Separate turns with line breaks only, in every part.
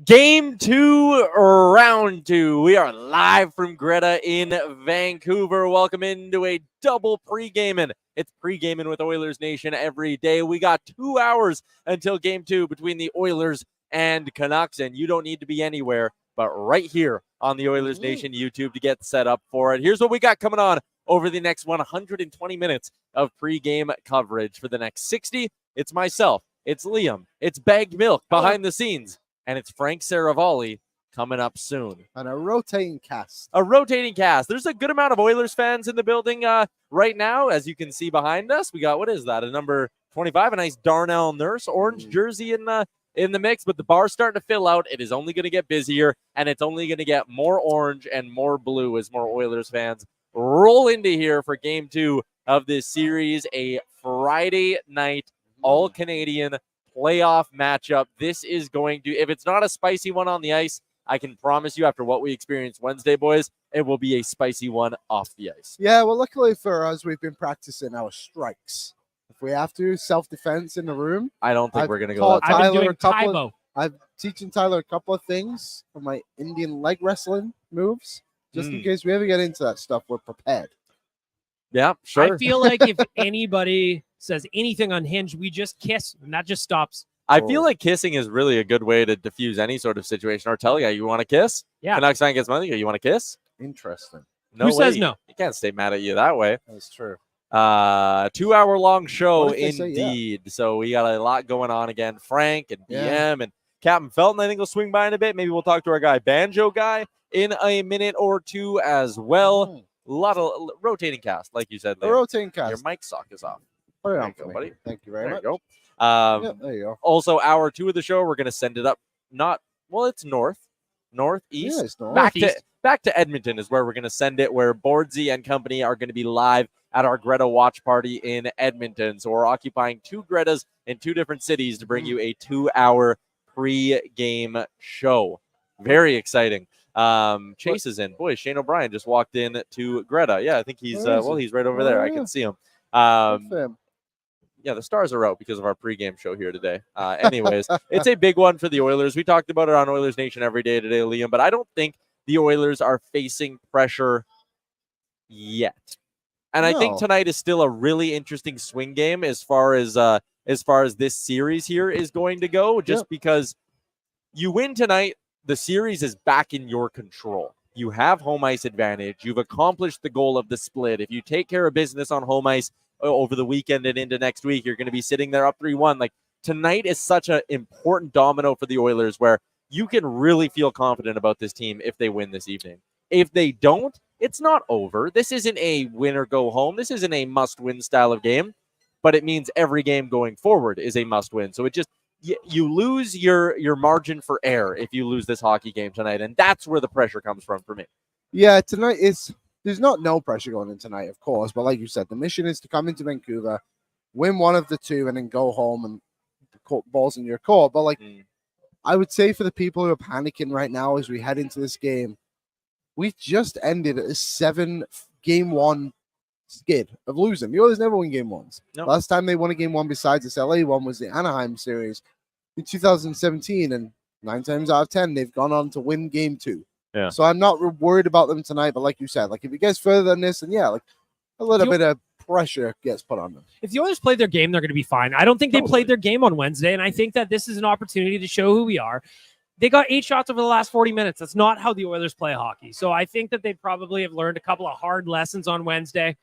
Game 2, round 2. We are live from GRETA in Vancouver. Welcome into a double pre-gaming. It's pre-gaming with OilersNation every day. We got 2 hours until Game 2 between the Oilers and Canucks, and you don't need to be anywhere but right here on the OilersNation YouTube to get set up for it. Here's what we got coming on over the next 120 minutes of pre-game coverage. For the next 60, it's myself, it's Liam, it's Bagged Milk behind the scenes, and it's Frank Seravalli coming up soon.
And a rotating cast.
A rotating cast. There's a good amount of Oilers fans in the building right now, as you can see behind us. We got, what is that, a number 25, a nice Darnell Nurse orange jersey in the mix, but the bar's starting to fill out. It is only going to get busier, and it's only going to get more orange and more blue as more Oilers fans roll into here for Game 2 of this series, a Friday night all-Canadian playoff matchup. This is going to, if it's not a spicy one on the ice, I can promise you after what we experienced Wednesday, boys, it will be a spicy one off the ice.
Yeah, well, luckily for us, we've been practicing our strikes. If we have to, self-defense in the room.
I don't think we're going to go that
I've been doing Tybo.
I'm teaching Tyler a couple of things for my Indian leg wrestling moves. Just in case we ever get into that stuff, we're prepared.
Yeah, sure.
I feel like if anybody says anything unhinged, we just kiss, and that just stops.
I feel like kissing is really a good way to diffuse any sort of situation. Or tell you want to kiss?
Yeah.
Canucks fan gets money. You want to kiss?
Interesting.
No
Who
way.
says no?
You can't stay mad at you that way.
That's true.
2-hour-long show
What if they say
indeed. So we got a lot going on again. Frank and BM
Yeah.
and Captain Felton, I think, will swing by in a bit. Maybe we'll talk to our guy Banjo guy in a minute or two as well. A lot of rotating cast, like you said.
A
Liam.
rotating cast.
Your mic sock is off.
Put it
There
on
you
for
go,
me.
buddy.
Thank you very
There
much.
you go.
Yep, there you go.
Also, hour 2 of the show, we're going to send it up. It's northeast.
Yeah, it's not.
Back to Edmonton is where we're going to send it, where BORDZY and company are going to be live at our GRETA watch party in Edmonton. So we're occupying 2 GRETAs in 2 different cities to bring you a 2-hour pre-game show. Very exciting. Chase is in. Boy, Shane O'Brien just walked in to GRETA. Yeah, I think he's he's right over there. I can see him. Yeah, the stars are out because of our pregame show here today. Anyways, it's a big one for the Oilers. We talked about it on OilersNation Everyday today, Liam, but I don't think the Oilers are facing pressure yet. And I think tonight is still a really interesting swing game as far as this series here is going to go, just because you win tonight, the series is back in your control. You have home ice advantage. You've accomplished the goal of the split. If you take care of business on home ice over the weekend and into next week, you're going to be sitting there up 3-1. Like, tonight is such an important domino for the Oilers where you can really feel confident about this team if they win this evening. If they don't, it's not over. This isn't a win or go home. This isn't a must-win style of game, but it means every game going forward is a must-win. So it just, you lose your margin for error if you lose this hockey game tonight, and that's where the pressure comes from for me.
Yeah, tonight there's no pressure going in tonight, of course, but like you said, the mission is to come into Vancouver, win one of the 2, and then go home and the ball's in your court. But I would say for the people who are panicking right now as we head into this game, we just ended a 7-game 1 skid of losing. The Oilers never win game 1s.
Nope.
Last time they won a game 1 besides this LA one was the Anaheim series in 2017, and 9 times out of 10 they've gone on to win game 2.
Yeah.
So I'm not worried about them tonight, but like you said, like if it gets further than this, then a little bit of pressure gets put on them.
If the Oilers played their game, they're going to be fine. I don't think they played their game on Wednesday, and I think that this is an opportunity to show who we are. They got 8 shots over the last 40 minutes. That's not how the Oilers play hockey. So I think that they probably have learned a couple of hard lessons on Wednesday.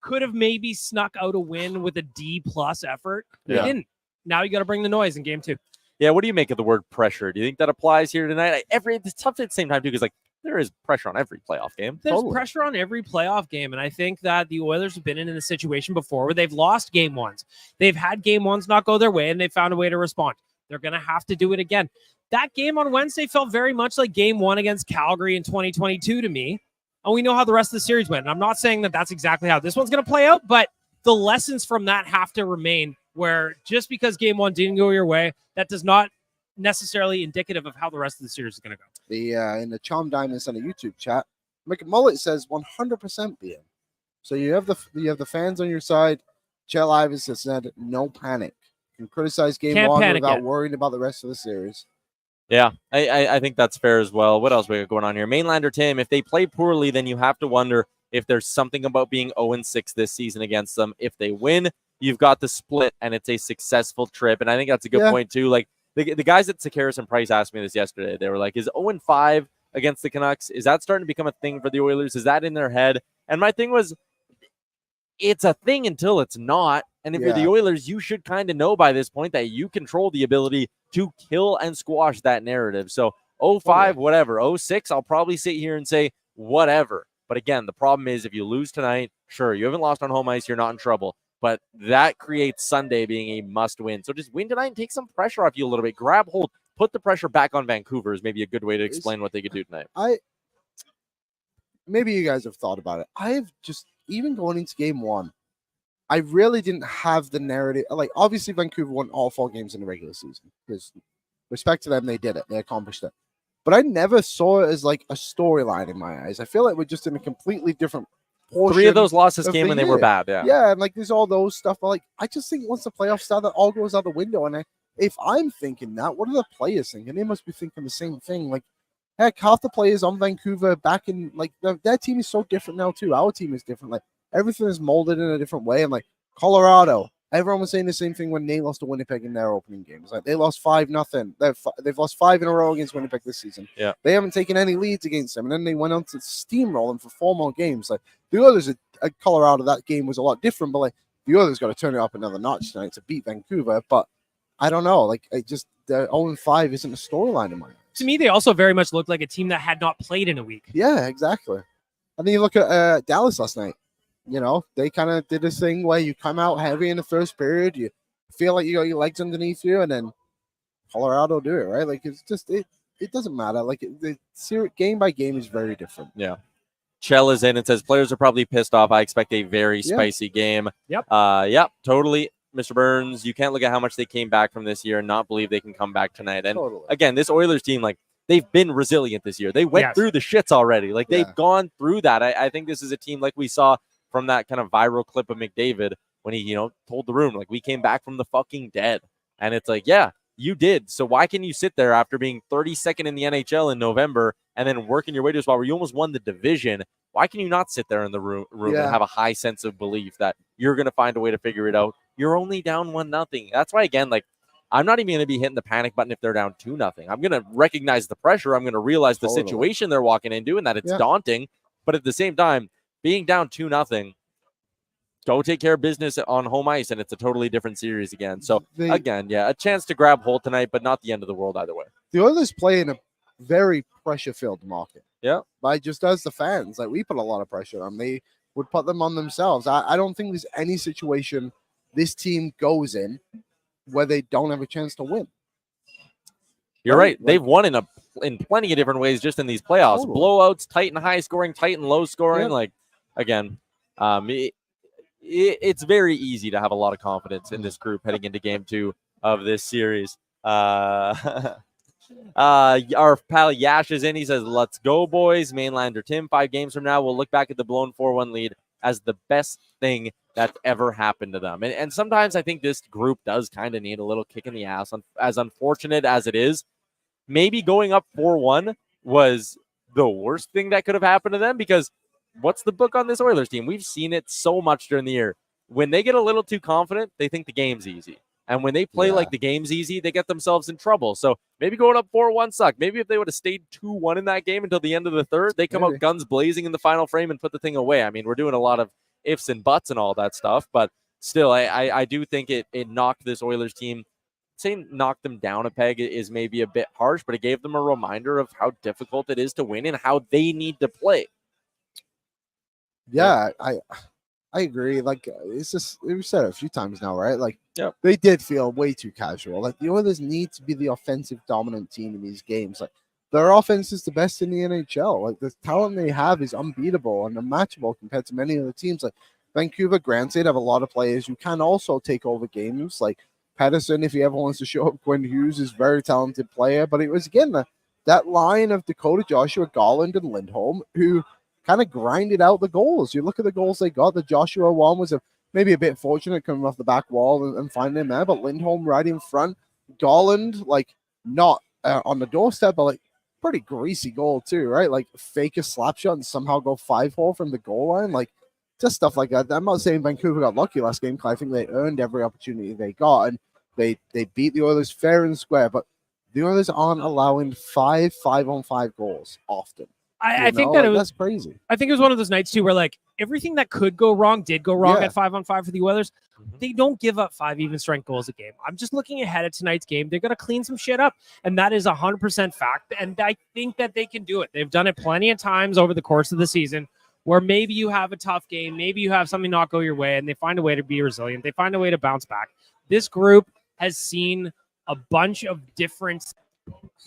Could have maybe snuck out a win with a D+ effort. They didn't. Now you got to bring the noise in game 2.
Yeah, what do you make of the word pressure? Do you think that applies here tonight? It's tough at the same time, too, because there is pressure on every playoff game.
There's pressure on every playoff game, and I think that the Oilers have been in a situation before where they've lost game 1s. They've had game 1s not go their way, and they've found a way to respond. They're going to have to do it again. That game on Wednesday felt very much like game 1 against Calgary in 2022 to me, and we know how the rest of the series went. And I'm not saying that that's exactly how this one's going to play out, but the lessons from that have to remain, where just because game 1 didn't go your way, that does not necessarily indicative of how the rest of the series is going to go.
In the Charm Diamonds on the YouTube chat, Mick Mullet says 100% BM. So you have the fans on your side. Chet Ivers has said no panic. You can criticize game 1 without worrying about the rest of the series.
Yeah, I think that's fair as well. What else we got going on here? Mainlander Tim, if they play poorly, then you have to wonder if there's something about being 0-6 this season against them. If they win, you've got the split, and it's a successful trip. And I think that's a good point, too. Like, the guys at Sakaris and Price asked me this yesterday. They were like, is 0-5 against the Canucks, is that starting to become a thing for the Oilers? Is that in their head? And my thing was, it's a thing until it's not. And if you're the Oilers, you should kind of know by this point that you control the ability to kill and squash that narrative. So 0-5, whatever. 0-6, I'll probably sit here and say whatever. But again, the problem is if you lose tonight, sure, you haven't lost on home ice, you're not in trouble. But that creates Sunday being a must win. So just win tonight and take some pressure off you a little bit. Grab hold, put the pressure back on Vancouver is maybe a good way to explain what they could do tonight.
Maybe you guys have thought about it. I've just, even going into game one, I really didn't have the narrative. Like, obviously, Vancouver won all 4 games in the regular season. Because respect to them, they did it. They accomplished it. But I never saw it as like a storyline in my eyes. I feel like we're just in a completely different portion.
3 of those losses came when they were bad.
Yeah, and like there's all those stuff. But like, I just think once the playoffs start, that all goes out the window. And if I'm thinking that, what are the players thinking? They must be thinking the same thing. Like, heck, half the players on Vancouver back in, like, their team is so different now, too. Our team is different. Like, everything is molded in a different way. And, like, Colorado, everyone was saying the same thing when they lost to Winnipeg in their opening games. Like, they lost 5-0. They've lost 5 in a row against Winnipeg this season.
Yeah.
They haven't taken any leads against them. And then they went on to steamroll them for 4 more games. Like, the others at Colorado, that game was a lot different. But, like, the others got to turn it up another notch tonight to beat Vancouver. But I don't know. Like, the 0-5 isn't a storyline in my eyes.
To me, they also very much look like a team that had not played in a week.
Yeah, exactly. And then you look at Dallas last night. You know, they kind of did this thing where you come out heavy in the first period, you feel like you got your legs underneath you, and then Colorado do it, right? Like, it's just, it doesn't matter. Like, the game by game is very different.
Yeah. Chell is in and says, players are probably pissed off. I expect a very spicy game.
Yep.
Yep, totally. Mr. Burns, you can't look at how much they came back from this year and not believe they can come back tonight. And again, this Oilers team, like, they've been resilient this year. They went through the shits already. Like, they've gone through that. I think this is a team like we saw from that kind of viral clip of McDavid when he, told the room, like, we came back from the fucking dead. And it's like, yeah, you did. So why can you sit there after being 32nd in the NHL in November and then working your way to a spot where you almost won the division? Why can you not sit there in the room and have a high sense of belief that you're going to find a way to figure it out? You're only down 1-0. That's why, again, like, I'm not even going to be hitting the panic button if they're down 2-0. I'm going to recognize the pressure. I'm going to realize the situation they're walking into and that it's daunting. But at the same time, being down 2-0, go take care of business on home ice, and it's a totally different series again. So, again, a chance to grab hold tonight, but not the end of the world either way.
The Oilers play in a very pressure-filled market.
Yeah.
By just as the fans, like, we put a lot of pressure on. They would put them on themselves. I don't think there's any situation this team goes in where they don't have a chance to win.
You're right. Like, they've won in plenty of different ways just in these playoffs.
Totally.
Blowouts, tight and high scoring, tight and low scoring. Like, again, it's very easy to have a lot of confidence in this group heading into game 2 of this series. Our pal Yash is in. He says, let's go, boys. Mainlander Tim, 5 games from now, we'll look back at the blown 4-1 lead as the best thing that's ever happened to them. And sometimes I think this group does kind of need a little kick in the ass. As unfortunate as it is, maybe going up 4-1 was the worst thing that could have happened to them, because what's the book on this Oilers team? We've seen it so much during the year. When they get a little too confident, they think the game's easy. And when they play like the game's easy, they get themselves in trouble. So maybe going up 4-1 sucked. Maybe if they would have stayed 2-1 in that game until the end of the third, they come out guns blazing in the final frame and put the thing away. I mean, we're doing a lot of ifs and buts and all that stuff, but still, I do think it knocked this Oilers team. Saying knocked them down a peg is maybe a bit harsh, but it gave them a reminder of how difficult it is to win and how they need to play.
Yeah, I agree. Like, it's just, we've said it a few times now, right? Like, they did feel way too casual. Like, the Oilers need to be the offensive dominant team in these games. Like, their offense is the best in the NHL. Like, the talent they have is unbeatable and unmatchable compared to many other teams. Like, Vancouver, granted, have a lot of players who can also take over games. Like, Pedersen, if he ever wants to show up, Quinn Hughes is a very talented player. But it was, again, that line of Dakota Joshua, Garland, and Lindholm, who kind of grinded out the goals. You look at the goals they got. The Joshua one was maybe a bit fortunate coming off the back wall and finding him there, but Lindholm right in front. Garland, like, not on the doorstep, but like pretty greasy goal too, right? Like fake a slap shot and somehow go 5-hole from the goal line, like just stuff like that. I'm not saying Vancouver got lucky last game, because I think they earned every opportunity they got, and they beat the Oilers fair and square. But the Oilers aren't allowing 5-on-5 goals often.
I think that
that's crazy.
I think it was one of those nights too where like everything that could go wrong did go wrong
Yeah.
at 5-on-5 for the Oilers. They don't give up 5 even strength goals a game. I'm just looking ahead at tonight's game. They're going to clean some shit up, and that is 100% fact. And I think that they can do it. They've done it plenty of times over the course of the season, where maybe you have a tough game, maybe you have something not go your way, and they find a way to be resilient. They find a way to bounce back. This group has seen a bunch of different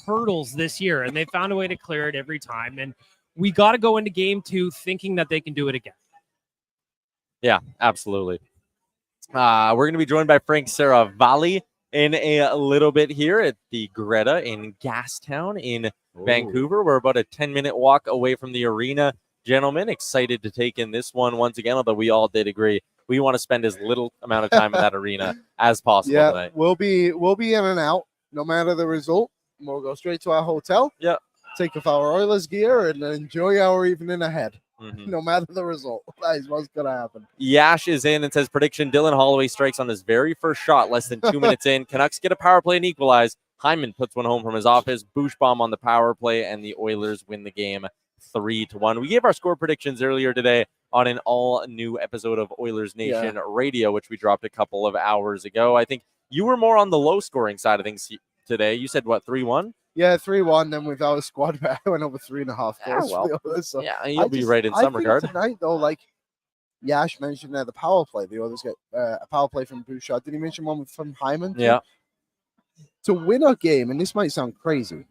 hurdles this year, and they found a way to clear it every time. And we got to go into game 2 thinking that they can do it again.
Yeah, absolutely. We're going to be joined by Frank Seravalli in a little bit here at the GRETA in Gastown in Vancouver. We're about a 10-minute walk away from the arena. Gentlemen, excited to take in this one once again, although we all did agree we want to spend as little amount of time in that arena as possible tonight.
We'll be in and out no matter the result. We'll go straight to our hotel.
Yeah.
Take off our Oilers gear and enjoy our evening ahead.
Mm-hmm.
No matter the result. That is what's going to happen.
Yash is in and says, prediction, Dylan Holloway strikes on his very first shot less than 2 minutes in. Canucks get a power play and equalize. Hyman puts one home from his office. Bushbaum on the power play, and the Oilers win the game 3-1. We gave our score predictions earlier today on an all-new episode of Oilers Nation Radio, which we dropped a couple of hours ago. I think you were more on the low-scoring side of things today. You said, what, 3-1?
Yeah, 3-1. Then without a squad back, I went over 3.5 goals.
Yeah, well,
for the Oilers, so
yeah, you'll be right in some
think
regard.
Tonight, though, like Yash mentioned the power play. The Oilers get a power play from Bouchard. Did he mention one from Hyman? Too?
Yeah.
To win a game, and this might sound crazy,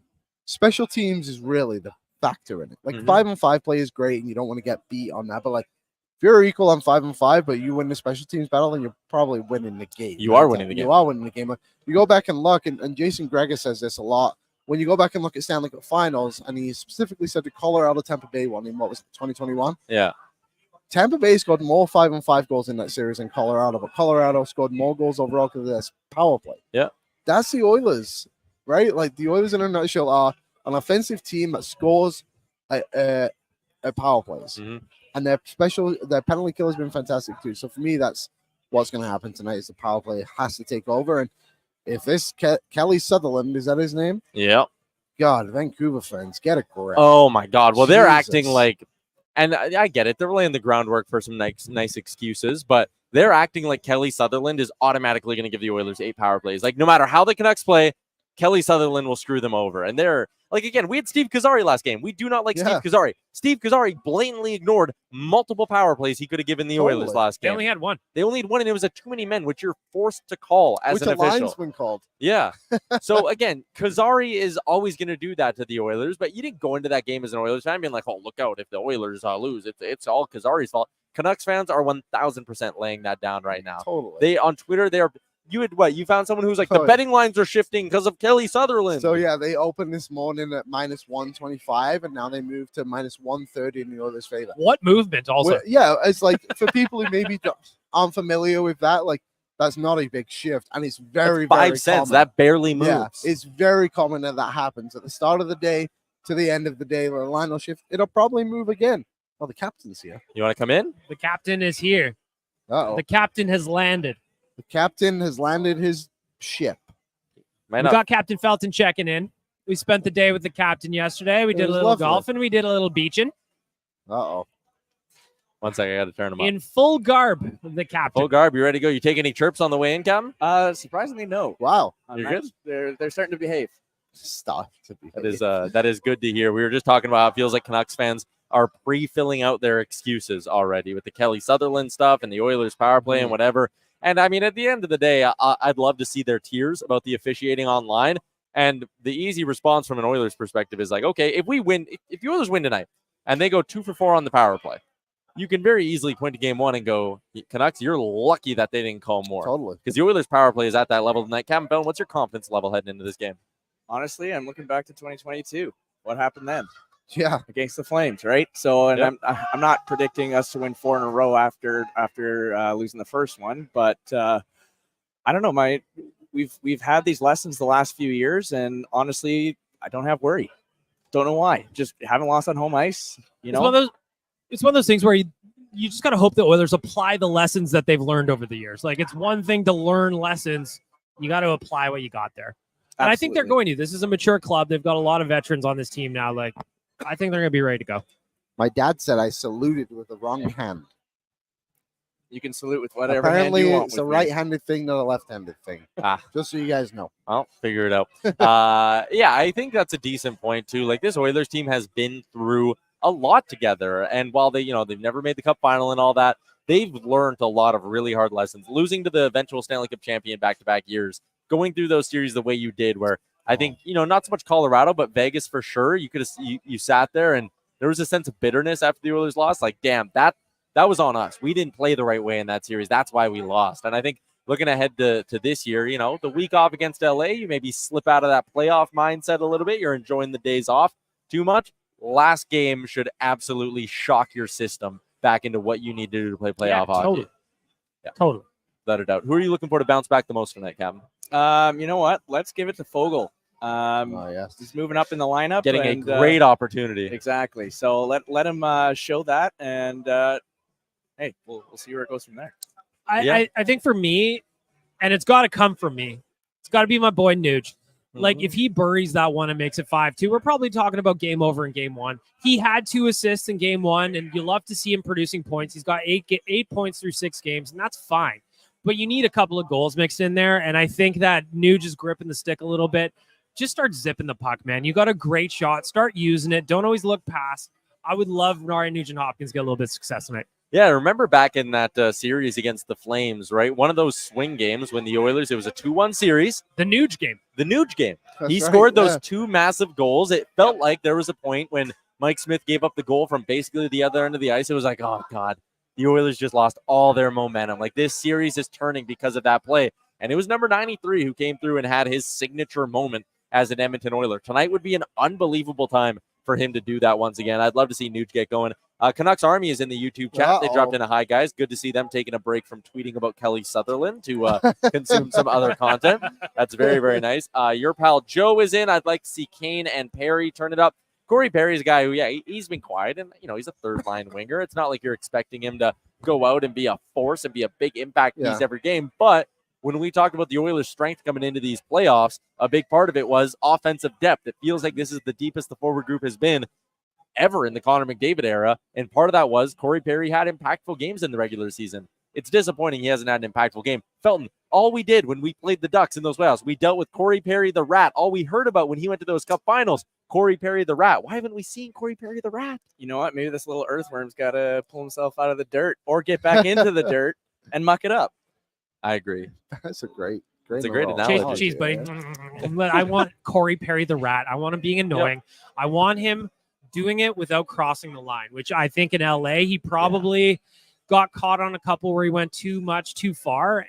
special teams is really the factor in it. Like 5-on-5 play is great, and you don't want to get beat on that. But like, if you're equal on 5-on-5, but you win the special teams battle, then you're probably winning the game.
You are winning the game.
You are winning the game. Like, you go back and look, and Jason Greger says this a lot. When you go back and look at Stanley Cup Finals, and he specifically said the Colorado Tampa Bay one in what was it, 2021?
Yeah.
Tampa Bay scored more 5-on-5 goals in that series than Colorado, but Colorado scored more goals overall because of this power play.
Yeah.
That's the Oilers, right? Like the Oilers in a nutshell are an offensive team that scores at power plays. And their penalty kill has been fantastic too. So for me, that's what's going to happen tonight is the power play has to take over. And if this Kelly Sutherland, is that his name?
Yeah.
God, Vancouver fans, get a grip.
Oh, my God. Well, they're
Jesus.
acting like, and I get it. They're laying the groundwork for some nice excuses, but they're acting like Kelly Sutherland is automatically going to give the Oilers 8 power plays. Like, no matter how the Canucks play, Kelly Sutherland will screw them over. And they're, like, again, we had Steve Kazari last game. We do not like Steve Kazari. Steve Kazari blatantly ignored multiple power plays he could have given the Oilers last game.
They only had one.
They only had one, and it was a too many men, which you're forced to call as an official.
Linesman called.
Yeah. So, again, Kazari is always going to do that to the Oilers, but you didn't go into that game as an Oilers fan being like, oh, look out, if the Oilers lose, it's all Kazari's fault. Canucks fans are 1,000% laying that down right now.
Totally.
They, on Twitter, you found someone who's like, the betting lines are shifting because of Kelly Sutherland.
So, yeah, they opened this morning at -125, and now they moved to -130 in the Oilers' favor.
What movement also?
Yeah, it's like, for people who maybe aren't familiar with that, like, that's not a big shift, and it's very,
That's 5
very
cents.
common.
That barely moves.
Yeah, it's very common that happens at the start of the day to the end of the day. The line will shift. It'll probably move again. Oh, the captain's here.
You want to come in?
The captain is here.
Uh-oh.
The captain has landed.
The captain has landed his ship.
We got Captain Felton checking in. We spent the day with the captain yesterday. We did a little golfing. We did a little beaching.
Uh-oh.
One second, I got to turn him up.
In full garb, the captain.
Full garb. You ready to go? You take any chirps on the way in, Captain?
Surprisingly, no.
Wow.
You're good?
They're starting to behave.
Stop to be.
That is good to hear. We were just talking about how it feels like Canucks fans are pre-filling out their excuses already with the Kelly Sutherland stuff and the Oilers power play and whatever. And I mean, at the end of the day, I'd love to see their tears about the officiating online. And the easy response from an Oilers perspective is like, okay, if we win, if the Oilers win tonight and they go 2 for 4 on the power play, you can very easily point to game 1 and go, Canucks, you're lucky that they didn't call more.
Totally.
Because the Oilers power play is at that level tonight. Captain Felton, what's your confidence level heading into this game?
Honestly, I'm looking back to 2022. What happened then?
Yeah,
against the Flames, right? So, and I'm not predicting us to win 4 in a row after losing the first one, but I don't know. we've had these lessons the last few years, and honestly, I don't have worry. Don't know why. Just haven't lost on home ice.
It's one of those things where you just got to hope the Oilers apply the lessons that they've learned over the years. Like, it's one thing to learn lessons. You got to apply what you got there. And I think they're going to. This is a mature club. They've got a lot of veterans on this team now. Like, I think they're going to be ready to go.
My dad said I saluted with the wrong hand.
You can salute with whatever
Apparently,
hand you want.
it's a right-handed thing, not a left-handed thing. Just so you guys know.
I'll figure it out. Yeah, I think that's a decent point too. Like, this Oilers team has been through a lot together, and while they've never made the Cup final and all that, they've learned a lot of really hard lessons. Losing to the eventual Stanley Cup champion back-to-back years, going through those series the way you did, where I think not so much Colorado, but Vegas for sure. You could have you sat there and there was a sense of bitterness after the Oilers lost. Like, damn, that was on us. We didn't play the right way in that series. That's why we lost. And I think looking ahead to this year, the week off against LA, you maybe slip out of that playoff mindset a little bit. You're enjoying the days off too much. Last game should absolutely shock your system back into what you need to do to play playoff hockey.
Totally. Yeah, totally.
Without a doubt. Who are you looking for to bounce back the most tonight, Captain?
You know what? Let's give it to Fogel.
Yes.
He's moving up in the lineup.
Getting a great opportunity.
Exactly. So let him show that, and hey, we'll see where it goes from there.
I think for me, and it's got to come from me, it's got to be my boy Nuge. Like, if he buries that one and makes it 5-2, we're probably talking about game over in game one. He had 2 assists in game one, and you love to see him producing points. He's got 8 points through 6 games, and that's fine. But you need a couple of goals mixed in there, and I think that Nuge is gripping the stick a little bit. Just start zipping the puck, man. You got a great shot. Start using it. Don't always look past. I would love Ryan Nugent-Hopkins get a little bit of success tonight.
Yeah, remember back in that series against the Flames, right? One of those swing games when the Oilers, it was a 2-1 series.
The Nuge game.
He scored those 2 massive goals. It felt like there was a point when Mike Smith gave up the goal from basically the other end of the ice. It was like, oh, God, the Oilers just lost all their momentum. Like, this series is turning because of that play. And it was number 93 who came through and had his signature moment as an Edmonton Oiler. Tonight would be an unbelievable time for him to do that once again. I'd love to see Nuge get going. Canucks Army is in the YouTube chat. They dropped in a hi, guys. Good to see them taking a break from tweeting about Kelly Sutherland to consume some other content. That's very, very nice. Your pal Joe is in. I'd like to see Kane and Perry turn it up. Corey Perry's a guy who, he's been quiet, and he's a third-line winger. It's not like you're expecting him to go out and be a force and be a big impact piece every game. But when we talked about the Oilers' strength coming into these playoffs, a big part of it was offensive depth. It feels like this is the deepest the forward group has been ever in the Connor McDavid era, and part of that was Corey Perry had impactful games in the regular season. It's disappointing he hasn't had an impactful game. Felton, all we did when we played the Ducks in those playoffs, we dealt with Corey Perry the Rat. All we heard about when he went to those Cup finals, Corey Perry the Rat. Why haven't we seen Corey Perry the Rat?
You know what? Maybe this little earthworm's got to pull himself out of the dirt or get back into the dirt and muck it up.
I agree.
That's a great
It's a great analogy.
Jeez, buddy. I want Corey Perry the Rat. I want him being annoying. Yep. I want him doing it without crossing the line, which I think in LA he probably got caught on a couple where he went too far.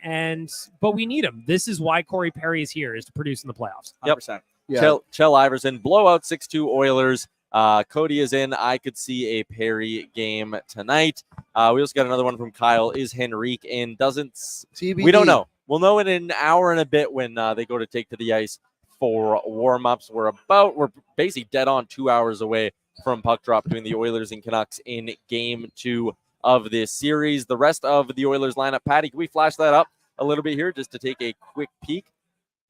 But we need him. This is why Corey Perry is here, is to produce in the playoffs.
100%.
Yep. Chell Iverson, blowout 6-2 Oilers. Cody is in. I could see a Perry game tonight. We also got another one from Kyle. Is Henrique in?
TBD.
We don't know. We'll know in an hour and a bit when they go to take to the ice for warm-ups. We're basically dead on 2 hours away from puck drop between the Oilers and Canucks in game 2 of this series. The rest of the Oilers lineup, Patty, can we flash that up a little bit here just to take a quick peek?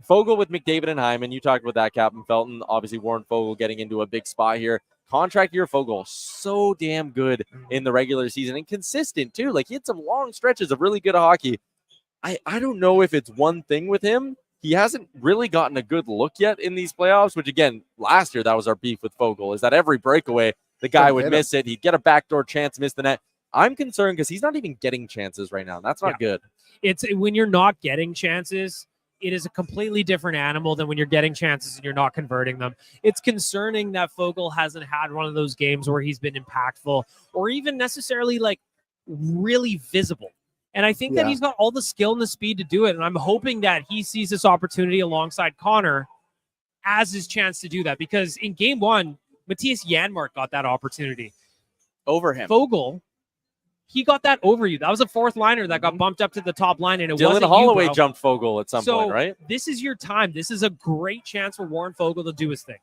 Fogel with McDavid and Hyman. You talked about that, Captain Felton. Obviously, Warren Fogel getting into a big spot here. Contract year Fogel, so damn good in the regular season and consistent, too. Like, he had some long stretches of really good hockey. I don't know if it's one thing with him. He hasn't really gotten a good look yet in these playoffs, which, again, last year, that was our beef with Fogel, is that every breakaway, the guy would miss it. He'd get a backdoor chance, miss the net. I'm concerned because he's not even getting chances right now. That's not good.
It's when you're not getting chances, it is a completely different animal than when you're getting chances and you're not converting them. It's concerning that Fogel hasn't had one of those games where he's been impactful or even necessarily like really visible. And I think that he's got all the skill and the speed to do it. And I'm hoping that he sees this opportunity alongside Connor as his chance to do that. Because in game 1, Matthias Janmark got that opportunity
over him.
Fogel he got that over you. That was a fourth liner that got bumped up to the top line, and it
Dylan
wasn't
Holloway
you, bro.
jumped Fogle at some point, right?
This is your time. This is a great chance for Warren Fogle to do his thing.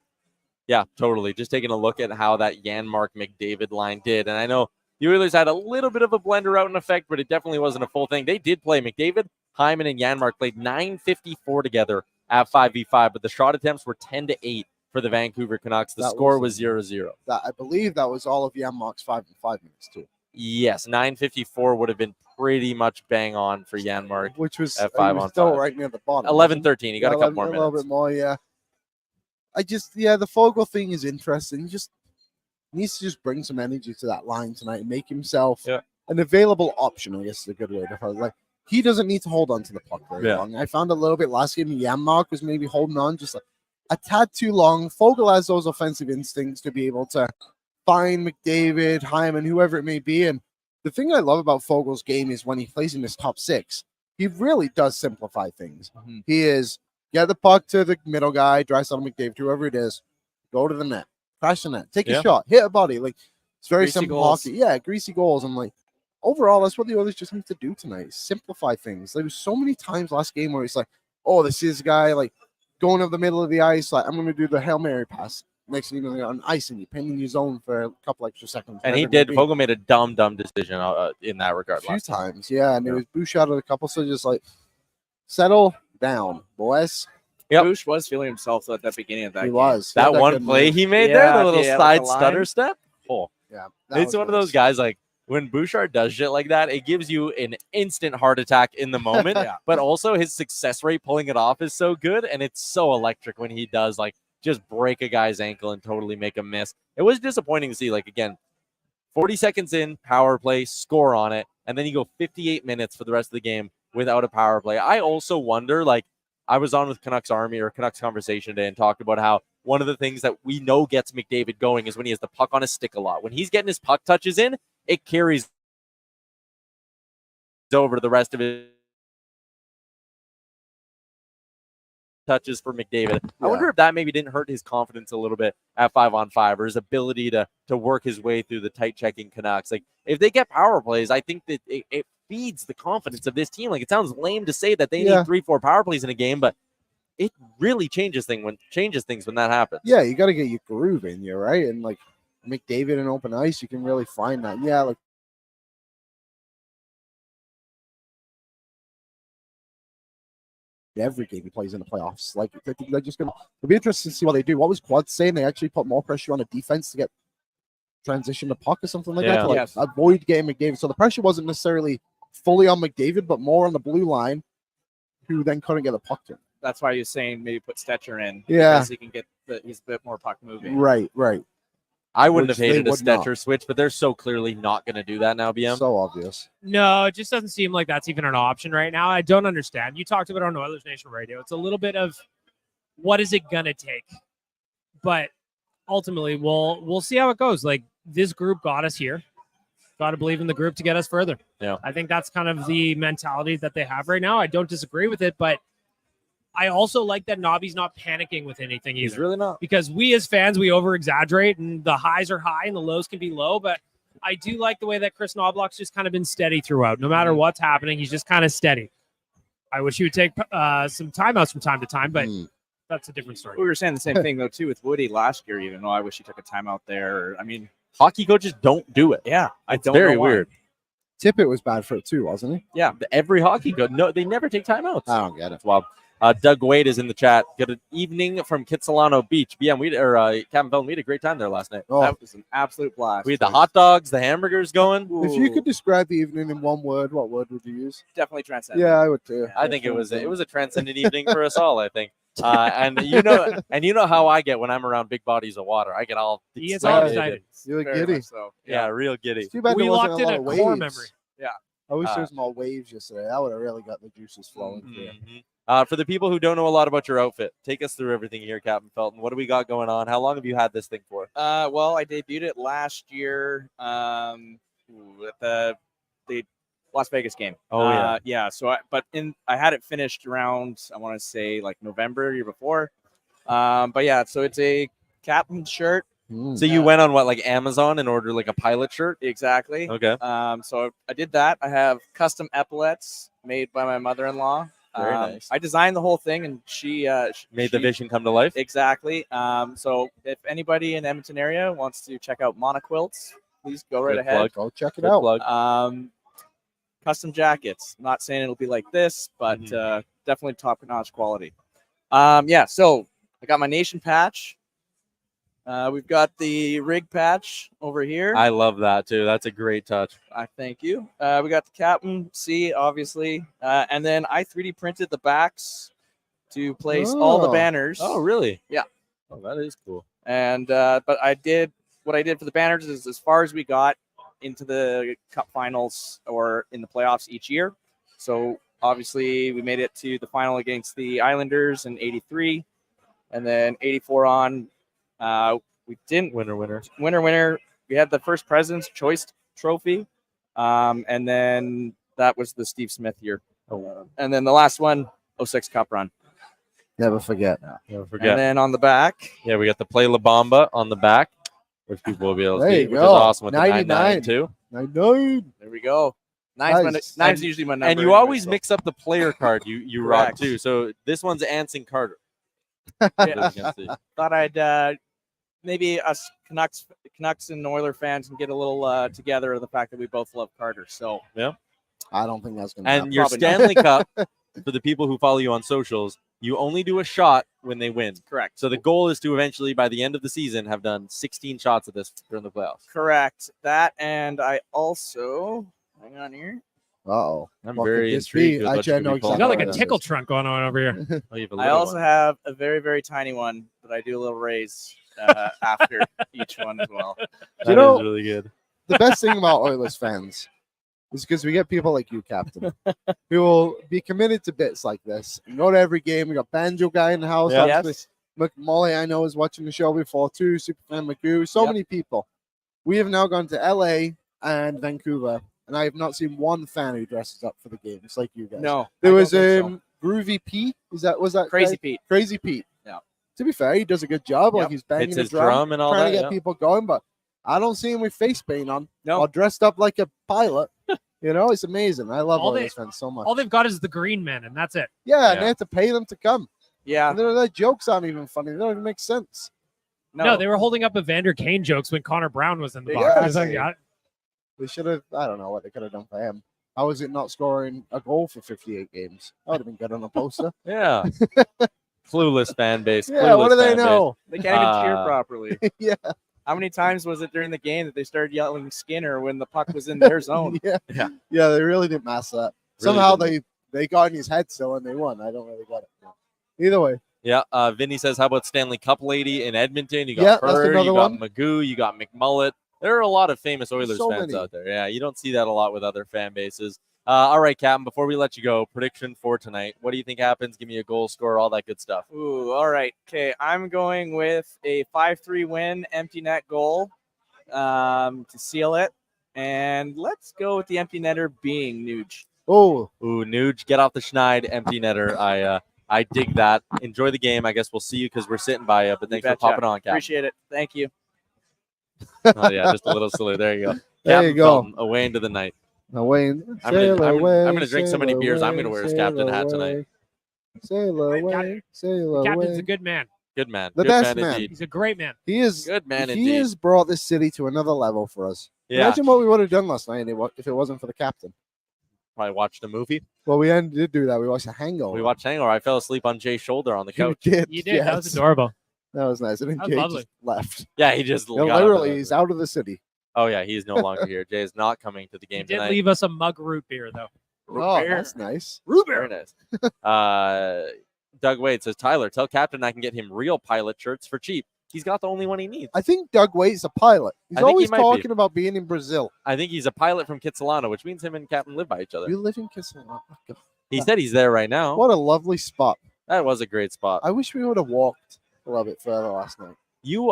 Yeah, totally. Just taking a look at how that Janmark McDavid line did. And I know the Oilers had a little bit of a blender out in effect, but it definitely wasn't a full thing. They did play. McDavid, Hyman, and Janmark played 9:54 together at 5v5, but the shot attempts were 10-8 for the Vancouver Canucks. The score was 0-0.
I believe that was all of Janmark's 5 in 5 minutes, too.
Yes, 9:54 would have been pretty much bang on for Janmark.
Which was
at 5-on-5.
Still right near the bottom.
11-13. He got a couple more minutes.
A little bit more, yeah. The Fogle thing is interesting. He just needs to just bring some energy to that line tonight and make himself an available option, I guess is a good way to put it. Like, he doesn't need to hold on to the puck very long. I found a little bit last game, Janmark was maybe holding on just like a tad too long. Fogle has those offensive instincts to be able to find McDavid, Hyman, whoever it may be. And the thing I love about Fogle's game is when he plays in his top six, he really does simplify things.
Mm-hmm.
He is get the puck to the middle guy, Draisaitl, McDavid, whoever it is, go to the net, crash the net, take a shot, hit a body. Like, it's very
Greasy
simple
goals.
hockey. Yeah, greasy goals. I'm like, overall, that's what the Oilers just need to do tonight. Simplify things. There was so many times last game where it's like, oh, this is a guy like going over the middle of the ice. Like, I'm going to do the Hail Mary pass. Next thing you know, on ice and you pinning your zone for a couple extra seconds.
And he did. Fogle made a dumb decision in that regard.
A few times, yeah. And it was Bouchard at a couple, so just like, settle down, boys.
Yep.
Bush was feeling himself at the beginning of that.
He
game.
was.
That
Yeah,
one
good
play
move.
he made
Yeah,
there, the little
yeah,
side
with the
stutter
line.
step. Oh,
Yeah.
it's one of those guys like when Bouchard does shit like that, it gives you an instant heart attack in the moment. But also his success rate pulling it off is so good, and it's so electric when he does like just break a guy's ankle and totally make a miss. It was disappointing to see, like, again, 40 seconds in, power play, score on it, and then you go 58 minutes for the rest of the game without a power play. I also wonder, like, I was on with Canucks Army or Canucks Conversation today and talked about how one of the things that we know gets McDavid going is when he has the puck on his stick a lot. When he's getting his puck touches in, it carries over to the rest of his touches for McDavid. I wonder if that maybe didn't hurt his confidence a little bit at 5-on-5 or his ability to work his way through the tight checking Canucks. Like, if they get power plays, I think that it feeds the confidence of this team. Like, it sounds lame to say that they need 3-4 power plays in a game, but it really changes things when that happens.
Yeah, you got to get your groove in you, right? And like McDavid in open ice, you can really find that. Yeah, like every game he plays in the playoffs. Like, they're just gonna. It'll be interesting to see what they do. What was Quad saying? They actually put more pressure on the defense to get transition the puck or something like that. To, like, avoid getting McDavid. So the pressure wasn't necessarily fully on McDavid, but more on the blue line, who then couldn't get the puck to him.
That's why you're saying maybe put Stetcher in.
Yeah,
because he can get he's a bit more puck moving.
Right.
I wouldn't have hated a Stetcher switch, but they're so clearly not going to do that now, BM.
So obvious.
No, it just doesn't seem like that's even an option right now. I don't understand. You talked about it on Oilers Nation Radio. It's a little bit of what is it going to take? But ultimately, we'll see how it goes. Like, this group got us here. Got to believe in the group to get us further.
Yeah.
I think that's kind of the mentality that they have right now. I don't disagree with it, but I also like that Nobby's not panicking with anything either.
He's really not.
Because we as fans, we over-exaggerate, and the highs are high and the lows can be low, but I do like the way that Chris Knobloch's just kind of been steady throughout. No matter what's happening, he's just kind of steady. I wish he would take some timeouts from time to time, but that's a different story.
We were saying the same thing, though, too, with Woody last year, even though I wish he took a timeout there. I mean,
hockey coaches don't do it.
Yeah.
It's very weird.
Tippett was bad for it too, wasn't he?
Yeah. Every hockey coach. No, they never take timeouts.
I don't get it.
Well, Doug Wade is in the chat. Good evening from Kitsilano Beach. BM, Captain Felton, we had a great time there last night.
Oh,
that was an absolute blast.
We had the hot dogs, the hamburgers going.
If you could describe the evening in one word, what word would you use?
Definitely transcendent.
Yeah, I would too.
I think it was a transcendent evening for us all, I think. And you know how I get when I'm around big bodies of water. I get all
excited.
You're giddy.
So,
yeah, real giddy.
It's too bad
We
there wasn't
locked in
lot
a
of
core
waves.
memory.
Yeah.
I wish there was more waves yesterday. That would have really got the juices flowing.
For the people who don't know a lot about your outfit, take us through everything here, Captain Felton. What do we got going on? How long have you had this thing for?
Well, I debuted it last year at the Las Vegas game.
Oh,
yeah. So, I had it finished around, I want to say, like November year before. But yeah, so it's a captain shirt.
So you went on what, like Amazon, and ordered like a pilot shirt?
Exactly.
Okay.
So I did that. I have custom epaulets made by my mother-in-law.
Very nice.
I designed the whole thing, and she
Made the vision come to life.
Exactly. So if anybody in the Edmonton area wants to check out Monoquilts, please go right
Good
ahead.
plug.
Go check it
Good
out.
plug.
Custom jackets. Not saying it'll be like this, but definitely top-notch quality. So I got my nation patch. We've got the rig patch over here.
I love that too. That's a great touch.
I thank you. We got the Captain C, obviously, and then I 3D printed the backs to place all the banners.
Oh, really?
Yeah.
Oh, that is cool.
And but what I did for the banners is as far as we got into the Cup finals or in the playoffs each year. So obviously we made it to the final against the Islanders in '83, and then '84 on. We didn't winner. We had the first President's Choice Trophy, and then that was the Steve Smith year. And then the last one, 06 Cup run.
Never forget.
Never
And
forget.
then on the back,
Yeah, we got the Play La Bamba on the back, which people will be able to
There
see,
you
which is
go.
awesome with
99.
the 99 too.
99.
there we go.
Nice.
Nine's usually my number.
And you
anyway,
always
so.
mix up the player card you rock
Correct.
too. So this one's Anson Carter.
Yeah.
As you can see.
Thought I'd maybe us Canucks and Oiler fans can get a little together of the fact that we both love Carter. So
I don't think that's going to
And
happen.
your
Probably not.
Stanley Cup, for the people who follow you on socials, you only do a shot when they win.
correct.
So the goal is to eventually, by the end of the season, have done 16 shots of this during the playoffs.
Correct. That, and I also hang on here.
Uh-oh.
I'm
What
very
could this
intrigued
be?
with what
Actually,
you
I
could
know
be pulling
You got like
out
a
of
tickle
this.
trunk going on over here.
Oh, you have a
I
little
also
one.
have a very, very tiny one that I do a little raise after each one as well.
That
You know-
is really good.
The best thing about Oilers fans is because we get people like you, Captain, who will be committed to bits like this and go to every game. We got Banjo Guy in the house.
Yeah.
Obviously, McMolly, I know, is watching the show before too. Superfan Magoo. So
Yep.
many people. We have now gone to LA and Vancouver, and I have not seen one fan who dresses up for the games like you guys.
No,
There
I
was
don't think so.
Groovy Pete. Was that
Crazy
guy?
Pete.
Crazy Pete.
Yeah.
To be fair, he does a good job. Like
Yep.
he's banging
Hits
the
his drum and all
trying
that.
to get
yeah.
people going, but I don't see him with face paint on
No.
or dressed up like a pilot. It's amazing. I love
All they-
Oilers fans so much.
All they've got is the green men, and that's it.
Yeah, and
Yeah.
they have to pay them to come.
Yeah.
And their jokes aren't even funny. They don't even make sense.
No, they were holding up Evander Kane jokes when Connor Brown was in the box.
Yeah.
I was like, yeah,
They should have. I don't know what they could have done for him. How is it not scoring a goal for 58 games? That would have been good on a poster.
Yeah. Clueless fan base.
Yeah, what
clueless
do they
fan base.
know?
They can't even cheer
Uh,
properly.
Yeah,
How many times was it during the game that they started yelling Skinner when the puck was in their zone?
yeah,
Yeah.
yeah. They really didn't master that.
Really
Somehow
didn't.
they got in his head still and they won. I don't really get it. Either way,
Yeah. Vinny says, how about Stanley Cup lady in Edmonton? You
Yeah,
got
that's
her,
another
you got
one.
Magoo, you got McMullet. There are a lot of famous Oilers
So
fans
many.
out there. Yeah, you don't see that a lot with other fan bases. All right, Captain, before we let you go, prediction for tonight. What do you think happens? Give me a goal score, all that good stuff.
Ooh, all right. Okay, I'm going with a 5-3 win, empty net goal to seal it. And let's go with the empty netter being Nuge.
oh,
Ooh, Nuge, get off the schneid, empty netter. I dig that. Enjoy the game. I guess we'll see you because we're sitting by you. But thanks for
betcha.
popping on, Captain.
Appreciate it. Thank you.
Oh, yeah, just a little silly. There you go.
There
Captain
you go.
Felton, away into the night.
away.
I'm gonna drink so many beers, I'm gonna wear his captain hat tonight.
Sail away, sail
the captain's
away.
a good man.
Good man.
The
Good
best
man
man.
indeed.
He's a great man.
He is.
Good man
he
indeed.
has brought this city to another level for us.
Yeah.
Imagine what we would have done last night if it wasn't for the captain.
Probably watched a movie.
Well, we did do that. We watched a Hangover.
We watched Hangover. I fell asleep on Jay's shoulder on the
You
couch.
did.
You did. That was
yes.
adorable.
That was nice. And then
That was
Jay
lovely.
just left.
Yeah, he just
No,
got up
literally,
and-
he's out of the city.
Oh yeah, he's no longer here. Jay is not coming to the
He
game
did
tonight.
leave us a mug root beer, though.
Oh,
beer.
that's nice.
Very nice. Doug Wade says, Tyler, tell Captain I can get him real pilot shirts for cheap. He's got the only one he needs.
I think Doug Waite's a pilot. He's
I think he
always
might be.
talking about being in Brazil.
I think he's a pilot from Kitsilano, which means him and Captain live by each other.
You live in Kissimmee. Oh, my God.
He said he's there right now.
What a lovely spot.
That was a great spot.
I wish we would have walked a little bit further last night.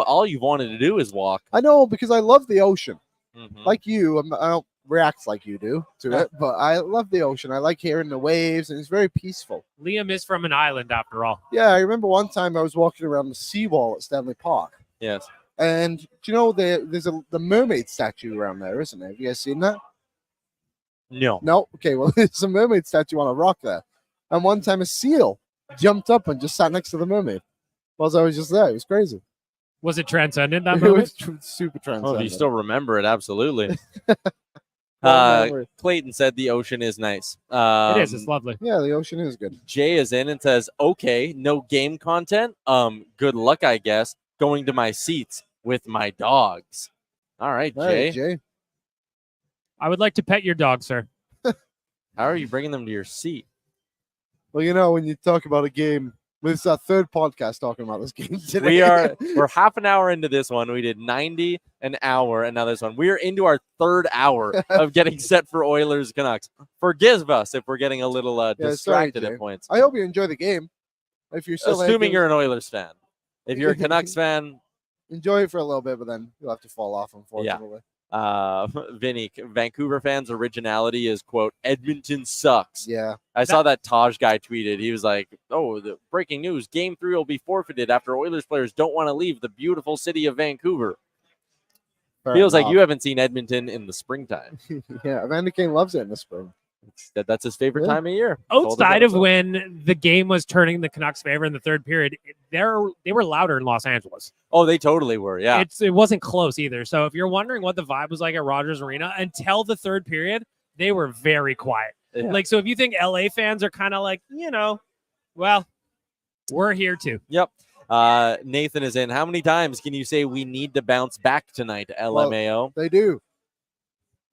All you wanted to do is walk.
I know, because I love the ocean.
Mhm.
Like you, I don't react like you do to it, but I love the ocean. I like hearing the waves, and it's very peaceful.
Liam is from an island, after all.
Yeah, I remember one time I was walking around the seawall at Stanley Park,
Yes.
And do you know there's the mermaid statue around there, isn't there? Have you guys seen that?
No.
No? Okay, well, there's a mermaid statue on a rock there. And one time a seal jumped up and just sat next to the mermaid whilst I was just there. It was crazy.
Was it transcendent that
It
moment?
was super
Oh,
transcendent.
do you still remember it? Absolutely.
Well, memory.
Clayton said the ocean is nice.
It is. It's lovely.
Yeah, the ocean is good.
Jay is in and says, okay, no game content. Good luck, I guess. Going to my seats with my dogs. All right,
All
Jay.
right, Jay.
I would like to pet your dog, sir.
How are you bringing them to your seat?
Well, you know, when you talk about a game, it's our third podcast talking about this game today.
We're half an hour into this one. We did 90 an hour, and now this one. We're into our third hour of getting set for Oilers Canucks. Forgive us if we're getting a little distracted
sorry,
at points.
I hope you enjoy the game. If you're still
Assuming you're an Oilers fan. If you're a Canucks fan,
enjoy it for a little bit, but then you'll have to fall off, unfortunately.
Vinny, Vancouver fans' originality is, quote, Edmonton sucks.
Yeah.
I saw that Taj guy tweeted. He was like, oh, the breaking news. Game 3 will be forfeited after Oilers players don't want to leave the beautiful city of Vancouver.
Fair
Feels like
enough.
you haven't seen Edmonton in the springtime.
Yeah, Evander Kane loves it in the spring.
That's his favorite
Yeah.
time of year. Told us
Outside of
that.
when the game was turning the Canucks' favor in the third period, they were louder in Los Angeles.
Oh, they totally were. Yeah.
It wasn't close either. So if you're wondering what the vibe was like at Rogers Arena, until the third period, they were very quiet.
Yeah.
Like, so if you think LA fans are kind of like, well, we're here too.
Yep. Nathan is in. How many times can you say we need to bounce back tonight, LMAO?
They do.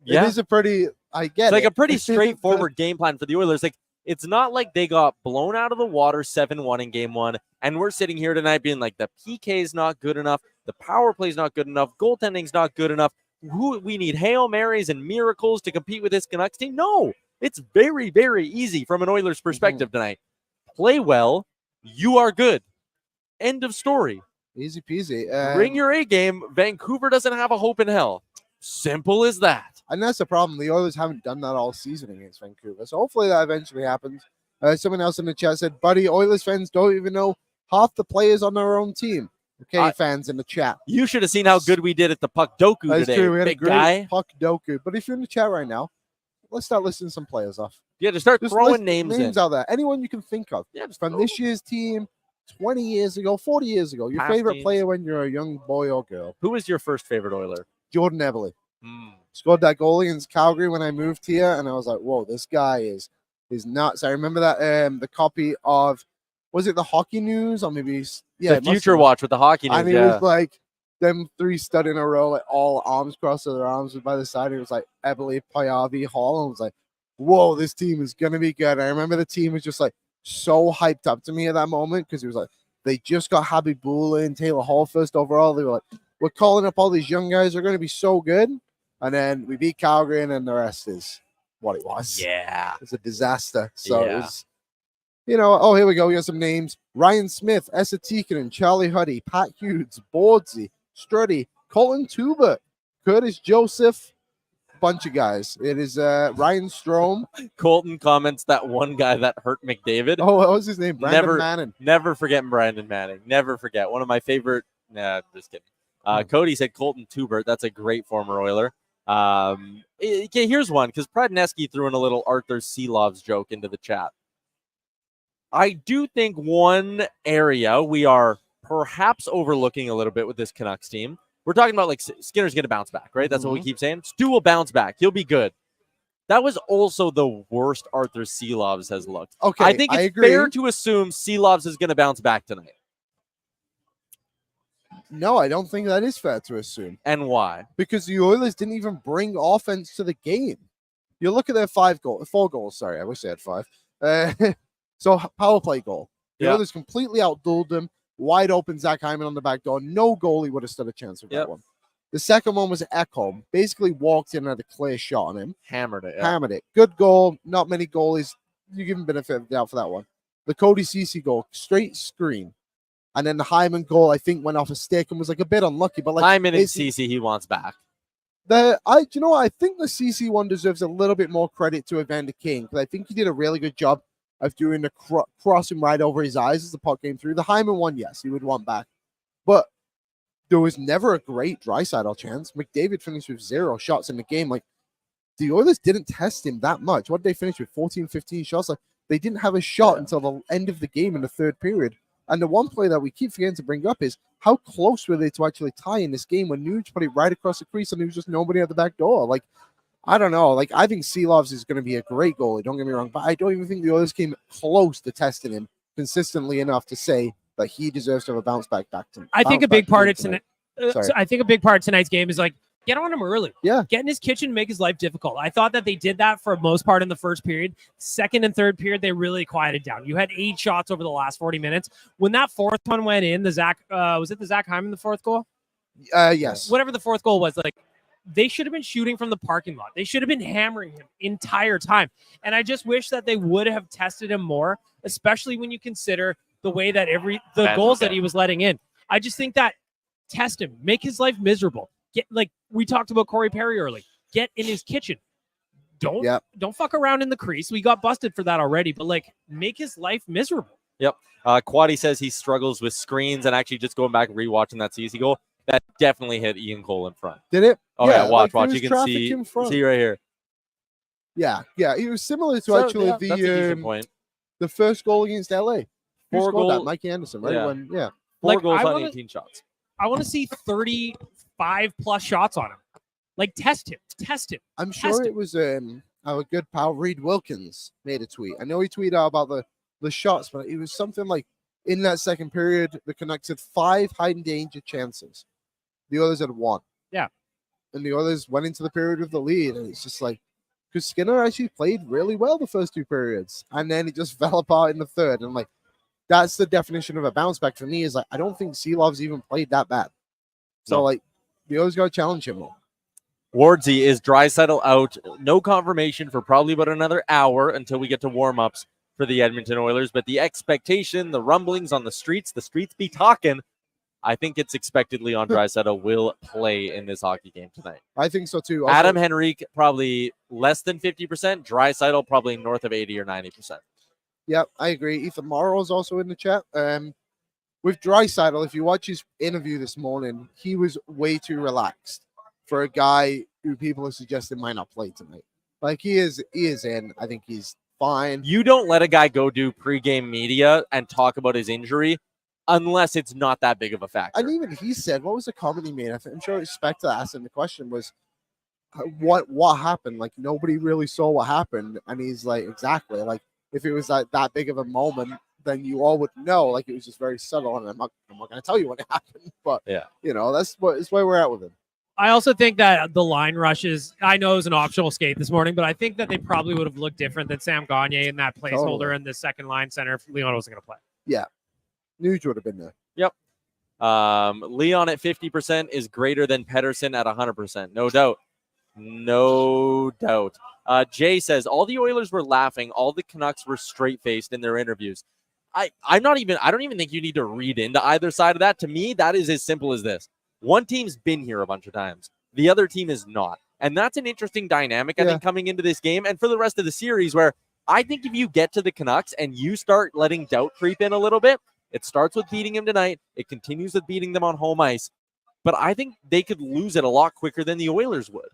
Yeah.
It is a pretty, I get
It's like
it.
a pretty straightforward game plan for the Oilers. Like, it's not like they got blown out of the water 7-1 in game 1, and we're sitting here tonight being like, the PK is not good enough, the power play is not good enough, goaltending's not good enough. We need Hail Marys and miracles to compete with this Canucks team. No, it's very, very easy from an Oilers perspective tonight. Play well, you are good. End of story.
Easy peasy.
Bring your A game. Vancouver doesn't have a hope in hell. Simple as that.
And that's the problem. The Oilers haven't done that all season against Vancouver. So hopefully that eventually happens. Someone else in the chat said, buddy, Oilers fans don't even know half the players on their own team. Okay, fans in the chat.
You should have seen how good we did at the Puck Doku
That's
today.
true. We had
Big
a great
guy.
Puck Doku. But if you're in the chat right now, let's start listing some players off.
Yeah, to start
Just
throwing
list
names in.
out there. Anyone you can think of.
Yeah, just
From
throw
this year's team, 20 years ago, 40 years ago. Your
Past
favorite
teams.
player when you're a young boy or girl.
Who was your first favorite Oiler?
Jordan Everly. Scored that goal against Calgary when I moved here, and I was like, whoa, this guy is nuts. I remember that the copy of, was it the Hockey News? Or maybe, yeah.
The Future Watch with the hockey news.
And it
Yeah.
was like them three stood in a row, like all arms crossed, so their arms were by the side. It was like Everly, Paiavi, Hall, and I was like, whoa, this team is going to be good. I remember the team was just like so hyped up to me at that moment because it was like, they just got Habib Bula and Taylor Hall first overall. They were like, we're calling up all these young guys. They're going to be so good. And then we beat Calgary, and then the rest is what it was.
Yeah.
It's a disaster. So
Yeah.
it was, oh, here we go. We got some names. Ryan Smith, Esa Tikkanen, Charlie Huddy, Pat Hughes, Bordsy, Struddy, Colton Tuber, Curtis Joseph, bunch of guys. It is Ryan Strome.
Colton comments that one guy that hurt McDavid.
Oh, what was his name? Brandon Manning.
Never forget Brandon Manning. Never forget. One of my favorite. Nah, just kidding. Cody said Colton Tubert. That's a great former Oiler. Okay, here's one because Pradneski threw in a little Arthur Seelov's joke into the chat. I do think one area we are perhaps overlooking a little bit with this Canucks team. We're talking about like Skinner's going to bounce back, right? That's what we keep saying. Stu will bounce back. He'll be good. That was also the worst Arthur Seelovs has looked.
Okay,
I think
I
it's
agree.
fair to assume Seelovs is going to bounce back tonight.
No, I don't think that is fair to assume.
And why?
Because the Oilers didn't even bring offense to the game. You look at their 4 goals. Sorry, I wish they had 5. So power play goal. The Oilers completely outdueled them. Wide open Zach Hyman on the back door. No goalie would have stood a chance with that one. The second one was Ekholm. Basically walked in and had a clear shot on him.
Hammered it.
Hammered it. Good goal. Not many goalies. You give him benefit of the doubt for that one. The Cody Ceci goal. Straight screen. And then the Hyman goal, I think, went off a stick and was like a bit unlucky. But like
Hyman and Ceci, he wants back.
I think the CC one deserves a little bit more credit to Evander Kane because I think he did a really good job of doing the crossing right over his eyes as the puck came through. The Hyman one, yes, he would want back. But there was never a great Draisaitl chance. McDavid finished with 0 shots in the game. Like, the Oilers didn't test him that much. What did they finish with? 14, 15 shots? Like, they didn't have a shot until the end of the game in the third period. And the one play that we keep forgetting to bring up is how close were they to actually tie in this game when Nuge put it right across the crease and there was just nobody at the back door. Like, I don't know. Like, I think Seelovs is going to be a great goalie. Don't get me wrong. But I don't even think the Oilers came close to testing him consistently enough to say that he deserves to have a bounce back to
I think a big part of tonight.
Sorry.
I think a big part of tonight's game is like get on him early.
Yeah.
Get in his kitchen, make his life difficult. I thought that they did that for most part in the first period. Second and third period, they really quieted down. You had 8 shots over the last 40 minutes. When that fourth one went in, was it the Zach Hyman, the fourth goal?
Yes.
Whatever the fourth goal was, like they should have been shooting from the parking lot. They should have been hammering him entire time. And I just wish that they would have tested him more, especially when you consider the way that the goals that he was letting in. I just think that test him, make his life miserable. Get, like we talked about Corey Perry early. Get in his kitchen. Don't fuck around in the crease. We got busted for that already, but like make his life miserable.
Yep. Quaddy says he struggles with screens, and actually just going back and rewatching that CC goal, that definitely hit Ian Cole in front.
Did it?
Oh yeah, watch.
Like,
You can see right here.
Yeah. He was similar to
That's a decent
the
point.
the first goal against LA. Who
4
scored
goals.
That? Mike Anderson, right?
Yeah. 4
Like,
goals
I
on
wanna-
18 shots.
I want to see 35 plus shots on him. Like test him.
I'm sure
Test
it was our good pal Reed Wilkins made a tweet. I know he tweeted out about the shots, but it was something like in that second period, the Canucks had 5 high danger chances. The others had 1.
Yeah.
And the others went into the period with the lead, and it's just like because Skinner actually played really well the first 2 periods, and then it just fell apart in the third. And like that's the definition of a bounce back for me. Is like I don't think Seelovs even played that bad. So like the others got to challenge him more.
Bordsy is Draisaitl out. No confirmation for probably about another hour until we get to warm-ups for the Edmonton Oilers. But the expectation, the rumblings on the streets be talking. I think it's expectedly on Draisaitl will play in this hockey game tonight.
I think so too. Also,
Adam Henrique probably less than 50%. Draisaitl probably north of 80 or 90%.
Yep, I agree. Ethan Morrow is also in the chat. With Draisaitl, if you watch his interview this morning, he was way too relaxed for a guy who people are suggesting might not play tonight. Like he is in. I think he's fine.
You don't let a guy go do pregame media and talk about his injury unless it's not that big of a factor.
And even he said, what was the comment he made? I'm sure Spectre asked him the question was, what happened? Like nobody really saw what happened. And he's like, exactly. Like if it was like that big of a moment, then you all would know. Like it was just very subtle. And I'm not going to tell you what happened. But
yeah,
that's where we're at with him.
I also think that the line rushes, I know it was an optional skate this morning, but I think that they probably would have looked different than Sam Gagne and that placeholder in the second line center if Leon wasn't going to play.
Yeah. Nuge would have been there.
Yep. Leon at 50% is greater than Pedersen at 100%. No doubt. No doubt. Jay says, all the Oilers were laughing. All the Canucks were straight-faced in their interviews. I don't even think you need to read into either side of that. To me, that is as simple as this. One team's been here a bunch of times. The other team is not. And that's an interesting dynamic, I think, coming into this game and for the rest of the series where I think if you get to the Canucks and you start letting doubt creep in a little bit, it starts with beating him tonight. It continues with beating them on home ice. But I think they could lose it a lot quicker than the Oilers would.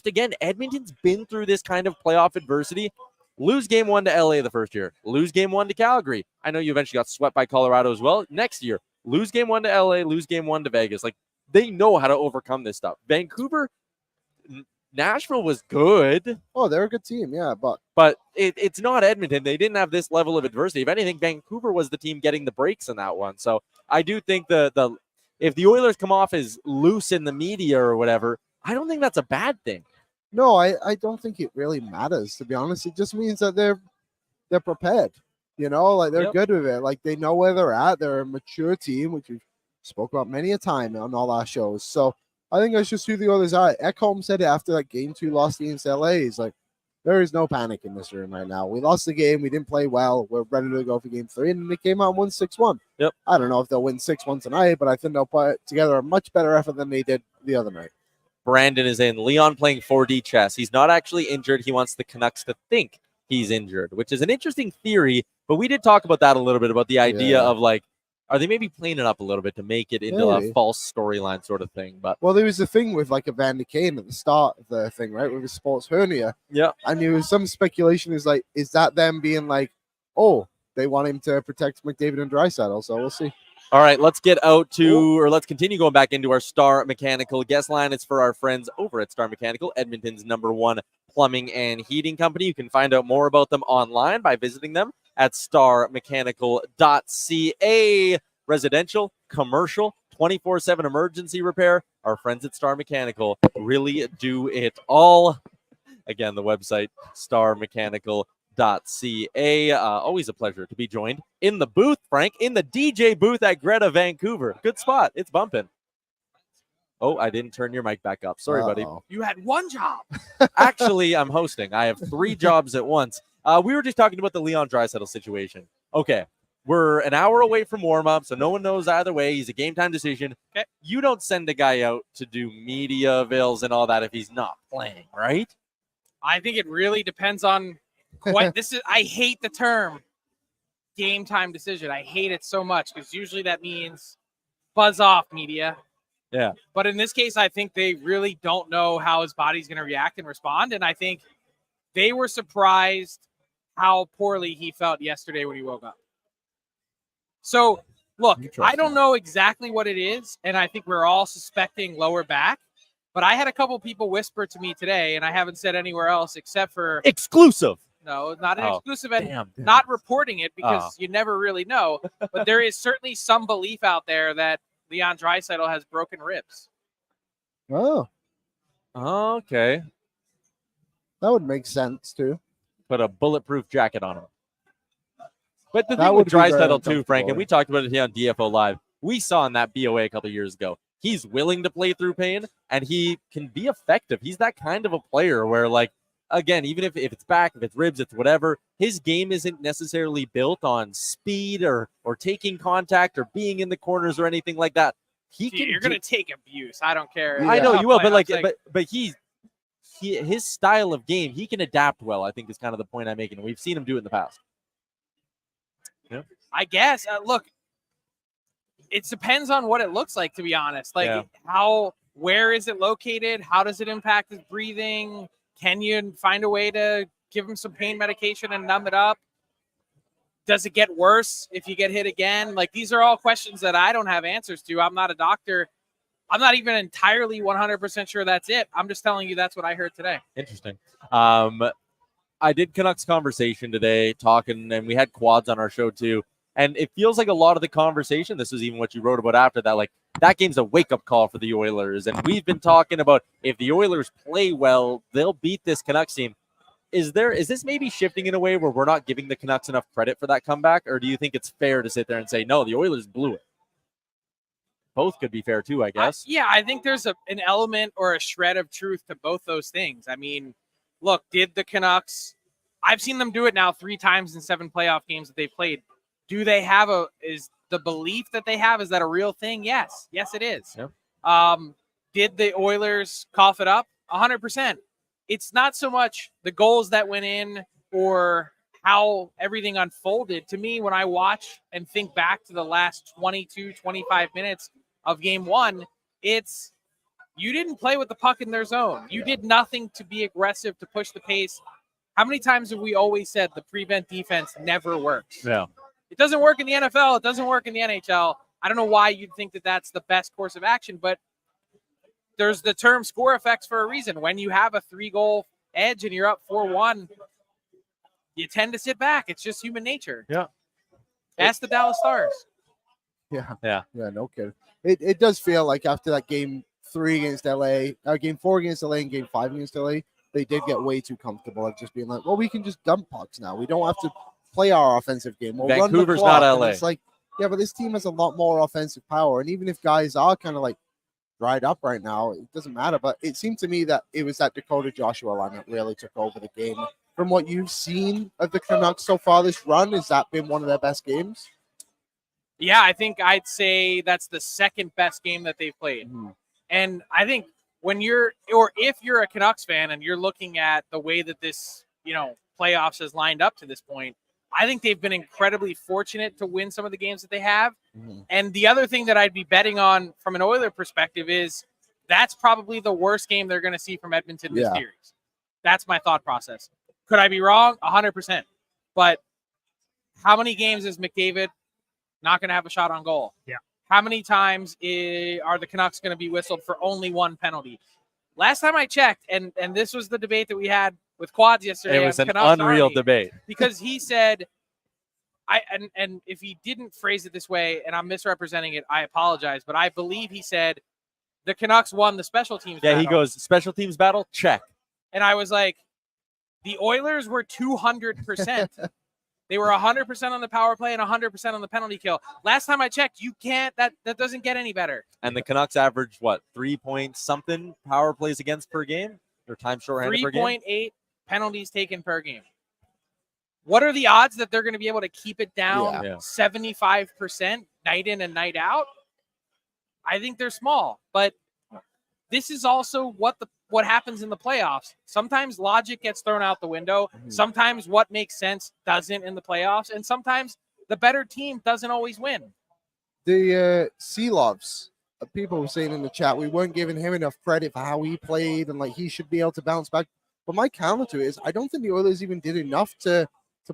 Again, Edmonton's been through this kind of playoff adversity. Lose game 1 to LA the first year. Lose game 1 to Calgary. I know you eventually got swept by Colorado as well. Next year, lose game 1 to LA, lose game 1 to Vegas. Like, they know how to overcome this stuff. Vancouver, Nashville was good.
Oh, they're a good team, yeah.
But it's not Edmonton. They didn't have this level of adversity. If anything, Vancouver was the team getting the breaks in that one. So I do think if the Oilers come off as loose in the media or whatever, I don't think that's a bad thing.
No, I don't think it really matters, to be honest. It just means that they're prepared. Like they're good with it. Like they know where they're at. They're a mature team, which we've spoke about many a time on all our shows. So I think that's just who the Oilers are. Ekholm said it after that game 2 loss against LA. He's like, there is no panic in this room right now. We lost the game. We didn't play well. We're ready to go for game 3. And they came out and won 6-1.
Yep.
I don't know if they'll win 6-1 tonight, but I think they'll put together a much better effort than they did the other night.
Brandon is in. Leon playing 4D chess. He's not actually injured. He wants the Canucks to think he's injured, which is an interesting theory. But we did talk about that a little bit, about the idea of like, Are they maybe playing it up a little bit to make it into
Maybe.
a false storyline sort of thing? But
Well, there was a thing with like Evander Kane at the start of the thing, right, with his sports hernia.
yeah,
And there was some speculation is like, is that them being like, oh, they want him to protect McDavid and Draisaitl, so we'll see.
all right, let's get out to, or let's continue going back into our Star Mechanical guest line. It's for our friends over at Star Mechanical, Edmonton's #1 plumbing and heating company. You can find out more about them online by visiting them at starmechanical.ca. Residential, commercial, 24/7 emergency repair. Our friends at Star Mechanical really do it all. Again, the website, starmechanical.ca. Always a pleasure to be joined in the booth, Frank, in the DJ booth at GRETA Vancouver. Good spot. It's bumping. Oh, I didn't turn your mic back up. Sorry, buddy.
You had one job.
Actually, I'm hosting. I have 3 jobs at once. We were just talking about the Leon Draisaitl situation. Okay, we're an hour away from warm-up, so no one knows either way. He's a game-time decision.
Okay.
You don't send a guy out to do media avails and all that if he's not playing, right?
I think it really depends on what this is. I hate the term game time decision. I hate it so much because usually that means buzz off media.
Yeah.
But in this case, I think they really don't know how his body's going to react and respond. And I think they were surprised how poorly he felt yesterday when he woke up. So, look, I don't know exactly what it is. And I think we're all suspecting lower back. But I had a couple people whisper to me today, and I haven't said anywhere else except for
Exclusive.
no, not an exclusive, and
Damn.
not reporting it because you never really know. But there is certainly some belief out there that Leon Draisaitl has broken ribs.
Oh,
Okay.
that would make sense too.
Put a bulletproof jacket on him. But the
That
thing with
would be very
Draisaitl too, Frank, and
uncomfortable.
we talked about it here on DFO Live. We saw in that BOA a couple of years ago. He's willing to play through pain, and he can be effective. He's that kind of a player where, like, again, even if it's back, if it's ribs, it's whatever, his game isn't necessarily built on speed or taking contact or being in the corners or anything like that.
You're going to take abuse. I don't care.
Yeah.
I know you will, but like,
Playoffs,
but his style of game, he can adapt well. I think is kind of the point I'm making. We've seen him do it in the past.
I guess. Look, it depends on what it looks like, to be honest. Like, where is it located? How does it impact his breathing? Can you find a way to give him some pain medication and numb it up? Does it get worse if you get hit again? Like, these are all questions that I don't have answers to. I'm not a doctor. I'm not even entirely 100% sure that's it. I'm just telling you that's what I heard today.
Interesting. I did Canucks conversation today talking, and we had quads on our show too. And it feels like a lot of the conversation, this is even what you wrote about after that, like that game's a wake-up call for the Oilers. And we've been talking about if the Oilers play well, they'll beat this Canucks team. Is this maybe shifting in a way where we're not giving the Canucks enough credit for that comeback? Or do you think it's fair to sit there and say, no, the Oilers blew it? Both could be fair too, I guess.
I think there's an element or a shred of truth to both those things. I mean, look, did the Canucks, I've seen them do it now 3 times in 7 playoff games that they played. Do they have is the belief that they have, is that a real thing? Yes. Yes, it is.
Yep.
Did the Oilers cough it up? 100%. It's not so much the goals that went in or how everything unfolded. To me, when I watch and think back to the last 22, 25 minutes of game 1, it's you didn't play with the puck in their zone. You did nothing to be aggressive, to push the pace. How many times have we always said the prevent defense never works?
Yeah.
It doesn't work in the NFL. It doesn't work in the NHL. I don't know why you'd think that that's the best course of action, but there's the term score effects for a reason. When you have a 3-goal edge and you're up 4-1, you tend to sit back. It's just human nature.
Yeah.
Ask the Dallas Stars.
Yeah, no kidding. It does feel like after that game 3 against LA, game 4 against LA, and game 5 against LA, they did get way too comfortable of just being like, well, we can just dump pucks now. We don't have to play our offensive game. We'll
Vancouver's
run the clock.
not
And
LA.
it's like, yeah, but this team has a lot more offensive power. And even if guys are kind of like dried up right now, it doesn't matter. But it seemed to me that it was that Dakota Joshua line that really took over the game. From what you've seen of the Canucks so far this run, has that been one of their best games?
Yeah, I think I'd say that's the second best game that they've played. And I think if you're a Canucks fan and you're looking at the way that this, playoffs has lined up to this point, I think they've been incredibly fortunate to win some of the games that they have.
And the other thing that I'd be betting on from an Oiler perspective is that's probably the worst game they're going to see from Edmonton this series. That's my thought process. Could I be wrong? 100%. But how many games is McDavid not going to have a shot on goal?
Yeah.
How many times are the Canucks going to be whistled for only one penalty? Last time I checked, and this was the debate that we had with Quads yesterday.
It was an
Canucks
unreal
Army,
debate.
because he said, and if he didn't phrase it this way, and I'm misrepresenting it, I apologize. But I believe he said the Canucks won the special teams battle.
He goes, special teams battle, check.
And I was like, the Oilers were 200%. They were 100% on the power play and 100% on the penalty kill. Last time I checked, you can't. That doesn't get any better.
And the Canucks averaged, 3 point something power plays against per game? Or time shorthanded per game?
3.8 penalties taken per game. What are the odds that they're going to be able to keep it down 75% night in and night out? I think they're small. But this is also what happens in the playoffs. Sometimes logic gets thrown out the window. Sometimes what makes sense doesn't in the playoffs. And sometimes the better team doesn't always win.
The Seelovs, people were saying in the chat, we weren't giving him enough credit for how he played and he should be able to bounce back. But my counter to it is I don't think the Oilers even did enough to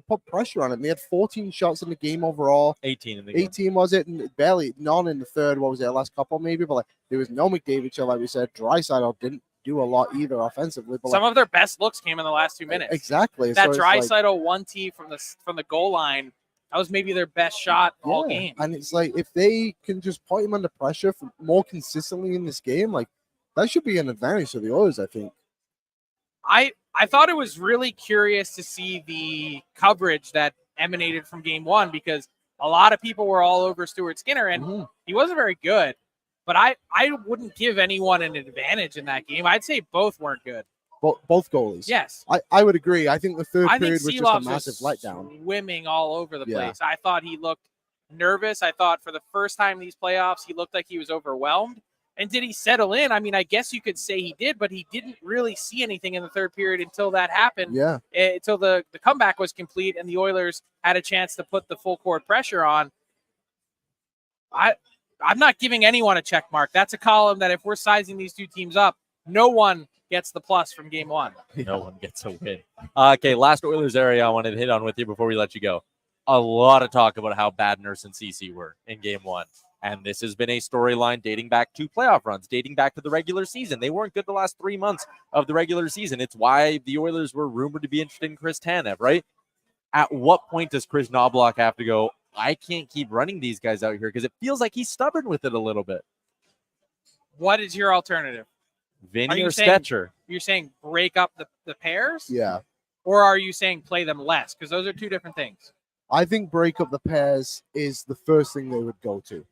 put pressure on him. They had 14 shots in the game overall.
18 in the game.
18 was it? And barely, none in the third. What was it, last couple maybe? But there was no McDavid show, like we said. Draisaitl didn't do a lot either offensively. But
some of their best looks came in the last 2 minutes.
Exactly.
That Draisaitl 1-T from the goal line, that was maybe their best shot all game.
And it's if they can just put him under pressure more consistently in this game, that should be an advantage to the Oilers, I think.
I thought it was really curious to see the coverage that emanated from game one, because a lot of people were all over Stuart Skinner, and he wasn't very good. But I wouldn't give anyone an advantage in that game. I'd say both weren't good.
Both goalies.
Yes.
I would agree. I think the third period was just a
Seelovs
massive letdown.
Swimming all over the place. I thought he looked nervous. I thought for the first time in these playoffs, he looked like he was overwhelmed. And did he settle in? I mean, I guess you could say he did, but he didn't really see anything in the third period until that happened.
Yeah.
Until the comeback was complete and the Oilers had a chance to put the full court pressure on. I'm not giving anyone a check mark. That's a column that if we're sizing these two teams up, no one gets the plus from game one.
No one gets a win. Okay, last Oilers area I wanted to hit on with you before we let you go. A lot of talk about how bad Nurse and Ceci were in game one. And this has been a storyline dating back to playoff runs, dating back to the regular season. They weren't good the last 3 months of the regular season. It's why the Oilers were rumored to be interested in Chris Tanev, right? At what point does Chris Knobloch have to go, I can't keep running these guys out here? Because it feels like he's stubborn with it a little bit.
What is your alternative?
Vinny or Stetcher?
You're saying break up the pairs?
Yeah.
Or are you saying play them less? Because those are two different things.
I think break up the pairs is the first thing they would go to.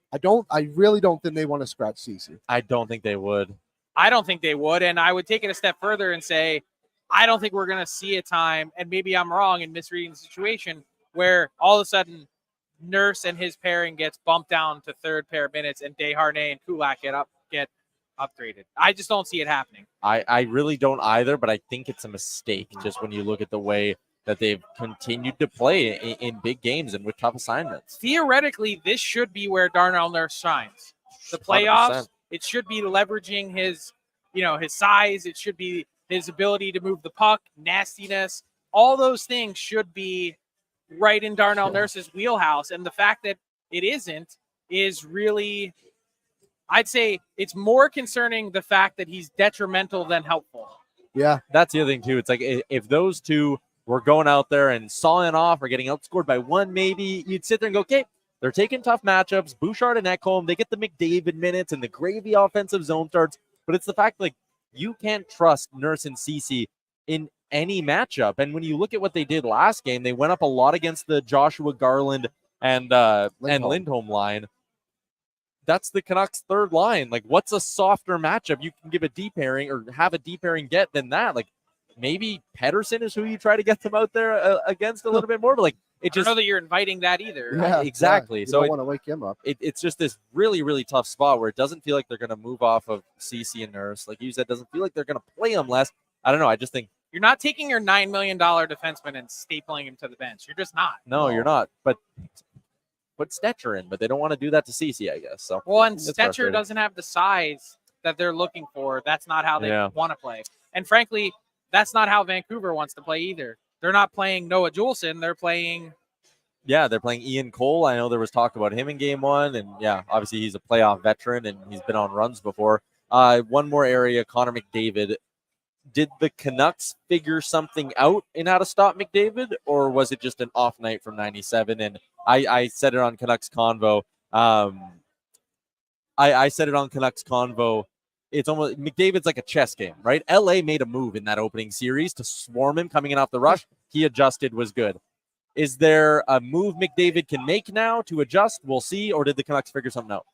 I really don't think they want to scratch Ceci.
I don't think they would.
I don't think they would. And I would take it a step further and say, I don't think we're going to see a time, and maybe I'm wrong in misreading the situation, where all of a sudden Nurse and his pairing gets bumped down to third pair minutes and Desharnais and Kulak get upgraded. I just don't see it happening.
I really don't either, but I think it's a mistake just when you look at the way that they've continued to play in big games and with tough assignments.
Theoretically, this should be where Darnell Nurse shines. The playoffs,
100%.
It should be leveraging his size. It should be his ability to move the puck, nastiness. All those things should be right in Darnell Nurse's wheelhouse. And the fact that it isn't is really, I'd say it's more concerning the fact that he's detrimental than helpful.
Yeah.
That's the other thing, too. It's like if those two were going out there and sawing off or getting outscored by one, maybe you'd sit there and go, okay, they're taking tough matchups. Bouchard and Ekholm, they get the McDavid minutes and the gravy offensive zone starts. But it's the fact, you can't trust Nurse and Ceci in any matchup. And when you look at what they did last game, they went up a lot against the Joshua Garland and Lindholm line. That's the Canucks' third line. What's a softer matchup you can give a D pairing or have a D pairing get than that? Maybe Pedersen is who you try to get them out there against a little bit more, but
I don't know that you're inviting that either.
Yeah,
exactly.
You
So
don't want to wake him up.
It's just this really, really tough spot where it doesn't feel like they're going to move off of Ceci and Nurse. Like you said, it doesn't feel like they're going to play them less. I don't know. I just think
you're not taking your $9 million defenseman and stapling him to the bench. You're just not.
No, you're not. But put Stetcher in, but they don't want to do that to Cece, I guess. So
Well, and
it's
Stetcher
frustrating.
doesn't have the size that they're looking for. That's not how they
Yeah.
want to play. And frankly, that's not how Vancouver wants to play either. They're not playing Noah Juleson. They're playing.
Yeah, they're playing Ian Cole. I know there was talk about him in game one, and yeah, obviously he's a playoff veteran and he's been on runs before. One more area, Connor McDavid. Did the Canucks figure something out in how to stop McDavid, or was it just an off night from 97? And I said it on Canucks Convo. I said it on Canucks Convo. It's almost McDavid's like a chess game, right? LA made a move in that opening series to swarm him coming in off the rush. He adjusted, was good. Is there a move McDavid can make now to adjust? We'll see. Or did the Canucks figure something out?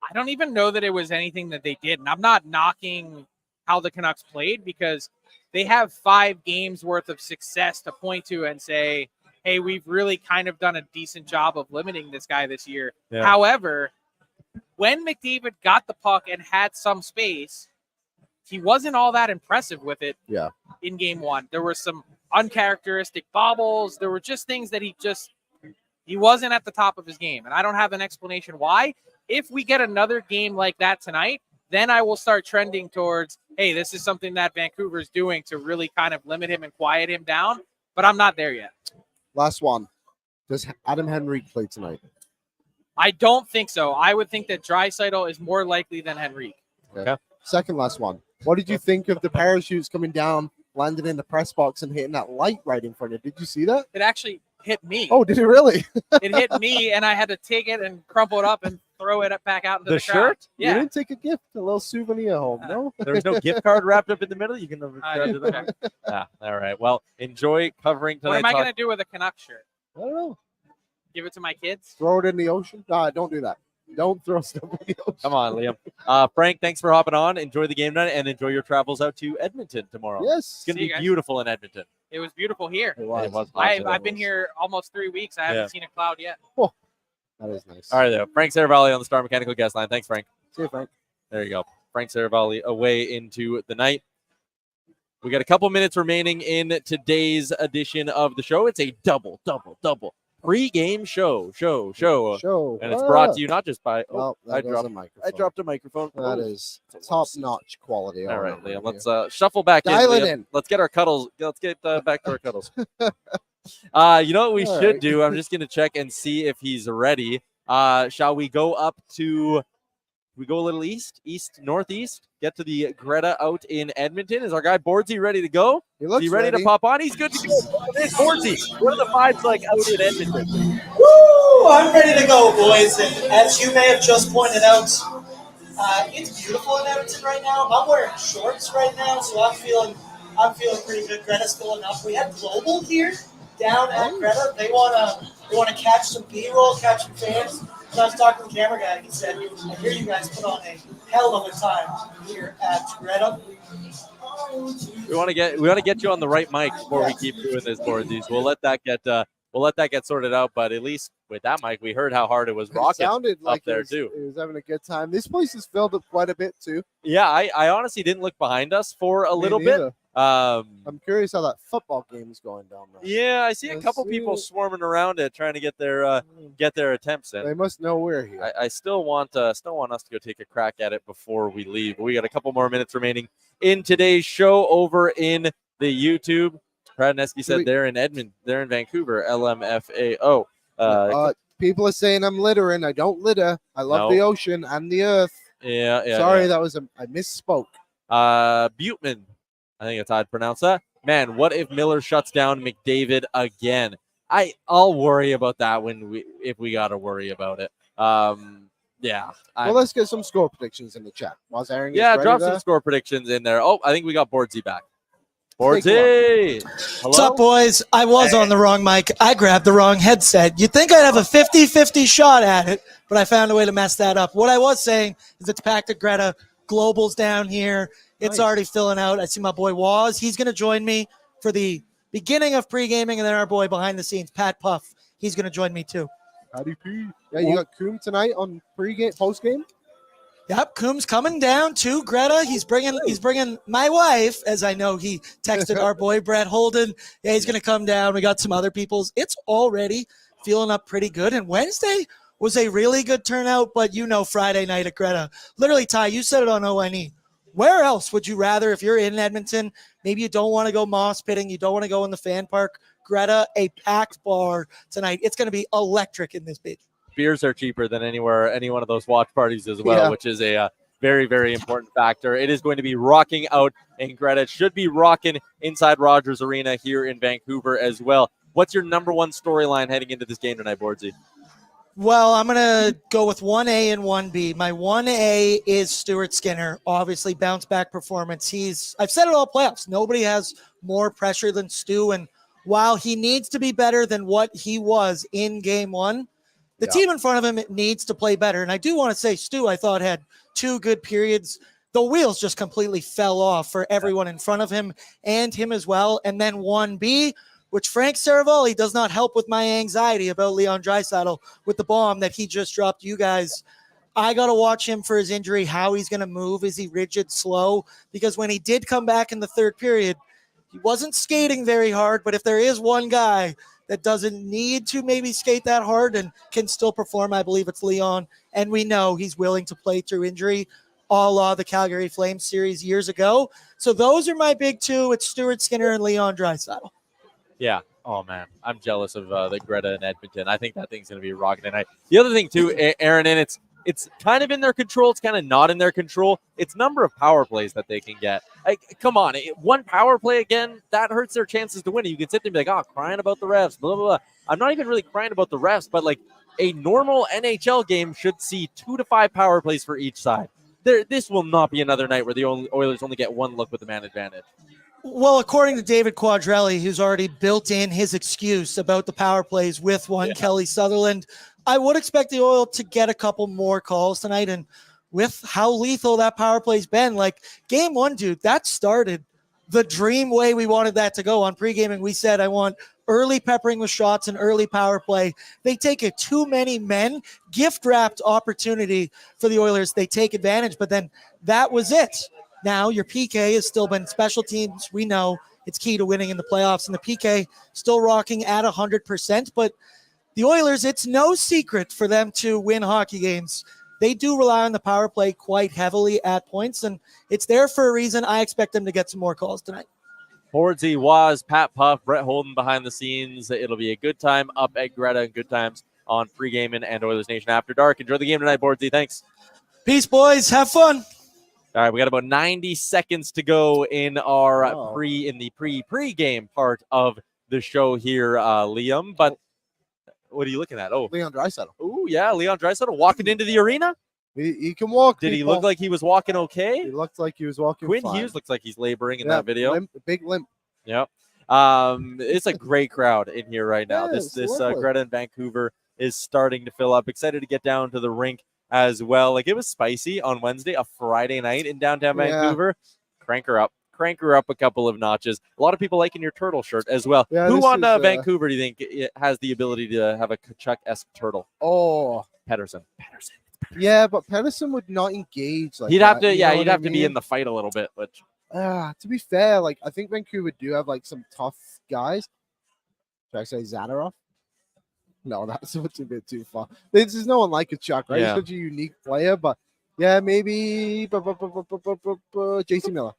I don't even know that it was anything that they did. And I'm not knocking how the Canucks played because they have 5 games worth of success to point to and say, hey, we've really kind of done a decent job of limiting this guy this year.
Yeah.
However, when McDavid got the puck and had some space, he wasn't all that impressive with it.
Yeah.
In game one, there were some uncharacteristic bobbles. There were just things that he wasn't at the top of his game. And I don't have an explanation why. If we get another game like that tonight, then I will start trending towards, hey, this is something that Vancouver's doing to really kind of limit him and quiet him down. But I'm not there yet.
Last one. Does Adam Henrique play tonight?
I don't think so. I would think that Draisaitl is more likely than Henrique.
Okay. Second last one. What did you think of the parachutes coming down, landing in the press box, and hitting that light right in front of you? Did you see that?
It actually hit me.
Oh, did it really?
It hit me, and I had to take it and crumple it up and throw it back out into
The
the crowd.
shirt?
You
Yeah.
didn't take a gift, a little souvenir home, no?
There was no gift card wrapped up in the middle. You can
I
grab
didn't
it
check.
up. All right. Well, enjoy covering
What
tonight.
am I going to do with a Canucks shirt?
I don't know.
Give it to my kids?
Throw it in the ocean? Nah, don't do that. Don't throw stuff in the ocean.
Come on, Liam. Frank, thanks for hopping on. Enjoy the game tonight and enjoy your travels out to Edmonton tomorrow.
Yes.
It's going to
See
be
you guys.
beautiful in Edmonton.
It was beautiful here.
It was.
It was
I've been here almost 3 weeks. I haven't seen a cloud yet.
That is nice.
All right, there. Frank Seravalli on the Star Mechanical Guest Line. Thanks, Frank.
See you, Frank.
There you go. Frank Seravalli away into the night. We got a couple minutes remaining in today's edition of the show. It's a double pre-game show.
Show.
And it's brought to you not just by
Oh,
I
that goes a
dropped
microphone.
a microphone.
That is top-notch quality.
All right,
around
Liam.
here.
Let's shuffle back
Dial it
Liam.
in.
Let's get our cuddles. Let's get back to our cuddles. You know what we
All
should
right.
do? I'm just gonna check and see if he's ready. Shall we go up to? We go a little east, northeast. Get to the GRETA out in Edmonton. Is our guy BORDZY ready to go?
He
Is
looks
he ready to pop on? He's good to go. There's BORDZY. What are the vibes like out in Edmonton?
Woo! I'm ready to go, boys. And as you may have just pointed out, it's beautiful in Edmonton right now. I'm wearing shorts right now, so I'm feeling pretty good. Greta's filling up. We have Global here down at Greta. They wanna catch some B-roll, catch some fans. So I was talking to the camera guy, and he said, I hear you guys put on a hell of a time here at Greta.
We want to get you on the right mic before we keep doing this, BORDZY. We'll let that get sorted out. But at least with that mic, we heard how hard it was
It
rocking
sounded like
up there
it
too.
was having a good time. This place is filled up quite a bit too.
Yeah, I honestly didn't look behind us for a
Me
little bit.
neither. I'm curious how that football game is going down there.
Yeah, I see a
Let's
couple
see.
people swarming around it, trying to get their attempts in.
They must know we're here.
I still want us to go take a crack at it before we leave. We got a couple more minutes remaining in today's show over in the YouTube. Brad Nesky said they're in Edmonton, they're in Vancouver, LMFAO.
People are saying I'm littering. I don't litter. I love
No.
the ocean and the earth.
Yeah.
Sorry, that was I misspoke.
Buteman, I think it's how I'd pronounce that. Man, what if Miller shuts down McDavid again? I'll worry about that if we got to worry about it. Yeah.
Well, let's get some score predictions in the chat. While Aaron gets
Yeah,
ready
drop
there.
some score predictions in there. Oh, I think we got BORDZY back. BORDZY!
What's
Hello?
up, boys? I was on the wrong mic. I grabbed the wrong headset. You'd think I'd have a 50-50 shot at it, but I found a way to mess that up. What I was saying is it's packed at Greta. Global's down here. It's
Nice.
already filling out. I see my boy Waz. He's going to join me for the beginning of pre-gaming, and then our boy behind the scenes, Pat Puff. He's going to join me too.
Howdy, P. Yeah, you got Coombe tonight on pre-game, post-game?
Yep, Coombs coming down to Greta. He's bringing my wife, as I know he texted our boy Brett Holden. Yeah, he's going to come down. We got some other people's. It's already
feeling up pretty good. And Wednesday was a really good turnout, but Friday night at GRETA. Literally, Ty, you said it on ONE. Where else would you rather, if you're in Edmonton, maybe you don't want to go moss pitting, you don't want to go in the fan park, GRETA, a packed bar tonight. It's going to be electric in this bitch.
Beers are cheaper than any one of those watch parties as well, which is a very, very important factor. It is going to be rocking out in GRETA. It should be rocking inside Rogers Arena here in Vancouver as well. What's your number one storyline heading into this game tonight, Bordsy?
Well, I'm going to go with 1A and 1B. My 1A is Stuart Skinner. Obviously, bounce back performance. I've said it all playoffs. Nobody has more pressure than Stu. And while he needs to be better than what he was in game one, the team in front of him needs to play better. And I do want to say Stu, I thought, had 2 good periods. The wheels just completely fell off for everyone in front of him and him as well. And then 1B, which Frank Seravalli does not help with my anxiety about Leon Draisaitl with the bomb that he just dropped. You guys, I got to watch him for his injury, how he's going to move. Is he rigid, slow? Because when he did come back in the third period, he wasn't skating very hard. But if there is one guy that doesn't need to maybe skate that hard and can still perform, I believe it's Leon. And we know he's willing to play through injury, a la the Calgary Flames series years ago. So those are my big 2. It's Stuart Skinner and Leon Draisaitl.
Yeah. Oh, man. I'm jealous of the GRETA in Edmonton. I think that thing's going to be rocking tonight. The other thing, too, Aaron, and it's kind of in their control. It's kind of not in their control. It's number of power plays that they can get. Come on. One power play again, that hurts their chances to win. You can sit there and be like, crying about the refs, blah, blah, blah. I'm not even really crying about the refs, but like a normal NHL game should see 2 to 5 power plays for each side. This will not be another night where the Oilers only get 1 look with the man advantage.
Well, according to David Quadrelli, who's already built in his excuse about the power plays with Kelly Sutherland, I would expect the Oil to get a couple more calls tonight. And with how lethal that power play's been, like game 1, dude, that started the dream way we wanted that to go. On Pregaming, we said, I want early peppering with shots and early power play. They take a too many men gift-wrapped opportunity for the Oilers. They take advantage, but then that was it. Now, your PK has still been special teams. We know it's key to winning in the playoffs, and the PK still rocking at 100%. But the Oilers, it's no secret for them to win hockey games. They do rely on the power play quite heavily at points, and it's there for a reason. I expect them to get some more calls tonight.
Bordsy, Waz, Pat Puff, Brett Holden behind the scenes. It'll be a good time up at GRETA and good times on Pregaming and Oilers Nation After Dark. Enjoy the game tonight, Bordsy. Thanks.
Peace, boys. Have fun.
All right, we got about 90 seconds to go in our pre-game part of the show here, Liam. But what are you looking at? Oh,
Leon Draisaitl.
Oh, yeah, Leon Draisaitl walking into the arena.
He can walk.
Did he look like he was walking okay?
He looked like he was walking
Quinn
fine.
Hughes looks like he's laboring in that video.
Big limp.
Yep. It's a great crowd in here right now.
Yeah,
This GRETA in Vancouver is starting to fill up. Excited to get down to the rink as well. Like, it was spicy on Wednesday, a Friday night in downtown Vancouver. Crank her up a couple of notches. A lot of people liking your turtle shirt as well.
Yeah,
who on Vancouver do you think has the ability to have a Kachuk-esque turtle?
Oh,
Pedersen.
Yeah, but Pedersen would not engage. Like
he'd have to,
you know
he'd
what
have
I
to be
mean?
in the fight a little bit. Which,
to be fair, like I think Vancouver do have like some tough guys. Should I say Zadorov? No, that's a bit too far. There's no one like Kachuk, right?
Yeah.
He's such a unique player, but yeah, maybe JC Miller.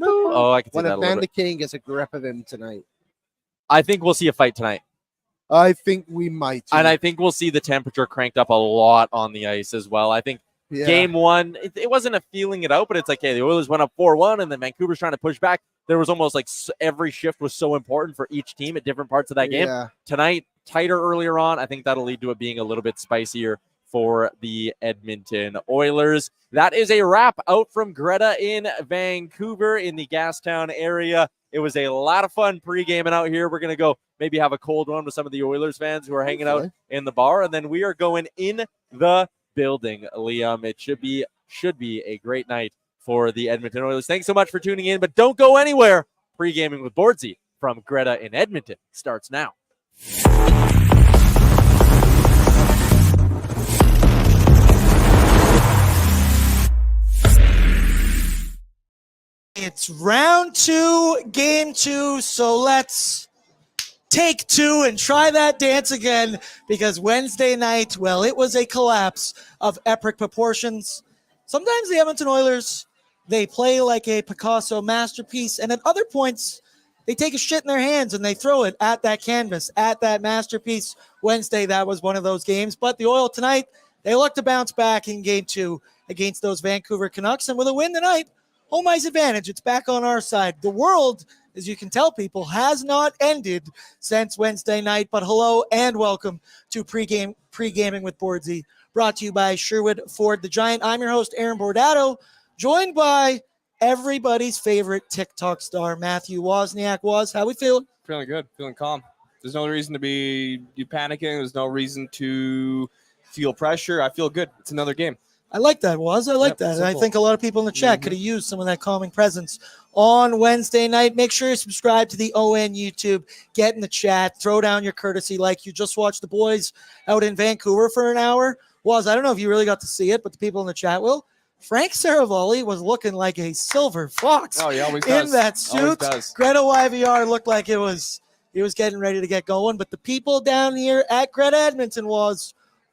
oh, I can see
When
that a little
Evander
bit.
Kane gets a grip of him tonight,
I think we'll see a fight tonight.
I think we might.
And I think we'll see the temperature cranked up a lot on the ice as well. I think game 1, it wasn't a feeling it out, but it's like, hey, the Oilers went up 4-1, and then Vancouver's trying to push back. There was almost like every shift was so important for each team at different parts of that game.
Yeah.
Tonight, tighter earlier on. I think that'll lead to it being a little bit spicier for the Edmonton Oilers. That is a wrap out from GRETA in Vancouver in the Gastown area. It was a lot of fun pre-gaming out here. We're going to go maybe have a cold one with some of the Oilers fans who are hanging out in the bar, and then we are going in the building, Liam. It should be a great night for the Edmonton Oilers. Thanks so much for tuning in, but don't go anywhere. Pre-gaming with BORDZY from GRETA in Edmonton starts now.
It's round 2, game 2, so let's take two and try that dance again, because Wednesday night, well, it was a collapse of epic proportions. Sometimes the Edmonton Oilers, they play like a Picasso masterpiece, and at other points, they take a shit in their hands and they throw it at that canvas, at that masterpiece. Wednesday, that was one of those games. But the Oil tonight, they look to bounce back in game 2 against those Vancouver Canucks. And with a win tonight, home ice advantage. It's back on our side. The world, as you can tell people, has not ended since Wednesday night. But hello and welcome to Pre-Gaming with BORDZY, brought to you by Sherwood Ford the Giant. I'm your host, Aaron Bordato, joined by everybody's favorite TikTok star, Matthew Wozniak. Woz, how we feeling?
Feeling good, feeling calm. There's no reason to be panicking. There's no reason to feel pressure. I feel good. It's another game.
I like that, Woz. I like that. And I think a lot of people in the chat could have used some of that calming presence on Wednesday night. Make sure you subscribe to the ON YouTube. Get in the chat. Throw down your courtesy like you just watched the boys out in Vancouver for an hour. Woz, I don't know if you really got to see it, but the people in the chat will. Frank Seravalli was looking like a silver fox
he always
in
does.
that suit. GRETA YVR looked like he was getting ready to get going. But the people down here at GRETA Edmonton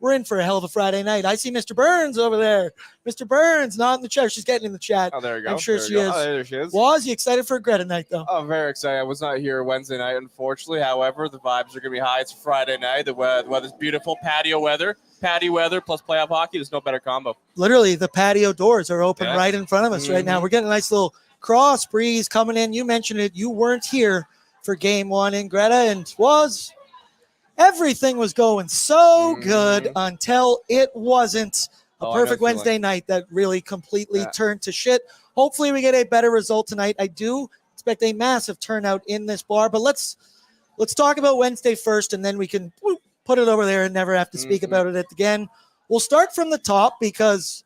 we're in for a hell of a Friday night. I see Mr. Burns over there. Mr. Burns, not in the chat. She's getting in the chat.
Oh, there you go.
I'm sure she is.
Oh, there she is.
Was you excited for a GRETA night, though?
Oh, very excited. I was not here Wednesday night, unfortunately. However, the vibes are going to be high. It's Friday night. The weather's beautiful. Patio weather plus playoff hockey. There's no better combo.
Literally, the patio doors are open right in front of us right now. We're getting a nice little cross breeze coming in. You mentioned it. You weren't here for game 1 in GRETA, and everything was going so good until it wasn't. A perfect Wednesday night that really completely turned to shit. Hopefully we get a better result tonight. I do expect a massive turnout in this bar, but let's talk about Wednesday first, and then we can put it over there and never have to speak about it again. We'll start from the top because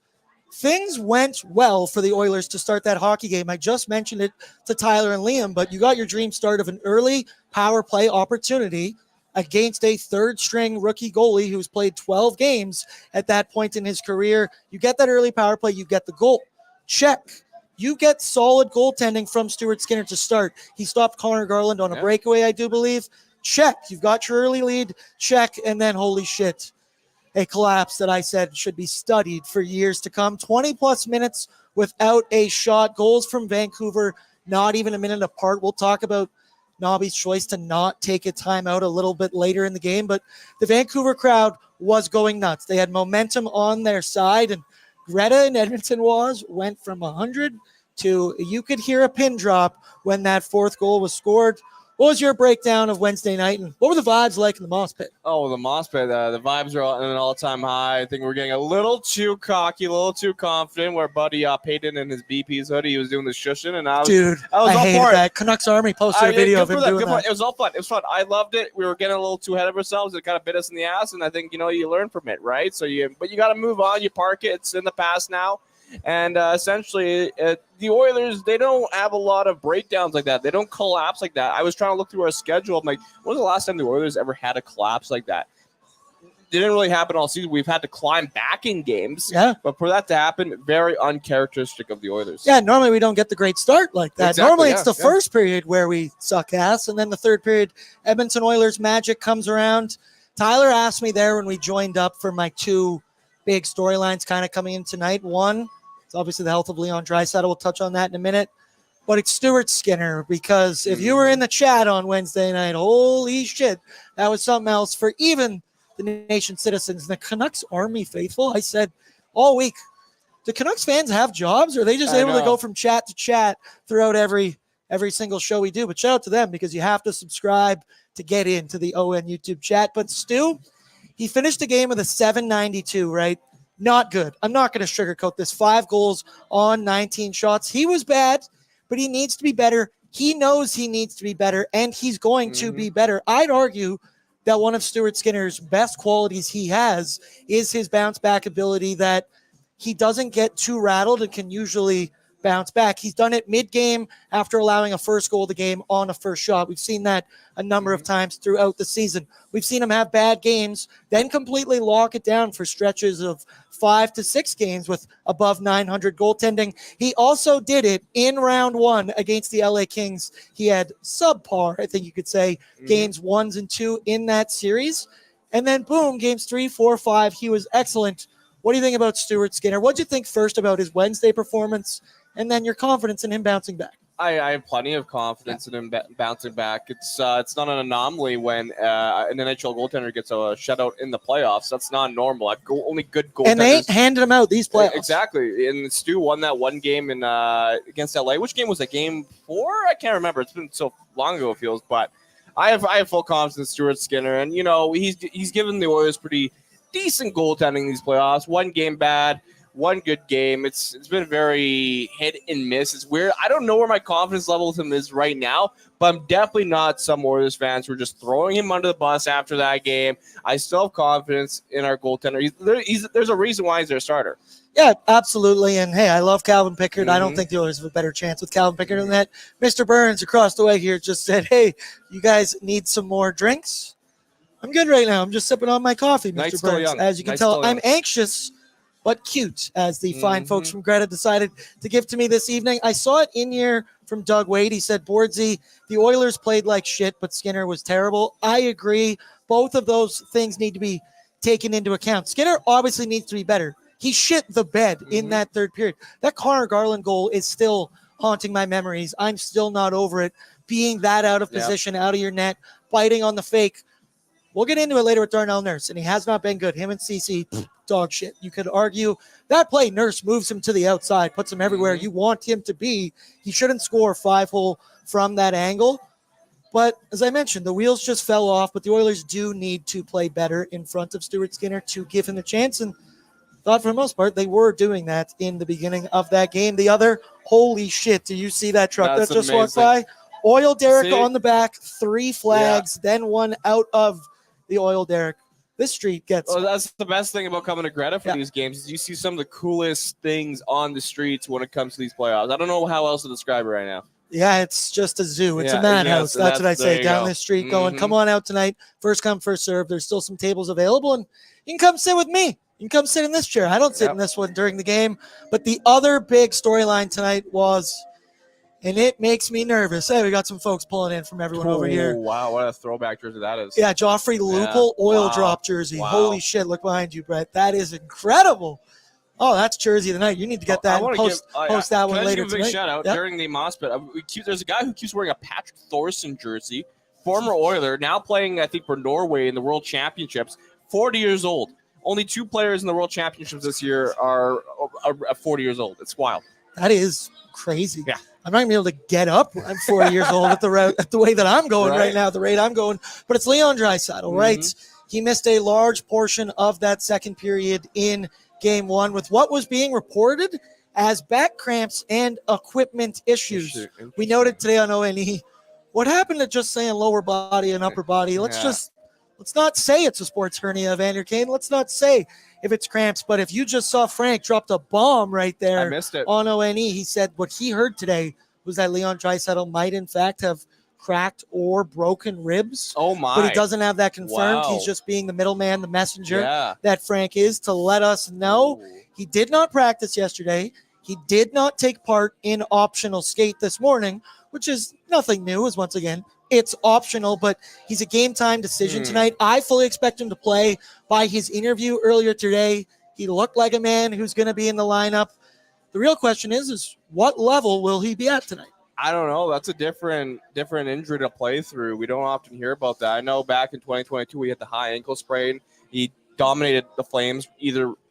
things went well for the Oilers to start that hockey game. I just mentioned it to Tyler and Liam, but you got your dream start of an early power play opportunity against a third-string rookie goalie who's played 12 games at that point in his career. You get that early power play, you get the goal. Check. You get solid goaltending from Stuart Skinner to start. He stopped Connor Garland on a breakaway, I do believe. Check. You've got your early lead. Check. And then, holy shit, a collapse that I said should be studied for years to come. 20-plus minutes without a shot. Goals from Vancouver, not even a minute apart. We'll talk about Nobby's choice to not take a timeout a little bit later in the game, but the Vancouver crowd was going nuts. They had momentum on their side, and GRETA in Edmonton went from 100 to you could hear a pin drop when that fourth goal was scored. What was your breakdown of Wednesday night, and what were the vibes like in the Moss Pit?
Oh, the Moss Pit, the vibes are at an all-time high. I think we're getting a little too cocky, a little too confident. Where Buddy Payton in his BP's hoodie, he was doing the shushing, and I was
I
all
hated
for
that. Canucks Army posted a video of him doing that.
It was all fun. It was fun. I loved it. We were getting a little too ahead of ourselves. It kind of bit us in the ass, and I think you learn from it, right? But you got to move on. You park it. It's in the past now. And essentially, the Oilers, they don't have a lot of breakdowns like that. They don't collapse like that. I was trying to look through our schedule. I'm like, when was the last time the Oilers ever had a collapse like that? It didn't really happen all season. We've had to climb back in games. Yeah. But for that to happen, very uncharacteristic of the Oilers.
Yeah, normally we don't get the great start like that. Exactly, normally it's the first period where we suck ass, and then the third period, Edmonton Oilers magic comes around. Tyler asked me there when we joined up for my two big storylines kind of coming in tonight. One, it's obviously the health of Leon Draisaitl. We'll touch on that in a minute. But it's Stuart Skinner, because if you were in the chat on Wednesday night, holy shit, that was something else for even the nation citizens. The Canucks Army faithful, I said all week, do Canucks fans have jobs? Or are they just able to go from chat to chat throughout every single show we do? But shout out to them, because you have to subscribe to get into the ON YouTube chat. But Stu, he finished the game with a 792, right? Not good. I'm not going to sugarcoat this. 5 goals on 19 shots. He was bad, but he needs to be better. He knows he needs to be better, and he's going to be better. I'd argue that one of Stuart Skinner's best qualities he has is his bounce back ability, that he doesn't get too rattled and can usually bounce back. He's done it mid-game after allowing a first goal of the game on a first shot. We've seen that a number of times throughout the season. We've seen him have bad games, then completely lock it down for stretches of 5 to 6 games with above 900 goaltending. He also did it in round 1 against the LA Kings. He had subpar, I think you could say, games 1 and 2 in that series. And then boom, games 3, 4, 5, he was excellent. What do you think about Stuart Skinner? What do you think first about his Wednesday performance, and then your confidence in him bouncing back?
I have plenty of confidence in him bouncing back. It's not an anomaly when an NHL goaltender gets a shutout in the playoffs. That's not normal. Only good goaltenders.
And they ain't handed him out these playoffs.
Exactly. And Stu won that one game in against LA. Which game was it? Game 4? I can't remember. It's been so long ago, it feels. But I have full confidence in Stuart Skinner, and he's given the Oilers pretty decent goaltending these playoffs. One game bad, one good game. It's been very hit and miss. It's weird. I don't know where my confidence level with him is right now, but I'm definitely not some Oilers fans who are just throwing him under the bus after that game. I still have confidence in our goaltender. There's a reason why he's their starter.
Yeah, absolutely. And hey, I love Calvin Pickard. I don't think the Oilers have a better chance with Calvin Pickard than that. Mr. Burns across the way here just said, hey, you guys need some more drinks? I'm good right now. I'm just sipping on my coffee, Mr. Burns. As you can tell, I'm anxious but cute, as the fine folks from GRETA decided to give to me this evening. I saw it in here from Doug Wade. He said, BORDZY, the Oilers played like shit, but Skinner was terrible. I agree. Both of those things need to be taken into account. Skinner obviously needs to be better. He shit the bed in that third period. That Connor Garland goal is still haunting my memories. I'm still not over it. Being that out of position, out of your net, biting on the fake. We'll get into it later with Darnell Nurse, and he has not been good. Him and CC, dog shit. You could argue that play, Nurse moves him to the outside, puts him everywhere you want him to be. He shouldn't score 5-hole from that angle. But as I mentioned, the wheels just fell off, but the Oilers do need to play better in front of Stuart Skinner to give him a chance. And thought for the most part, they were doing that in the beginning of that game. The other, holy shit, do you see that truck that just walked by? Oil Derrick on the back, 3 flags, then one out of the Oil Derrick. This street gets...
Well, that's the best thing about coming to GRETA for these games is you see some of the coolest things on the streets when it comes to these playoffs. I don't know how else to describe it right now.
Yeah, it's just a zoo. It's a madhouse. That's what I say. Down this street going, come on out tonight. First come, first serve. There's still some tables available, and you can come sit with me. You can come sit in this chair. I don't sit in this one during the game. But the other big storyline tonight was... And it makes me nervous. Hey, we got some folks pulling in from everyone over here.
Wow, what a throwback jersey that is.
Yeah, Joffrey Lupul oil drop jersey.
Wow.
Holy shit, look behind you, Brett. That is incredible. Oh, that's jersey of the night. You need to get that and post that one later tonight.
Can I give a big shout out during the MOSFET? There's a guy who keeps wearing a Patrick Thorson jersey, former Oiler, now playing, I think, for Norway in the World Championships, 40 years old. Only 2 players in the World Championships this year are 40 years old. It's wild.
That is crazy.
Yeah.
I'm not going to be able to get up. I'm 40 years old at the way that I'm going right now, the rate I'm going. But it's Leon Draisaitl, right? He missed a large portion of that second period in game 1 with what was being reported as back cramps and equipment issues. We noted today on ONE, what happened to just saying lower body and upper body? Let's not say it's a sports hernia, Vander Kane. Let's not say if it's cramps. But if you just saw Frank dropped a bomb right there
I missed it.
on ONE, he said what he heard today was that Leon Draisaitl might in fact have cracked or broken ribs.
Oh my.
But he doesn't have that confirmed.
Wow.
He's just being the middleman, the messenger that Frank is to let us know. He did not practice yesterday. He did not take part in optional skate this morning, which is nothing new, as once again, it's optional, but he's a game time decision tonight. I fully expect him to play. By his interview earlier today, he looked like a man who's going to be in the lineup. The real question is what level will he be at tonight?
I don't know. That's a different injury to play through. We don't often hear about that. I know back in 2022, we had the high ankle sprain. He dominated the Flames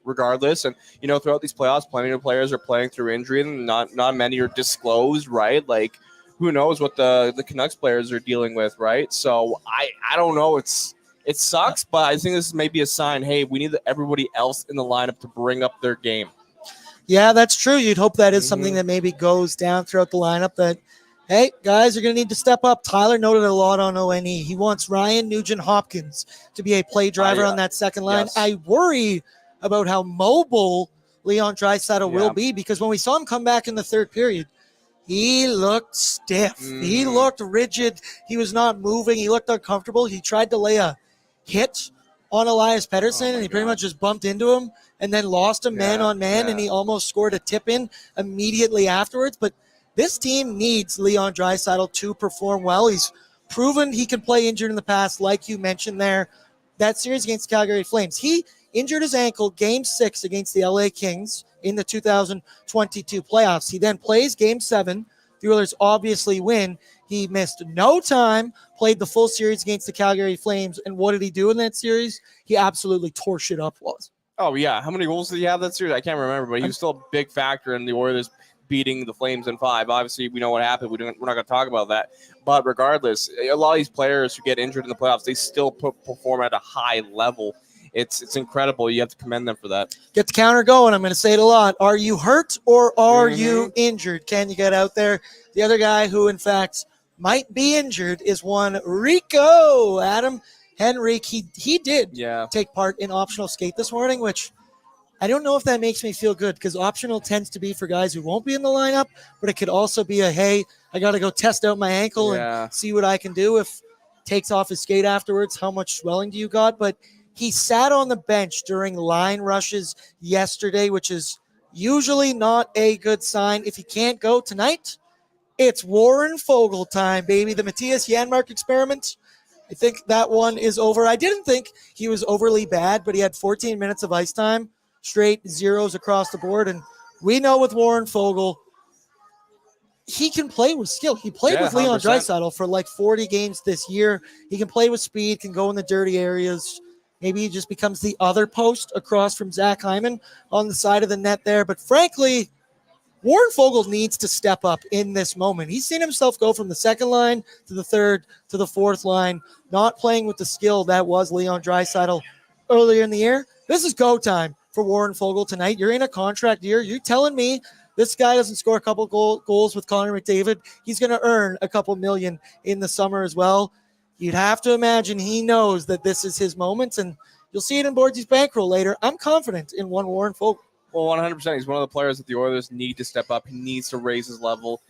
regardless. And, throughout these playoffs, plenty of players are playing through injury, and not many are disclosed, right? Like, who knows what the Canucks players are dealing with, right? So I don't know. It sucks, but I think this is maybe a sign, hey, we need everybody else in the lineup to bring up their game.
Yeah, that's true. You'd hope that is something that maybe goes down throughout the lineup that, hey, guys are going to need to step up. Tyler noted a lot on ONE. He wants Ryan Nugent-Hopkins to be a play driver on that second line.
Yes.
I worry about how mobile Leon Draisaitl will
Yeah.
be, because when we saw him come back in the third period, he looked stiff. He looked rigid. He was not moving. He looked uncomfortable. He tried to lay a hit on Elias Pettersson, and he pretty much just bumped into him and then lost him man on man, and he almost scored a tip-in immediately afterwards. But this team needs Leon Draisaitl to perform well. He's proven he can play injured in the past, like you mentioned there. That series against the Calgary Flames, he injured his ankle Game 6 against the LA Kings in the 2022 playoffs. He then plays Game 7. The Oilers obviously win. He missed no time, played the full series against the Calgary Flames, and what did he do in that series? He absolutely tore shit up.
Oh, yeah. How many goals did he have that series? I can't remember, but he was still a big factor in the Oilers beating the Flames in 5. Obviously, we know what happened. We're not going to talk about that. But regardless, a lot of these players who get injured in the playoffs, they still perform at a high level. It's incredible. You have to commend them for that.
Get the counter going. I'm going to say it a lot. Are you hurt or are you injured? Can you get out there? The other guy who, in fact, might be injured is one Rico. Adam Henrique. He did take part in optional skate this morning, which I don't know if that makes me feel good, because optional tends to be for guys who won't be in the lineup, but it could also be a, hey, I got to go test out my ankle and see what I can do. If takes off his skate afterwards, how much swelling do you got? But he sat on the bench during line rushes yesterday, which is usually not a good sign. If he can't go tonight, it's Warren Fogle time, baby. The Matthias Janmark experiment, I think that one is over. I didn't think he was overly bad, but he had 14 minutes of ice time, straight zeros across the board. And we know with Warren Fogle, he can play with skill. He played with Leon
100%.
Draisaitl for like 40 games this year. He can play with speed, can go in the dirty areas. Maybe he just becomes the other post across from Zach Hyman on the side of the net there. But frankly, Warren Fogle needs to step up in this moment. He's seen himself go from the second line to the third to the fourth line, not playing with the skill that was Leon Draisaitl earlier in the year. This is go time for Warren Fogle tonight. You're in a contract year. You're telling me this guy doesn't score a couple goals with Connor McDavid. He's going to earn a couple million in the summer as well. You'd have to imagine he knows that this is his moment, and you'll see it in Bordsy's bankroll later. I'm confident in one Warren Fogle.
Well, 100%. He's one of the players that the Oilers need to step up. He needs to raise his level.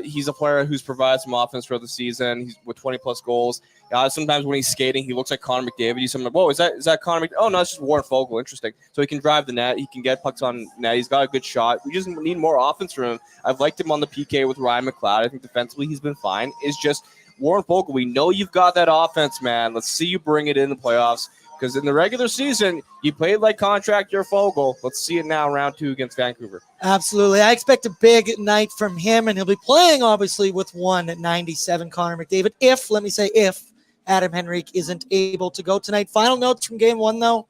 He's a player who's provided some offense throughout the season. He's with 20-plus goals. Sometimes when he's skating, he looks like Connor McDavid. He's like, whoa, is that Connor McDavid? Oh, no, it's just Warren Fogle. Interesting. So he can drive the net. He can get pucks on net. He's got a good shot. We just need more offense from him. I've liked him on the PK with Ryan McLeod. I think defensively he's been fine. It's just Warren Fogle, we know you've got that offense, man. Let's see you bring it in the playoffs. Because in the regular season, you played like contract year Fogle. Let's see it now, round 2 against Vancouver.
Absolutely. I expect a big night from him, and he'll be playing, obviously, with 197 Connor McDavid. If Adam Henrique isn't able to go tonight. Final notes from Game 1, though.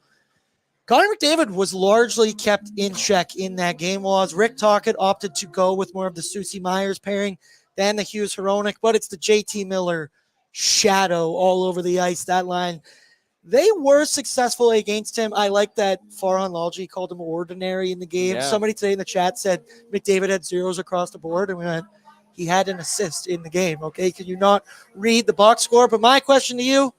Connor McDavid was largely kept in check in that game, while Rick Tocchet opted to go with more of the Susie Myers pairing than the Hughes Hronek, but it's the JT Miller shadow all over the ice, that line. They were successful against him. I like that Farhan Lalji called him ordinary in the game.
Yeah.
Somebody today in the chat said McDavid had zeros across the board, and we went, he had an assist in the game, okay? Can you not read the box score? But my question to you,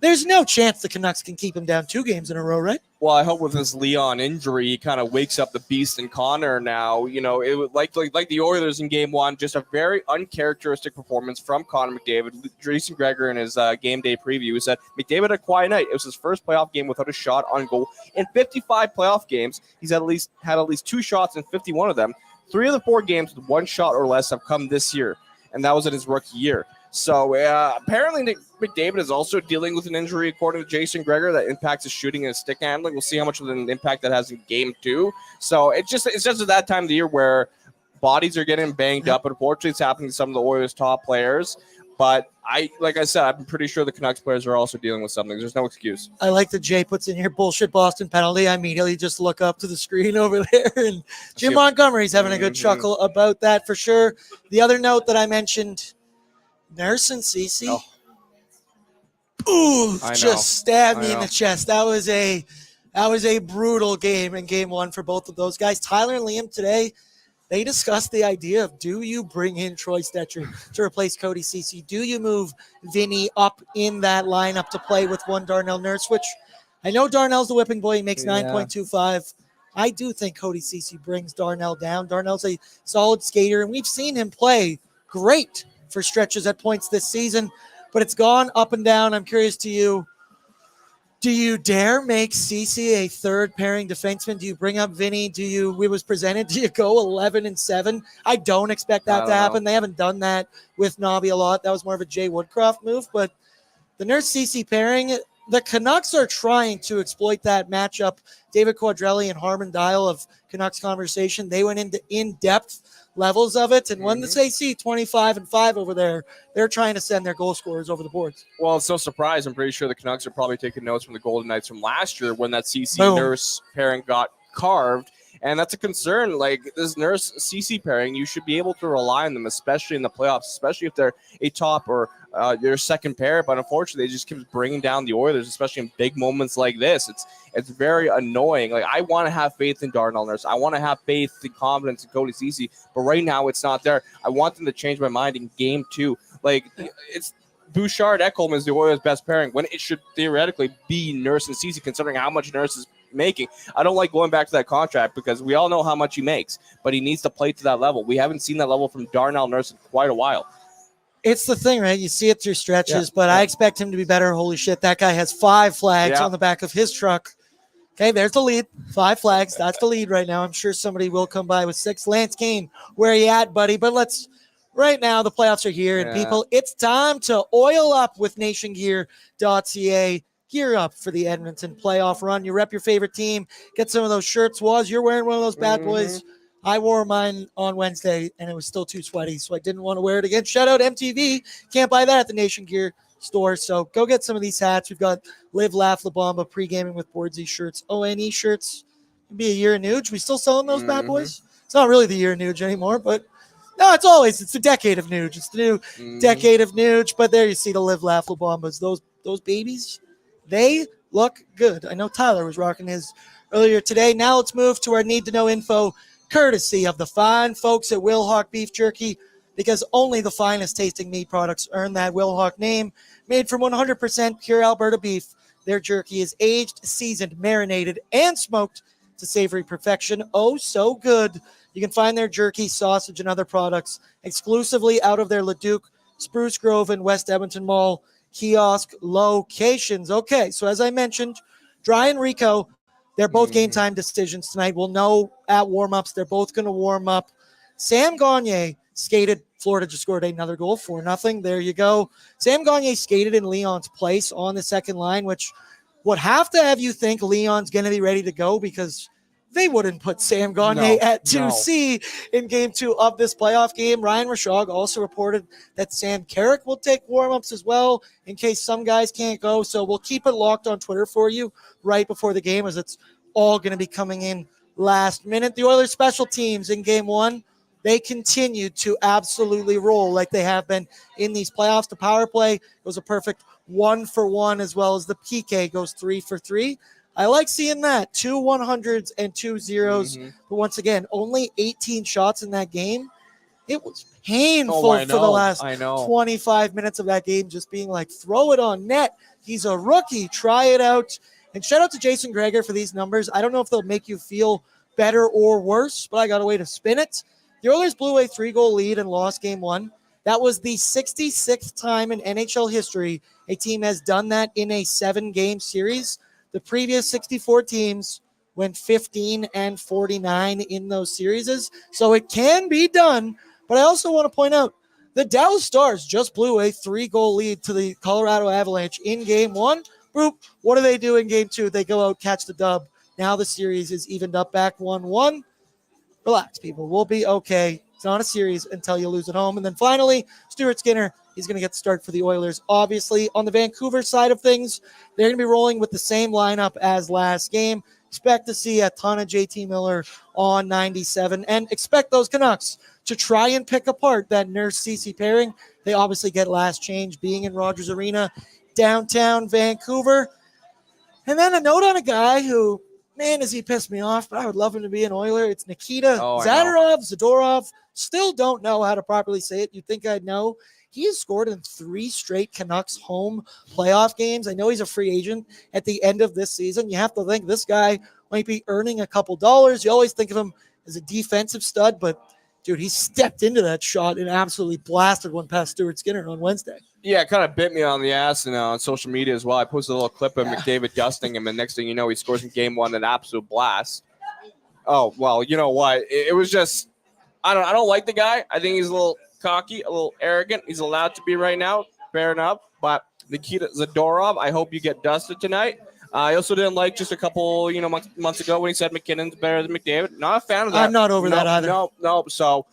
there's no chance the Canucks can keep him down 2 games in a row, right?
Well, I hope with his Leon injury, he kind of wakes up the beast in Connor now. You know, it would like the Oilers in Game 1, just a very uncharacteristic performance from Connor McDavid. Jason Gregor in his game day preview said McDavid had a quiet night. It was his first playoff game without a shot on goal. In 55 playoff games, he's had at least 2 shots in 51 of them. 3 of the 4 games with 1 shot or less have come this year, and that was in his rookie year. So apparently McDavid is also dealing with an injury, according to Jason Gregor, that impacts his shooting and his stick handling. We'll see how much of an impact that has in Game 2. So it's just at that time of the year where bodies are getting banged up. Unfortunately, it's happening to some of the Oilers' top players. But like I said, I'm pretty sure the Canucks players are also dealing with something. There's no excuse.
I like that Jay puts in here bullshit Boston penalty. I immediately just look up to the screen over there, and Jim Montgomery's having a good chuckle about that for sure. The other note that I mentioned, Nurse and Cece. Just stabbed me in the chest. That was a brutal game in Game 1 for both of those guys. Tyler and Liam today, they discussed the idea of, do you bring in Troy Stetcher to replace Cody Cece? Do you move Vinny up in that lineup to play with one Darnell Nurse, which I know Darnell's the whipping boy. He makes 9.25. I do think Cody Ceci brings Darnell down. Darnell's a solid skater, and we've seen him play great for stretches at points this season, but it's gone up and down. I'm curious to you. Do you dare make Ceci a third pairing defenseman? Do you bring up Vinny? Do you go 11-7? I don't expect that to happen. They haven't done that with Nobby a lot. That was more of a Jay Woodcroft move, but the Nurse Ceci pairing, the Canucks are trying to exploit that matchup. David Quadrelli and Harmon Dial of Canucks Conversation, they went into in-depth levels of it. And when they see 25-5 over there, they're trying to send their goal scorers over the boards.
Well, it's no surprise. I'm pretty sure the Canucks are probably taking notes from the Golden Knights from last year when that Ceci Nurse pairing got carved. And that's a concern. Like this Nurse Ceci pairing, you should be able to rely on them, especially in the playoffs, especially if they're a top or your second pair. But unfortunately, they just keep bringing down the Oilers, especially in big moments like this. It's very annoying. Like I want to have faith in Darnell Nurse. I want to have faith and confidence in Cody Ceci, but right now it's not there. I want them to change my mind in game 2. Like it's Bouchard Ekholm is the Oilers' best pairing when it should theoretically be Nurse and Ceci, considering how much Nurse is making. I don't like going back to that contract because we all know how much he makes, but he needs to play to that level. We haven't seen that level from Darnell Nurse in quite a while.
It's the thing, right? You see it through stretches, but I expect him to be better. Holy shit, that guy has 5 flags on the back of his truck. Okay, there's the lead. 5 flags. That's the lead right now. I'm sure somebody will come by with 6. Lance Kane, where are you at, buddy? But right now, the playoffs are here, and people, it's time to oil up with nationgear.ca. Gear up for the Edmonton playoff run. You rep your favorite team. Get some of those shirts. You're wearing one of those bad boys. I wore mine on Wednesday, and it was still too sweaty, so I didn't want to wear it again. Shout out MTV. Can't buy that at the Nation Gear store, so go get some of these hats. We've got Live, Laugh, La Bamba, Pre-Gaming with BORDZY shirts, ONE shirts. It'd be a year of Nuge. We still selling those bad boys? It's not really the year of Nuge anymore, but no, it's the decade of Nuge. It's the new decade of Nuge, but there you see the Live, Laugh, La Bambas. Those babies, they look good. I know Tyler was rocking his earlier today. Now let's move to our need-to-know info, courtesy of the fine folks at Wilhauk Beef Jerky, because only the finest tasting meat products earn that Wilhauk name. Made from 100% pure Alberta beef, their jerky is aged, seasoned, marinated, and smoked to savory perfection. Oh, so good. You can find their jerky, sausage, and other products exclusively out of their Leduc, Spruce Grove, and West Edmonton Mall kiosk locations. Okay, so as I mentioned, Dry and Rico, they're both game time decisions tonight. We'll know at warm-ups. They're both going to warm up. Sam Gagner skated. Florida just scored another goal, 4-0. There you go. Sam Gagner skated in Leon's place on the second line, which would have to have you think Leon's going to be ready to go, because they wouldn't put Sam Gagner at 2C in game 2 of this playoff game. Ryan Rishaug also reported that Sam Carrick will take warm-ups as well in case some guys can't go. So we'll keep it locked on Twitter for you right before the game, as it's all going to be coming in last minute. The Oilers special teams in game 1, they continue to absolutely roll like they have been in these playoffs. The power play was a perfect 1-for-1, as well as the PK goes 3-for-3. I like seeing that. 2 100s and 2 zeros. But once again, only 18 shots in that game. It was painful for the last 25 minutes of that game, just being like, throw it on net. He's a rookie. Try it out. And shout out to Jason Gregor for these numbers. I don't know if they'll make you feel better or worse, but I got a way to spin it. The Oilers blew a 3-goal lead and lost game 1. That was the 66th time in NHL history a team has done that in a 7-game series. The previous 64 teams went 15-49 in those series. So it can be done. But I also want to point out the Dallas Stars just blew a 3-goal lead to the Colorado Avalanche in game 1. Boop. What do they do in game 2? They go out, catch the dub. Now the series is evened up back 1-1. Relax, people. We'll be okay. It's not a series until you lose at home. And then finally, Stuart Skinner, he's going to get the start for the Oilers. Obviously, on the Vancouver side of things, they're going to be rolling with the same lineup as last game. Expect to see a ton of JT Miller on 97, and expect those Canucks to try and pick apart that Nurse Ceci pairing. They obviously get last change being in Rogers Arena, downtown Vancouver. And then a note on a guy who, man, does he piss me off, but I would love him to be an Oiler. It's Nikita Zadorov. Still don't know how to properly say it. You'd think I'd know. He has scored in 3 straight Canucks home playoff games. I know he's a free agent at the end of this season. You have to think this guy might be earning a couple dollars. You always think of him as a defensive stud, but dude, he stepped into that shot and absolutely blasted one past Stuart Skinner on Wednesday.
Yeah, it kind of bit me on the ass and on social media as well. I posted a little clip of McDavid dusting him, and next thing you know, he scores in game one, an absolute blast. Oh, well, you know what? It was just, I don't like the guy. I think he's a little cocky, a little arrogant. He's allowed to be right now, fair enough. But Nikita Zadorov, I hope you get dusted tonight. I also didn't like just a couple, months ago when he said McKinnon's better than McDavid. Not a fan of that.
I'm not over that either.
No. So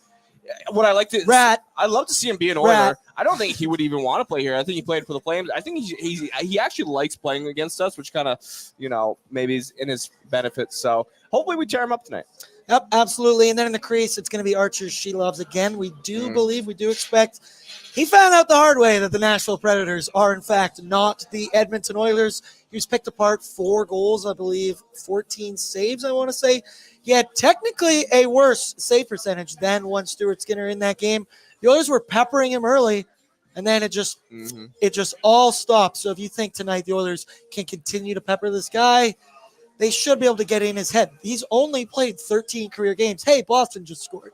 what I like to I love to see him be an Oiler. I don't think he would even want to play here. I think he played for the Flames. I think he actually likes playing against us, which kind of, maybe is in his benefit. So hopefully we tear him up tonight.
Yep, absolutely. And then in the crease, it's going to be Archer She Loves again. We do expect. He found out the hard way that the Nashville Predators are, in fact, not the Edmonton Oilers. He was picked apart 4 goals, I believe, 14 saves, I want to say. He had technically a worse save percentage than one Stuart Skinner in that game. The Oilers were peppering him early, and then it just all stopped. So if you think tonight the Oilers can continue to pepper this guy, they should be able to get in his head. He's only played 13 career games. Hey, Boston just scored.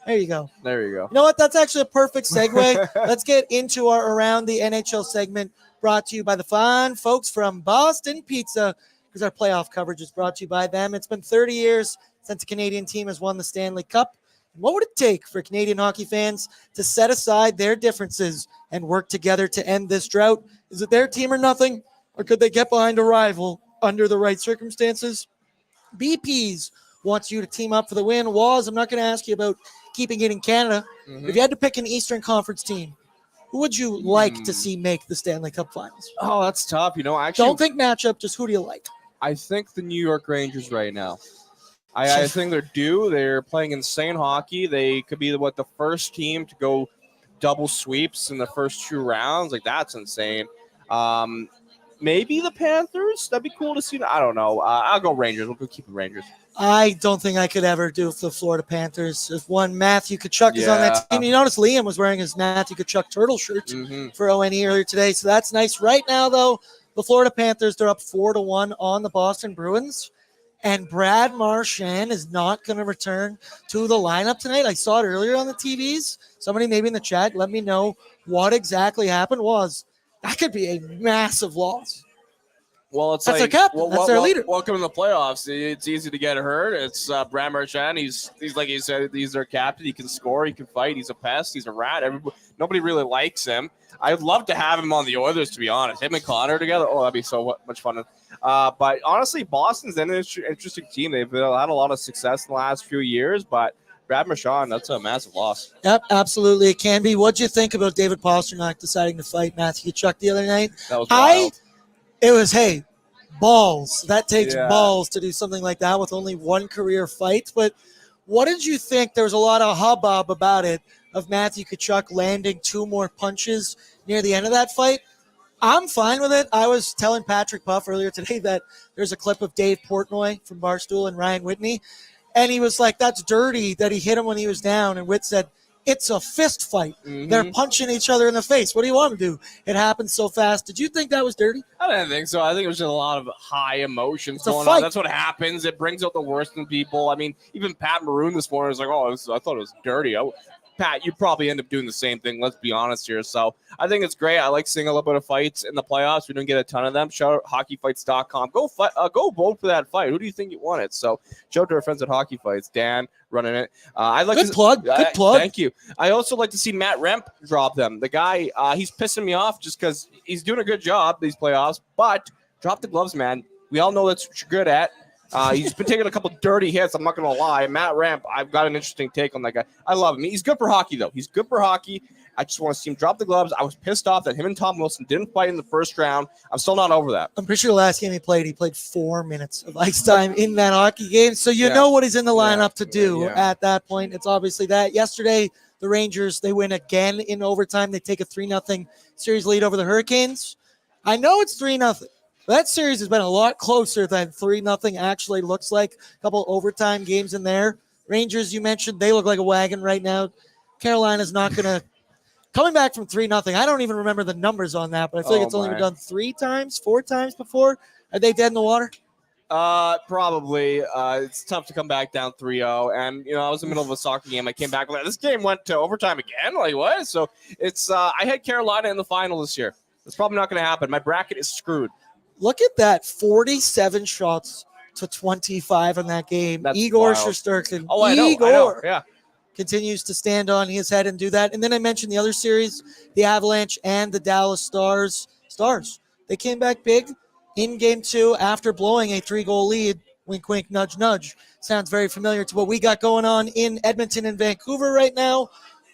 There you go.
You
know what? That's actually a perfect segue. Let's get into our Around the NHL segment, brought to you by the fine folks from Boston Pizza, because our playoff coverage is brought to you by them. It's been 30 years since a Canadian team has won the Stanley Cup. And what would it take for Canadian hockey fans to set aside their differences and work together to end this drought? Is it their team or nothing? Or could they get behind a rival under the right circumstances? BP's wants you to team up for the win. Waz, I'm not going to ask you about keeping it in Canada. If you had to pick an Eastern Conference team, who would you like to see make the Stanley Cup Finals?
Oh, that's tough. Actually,
don't think matchup, just who do you like?
I think the New York Rangers right now. I think they're due. They're playing insane hockey. They could be the first team to go double sweeps in the first 2 rounds. Like, that's insane. Maybe the Panthers. That'd be cool to see. I don't know. I'll go Rangers. We'll go keep the Rangers.
I don't think I could ever do the Florida Panthers. If one Matthew Tkachuk is on that team, you notice Liam was wearing his Matthew Tkachuk turtle shirt for ONE earlier today, so that's nice. Right now, though, the Florida Panthers, they're up 4-1 on the Boston Bruins, and Brad Marchand is not going to return to the lineup tonight. I saw it earlier on the TVs. Somebody maybe in the chat, let me know what exactly happened. That could be a massive loss.
Well, it's
that's their captain. That's their leader.
Welcome to the playoffs. It's easy to get hurt. It's Brad Marchand. He's like you said, he's their captain. He can score. He can fight. He's a pest. He's a rat. Nobody really likes him. I'd love to have him on the Oilers, to be honest. Him and Connor together. Oh, that'd be so much fun. But honestly, Boston's an interesting team. They've had a lot of success in the last few years, but Brad Marchand, that's a massive loss.
Yep, absolutely. It can be. What'd you think about David Pastrnak deciding to fight Matthew Tkachuk the other night?
That was wild.
It was, balls. That takes balls to do something like that with only one career fight. But what did you think? There was a lot of hubbub about it, of Matthew Tkachuk landing 2 more punches near the end of that fight. I'm fine with it. I was telling Patrick Puff earlier today that there's a clip of Dave Portnoy from Barstool and Ryan Whitney, and he was like, that's dirty that he hit him when he was down. And Whit said, it's a fist fight. They're punching each other in the face. What do you want to do? It happened so fast. Did you think that was dirty?
I didn't think so. I think it was just a lot of high emotions going
on.
That's what happens. It brings out the worst in people. I mean, even Pat Maroon this morning was like, I thought it was dirty. Pat, you probably end up doing the same thing. Let's be honest here. So I think it's great. I like seeing a little bit of fights in the playoffs. We don't get a ton of them. Shout out hockeyfights.com. Go vote for that fight. Who do you think you want it? So shout out to our friends at Hockey Fights. Dan running it.
Good plug.
Thank you. I also like to see Matt Remp drop them. The guy, he's pissing me off just because he's doing a good job these playoffs. But drop the gloves, man. We all know that's what you're good at. He's been taking a couple dirty hits. I'm not going to lie. Matt Ramp, I've got an interesting take on that guy. I love him. He's good for hockey, though. He's good for hockey. I just want to see him drop the gloves. I was pissed off that him and Tom Wilson didn't fight in the first round. I'm still not over that.
I'm pretty sure the last game he played 4 minutes of ice time in that hockey game. So you know what he's in the lineup to do at that point. It's obviously that. Yesterday, the Rangers, they win again in overtime. They take a 3-0 series lead over the Hurricanes. I know it's 3-0. That series has been a lot closer than 3-0 actually looks like. A couple overtime games in there. Rangers, you mentioned, they look like a wagon right now. Carolina's not going to – coming back from 3-0, I don't even remember the numbers on that, but I feel like it's only been done 4 times before. Are they dead in the water?
Probably. It's tough to come back down 3-0. And, I was in the middle of a soccer game. I came back like, this game went to overtime again? Like, what? So it's, I had Carolina in the final this year. It's probably not going to happen. My bracket is screwed.
Look at that. 47 shots to 25 in that game.
That's
Igor
wild.
Shesterkin.
Oh, I know. Yeah.
Continues to stand on his head and do that. And then I mentioned the other series, the Avalanche and the Dallas Stars. They came back big in game 2 after blowing a 3-goal lead. Wink, wink, nudge, nudge. Sounds very familiar to what we got going on in Edmonton and Vancouver right now.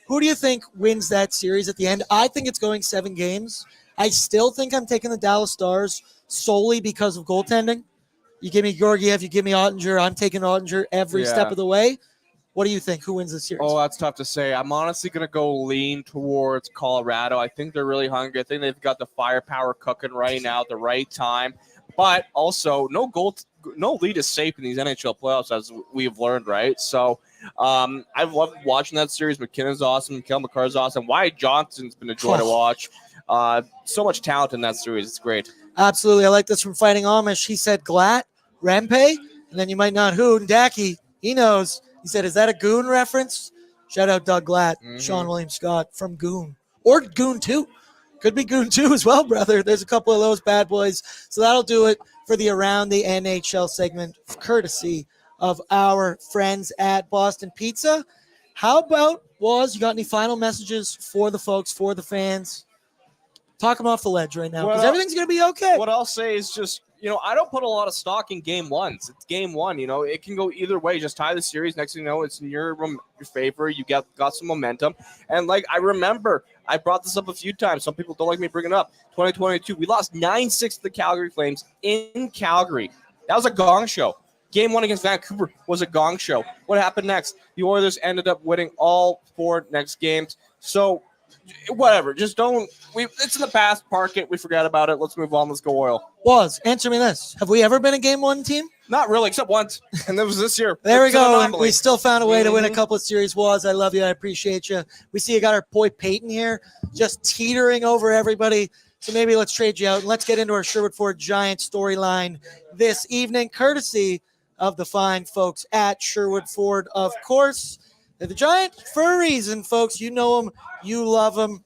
Who do you think wins that series at the end? I think it's going 7 games. I still think I'm taking the Dallas Stars solely because of goaltending. You give me Georgiev, you give me Ottinger. I'm taking Ottinger every step of the way. What do you think? Who wins this series?
Oh, that's tough to say. I'm honestly going to go lean towards Colorado. I think they're really hungry. I think they've got the firepower cooking right now at the right time. But also, no lead is safe in these NHL playoffs, as we've learned, right? So I've loved watching that series. McKinnon's awesome. Kel McCarr's awesome. Wyatt Johnson's been a joy to watch. So much talent in that series. It's great.
Absolutely. I like this from Fighting Amish. He said Glatt, Rempe, and then you might not who. Dacky, he knows. He said, is that a Goon reference? Shout out Doug Glatt, Sean William Scott from Goon. Or Goon 2. Could be Goon 2 as well, brother. There's a couple of those bad boys. So that'll do it for the Around the NHL segment, courtesy of our friends at Boston Pizza. How about, you got any final messages for the folks, for the fans? Talk them off the ledge right now, because everything's going to be okay.
What I'll say is just, I don't put a lot of stock in game ones. It's game one. It can go either way. Just tie the series. Next thing you know, it's in your favor. You got some momentum. And I remember, I brought this up a few times. Some people don't like me bringing it up. 2022, we lost 9-6 to the Calgary Flames in Calgary. That was a gong show. Game 1 against Vancouver was a gong show. What happened next? The Oilers ended up winning all 4 next games. So, whatever. Just don't. It's in the past. Park it. We forgot about it. Let's move on. Let's go Oil.
Answer me this. Have we ever been a game 1 team?
Not really, except once. And that was this year.
There we go. We still found a way to win a couple of series. I love you. I appreciate you. We see you got our boy Peyton here just teetering over everybody. So maybe let's trade you out. And let's get into our Sherwood Ford Giants storyline this evening, courtesy of the fine folks at Sherwood Ford, of course. They're the Giant for a reason, folks. You know them. You love them.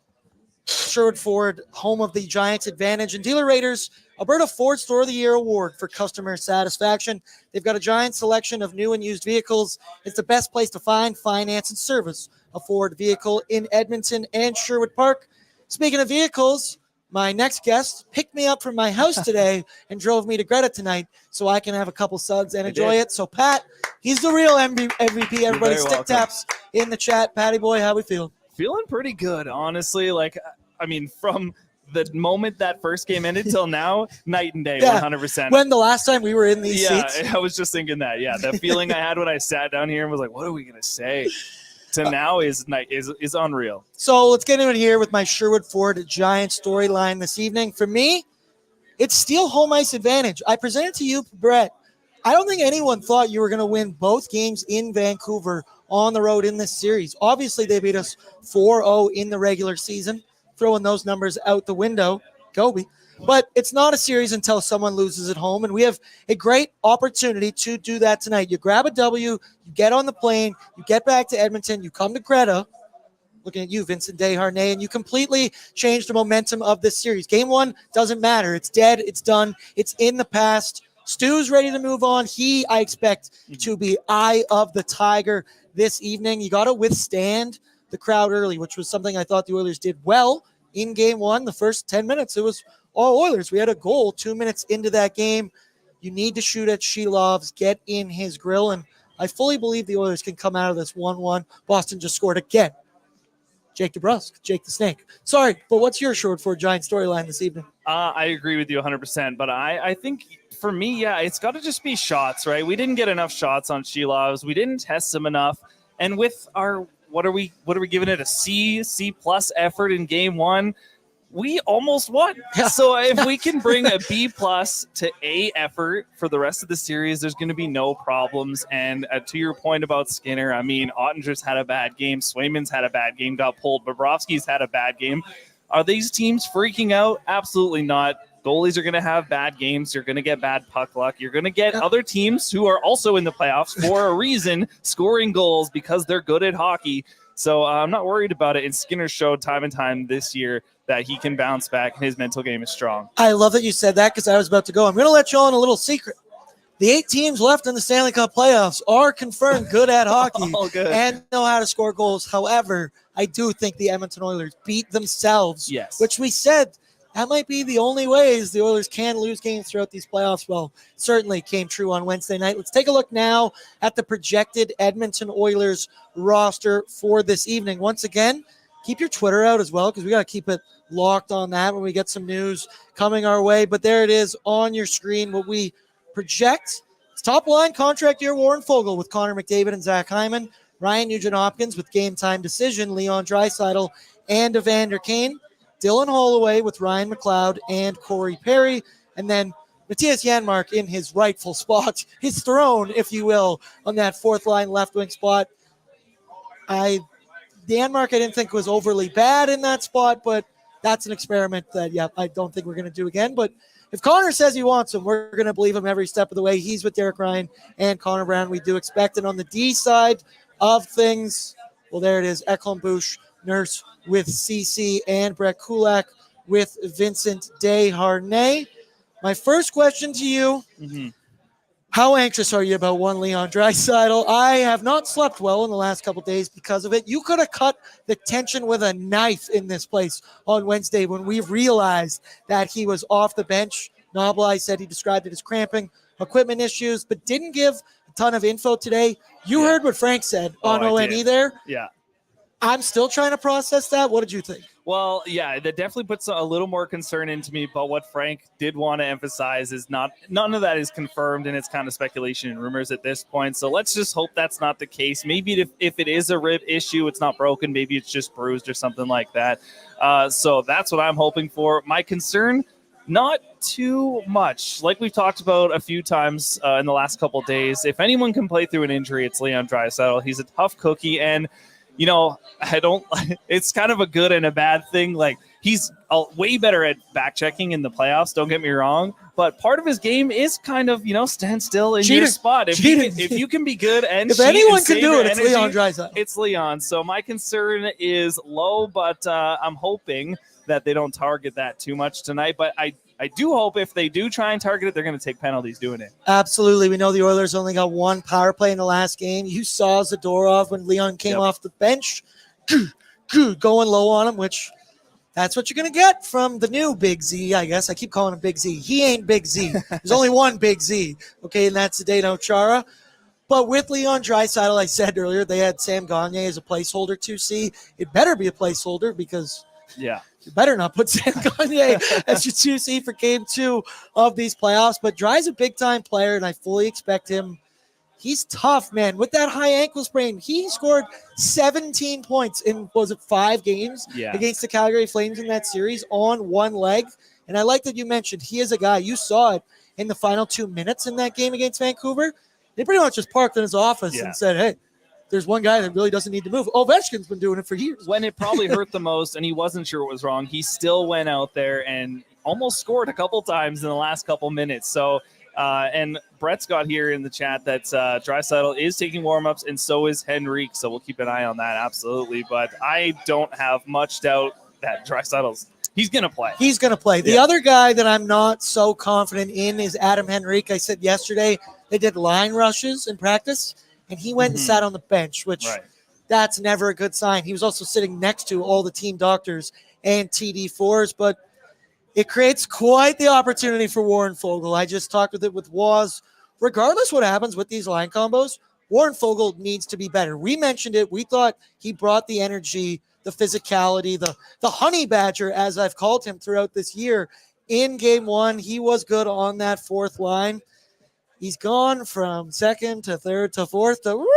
Sherwood Ford, home of the Giants Advantage and Dealer Raters, Alberta Ford Store of the Year Award for customer satisfaction. They've got a giant selection of new and used vehicles. It's the best place to find, finance, and service a Ford vehicle in Edmonton and Sherwood Park. Speaking of vehicles, my next guest picked me up from my house today and drove me to GRETA tonight so I can have a couple suds and enjoy it. So, Pat, he's the real MVP. Everybody stick taps in the chat. Patty boy, how we feel?
Feeling pretty good, honestly. From the moment that first game ended till now, night and day, 100%.
When the last time we were in these seats?
I was just thinking that. Yeah, the feeling I had when I sat down here and was like, what are we going to say? To now is unreal.
So let's get into it here with my Sherwood Ford Giant storyline this evening. For me, it's still home ice advantage. I present it to you, Brett. I don't think anyone thought you were going to win both games in Vancouver on the road in this series. Obviously, they beat us 4-0 in the regular season, throwing those numbers out the window. Goalie. But it's not a series until someone loses at home, and we have a great opportunity to do that tonight. You grab a W, you get on the plane, you get back to Edmonton, you come to GRETA, looking at you, Vincent Desharnais, and you completely change the momentum of this series. Game 1 doesn't matter. It's dead. It's done. It's in the past. Stu's ready to move on. I expect to be eye of the tiger this evening. You got to withstand the crowd early, which was something I thought the Oilers did well in Game 1. The first 10 minutes, it was all Oilers. We had a goal 2 minutes into that game. You need to shoot at Shelov's, get in his grill, and I fully believe the Oilers can come out of this 1-1. Boston just scored again. Jake DeBrusk, Jake the Snake. Sorry, but what's your Sherwood Ford Giant storyline this evening?
I agree with you 100%, but I think for me, it's got to just be shots, right? We didn't get enough shots on Shelov's. We didn't test him enough, and with our what are we giving it, a C+ effort in Game 1? We almost won. So if we can bring a B+ to A effort for the rest of the series, there's going to be no problems. And to your point about Skinner, Ottinger's had a bad game. Swayman's had a bad game, got pulled. Bobrovsky's had a bad game. Are these teams freaking out? Absolutely not. Goalies are going to have bad games. You're going to get bad puck luck. You're going to get other teams who are also in the playoffs for a reason scoring goals because they're good at hockey. So I'm not worried about it. And Skinner showed time and time this year that he can bounce back and his mental game is strong.
I love that you said that because I was about to go. I'm going to let you on a little secret. The 8 teams left in the Stanley Cup playoffs are confirmed good at hockey and know how to score goals. However, I do think the Edmonton Oilers beat themselves, which we said that might be the only ways the Oilers can lose games throughout these playoffs. Well, certainly came true on Wednesday night. Let's take a look now at the projected Edmonton Oilers roster for this evening. Once again, keep your Twitter out as well because we got to keep it locked on that when we get some news coming our way. But there it is on your screen, what we project. It's top line contract year Warren Foegele with Connor McDavid and Zach Hyman, Ryan Nugent-Hopkins with game time decision, Leon Draisaitl and Evander Kane, Dylan Holloway with Ryan McLeod and Corey Perry, and then Matthias Janmark in his rightful spot, his throne, if you will, on that fourth line left wing spot. Janmark I didn't think was overly bad in that spot, but that's an experiment that, I don't think we're going to do again. But if Connor says he wants him, we're going to believe him every step of the way. He's with Derek Ryan and Connor Brown. We do expect it on the D side of things. Well, there it is. Ekholm Bush, Nurse with CC, and Brett Kulak with Vincent Desharnais. My first question to you, how anxious are you about one Leon Draisaitl? I have not slept well in the last couple days because of it. You could have cut the tension with a knife in this place on Wednesday when we realized that he was off the bench. Knoblauch said he described it as cramping, equipment issues, but didn't give a ton of info today. You heard what Frank said on ONE there.
Yeah.
I'm still trying to process that. What did you think?
Well, yeah, that definitely puts a little more concern into me. But what Frank did want to emphasize is none of that is confirmed, and it's kind of speculation and rumors at this point. So let's just hope that's not the case. Maybe if it is a rib issue, it's not broken. Maybe it's just bruised or something like that. So that's what I'm hoping for. My concern, not too much. Like we've talked about a few times in the last couple of days, if anyone can play through an injury, it's Leon Draisaitl. He's a tough cookie, and it's kind of a good and a bad thing. Like, he's way better at back checking in the playoffs, don't get me wrong. But part of his game is kind of, stand still in your spot. If you can be good and
if anyone can do it, it's Leon Draisaitl.
It's Leon. So my concern is low, but I'm hoping that they don't target that too much tonight. But I do hope if they do try and target it, they're going to take penalties doing it.
Absolutely. We know the Oilers only got one power play in the last game. You saw Zadorov when Leon came off the bench, going low on him, which that's what you're going to get from the new Big Z, I guess. I keep calling him Big Z. He ain't Big Z. There's only one Big Z, okay, and that's Zdeno Chara. But with Leon Draisaitl, I said earlier, they had Sam Gagner as a placeholder 2C. It better be a placeholder because you better not put Sam Gagner as your 2C for game 2 of these playoffs. But Dry's a big-time player, and I fully expect him. He's tough, man. With that high ankle sprain, he scored 17 points in, 5 games against the Calgary Flames in that series on one leg. And I like that you mentioned he is a guy. You saw it in the final 2 minutes in that game against Vancouver. They pretty much just parked in his office and said, hey, there's one guy that really doesn't need to move. Ovechkin's been doing it for years.
When it probably hurt the most and he wasn't sure what was wrong, he still went out there and almost scored a couple times in the last couple minutes. So, and Brett's got here in the chat that Draisaitl is taking warm-ups, and so is Henrique. So we'll keep an eye on that, absolutely. But I don't have much doubt that he's going to play.
He's going to play. The other guy that I'm not so confident in is Adam Henrique. I said yesterday they did line rushes in practice, and he went and sat on the bench, which that's never a good sign. He was also sitting next to all the team doctors and TD4s, but it creates quite the opportunity for Warren Foegele. I just talked with Waz. Regardless what happens with these line combos, Warren Foegele needs to be better. We mentioned it. We thought he brought the energy, the physicality, the honey badger, as I've called him throughout this year. In game 1, he was good on that fourth line. He's gone from second to third to fourth to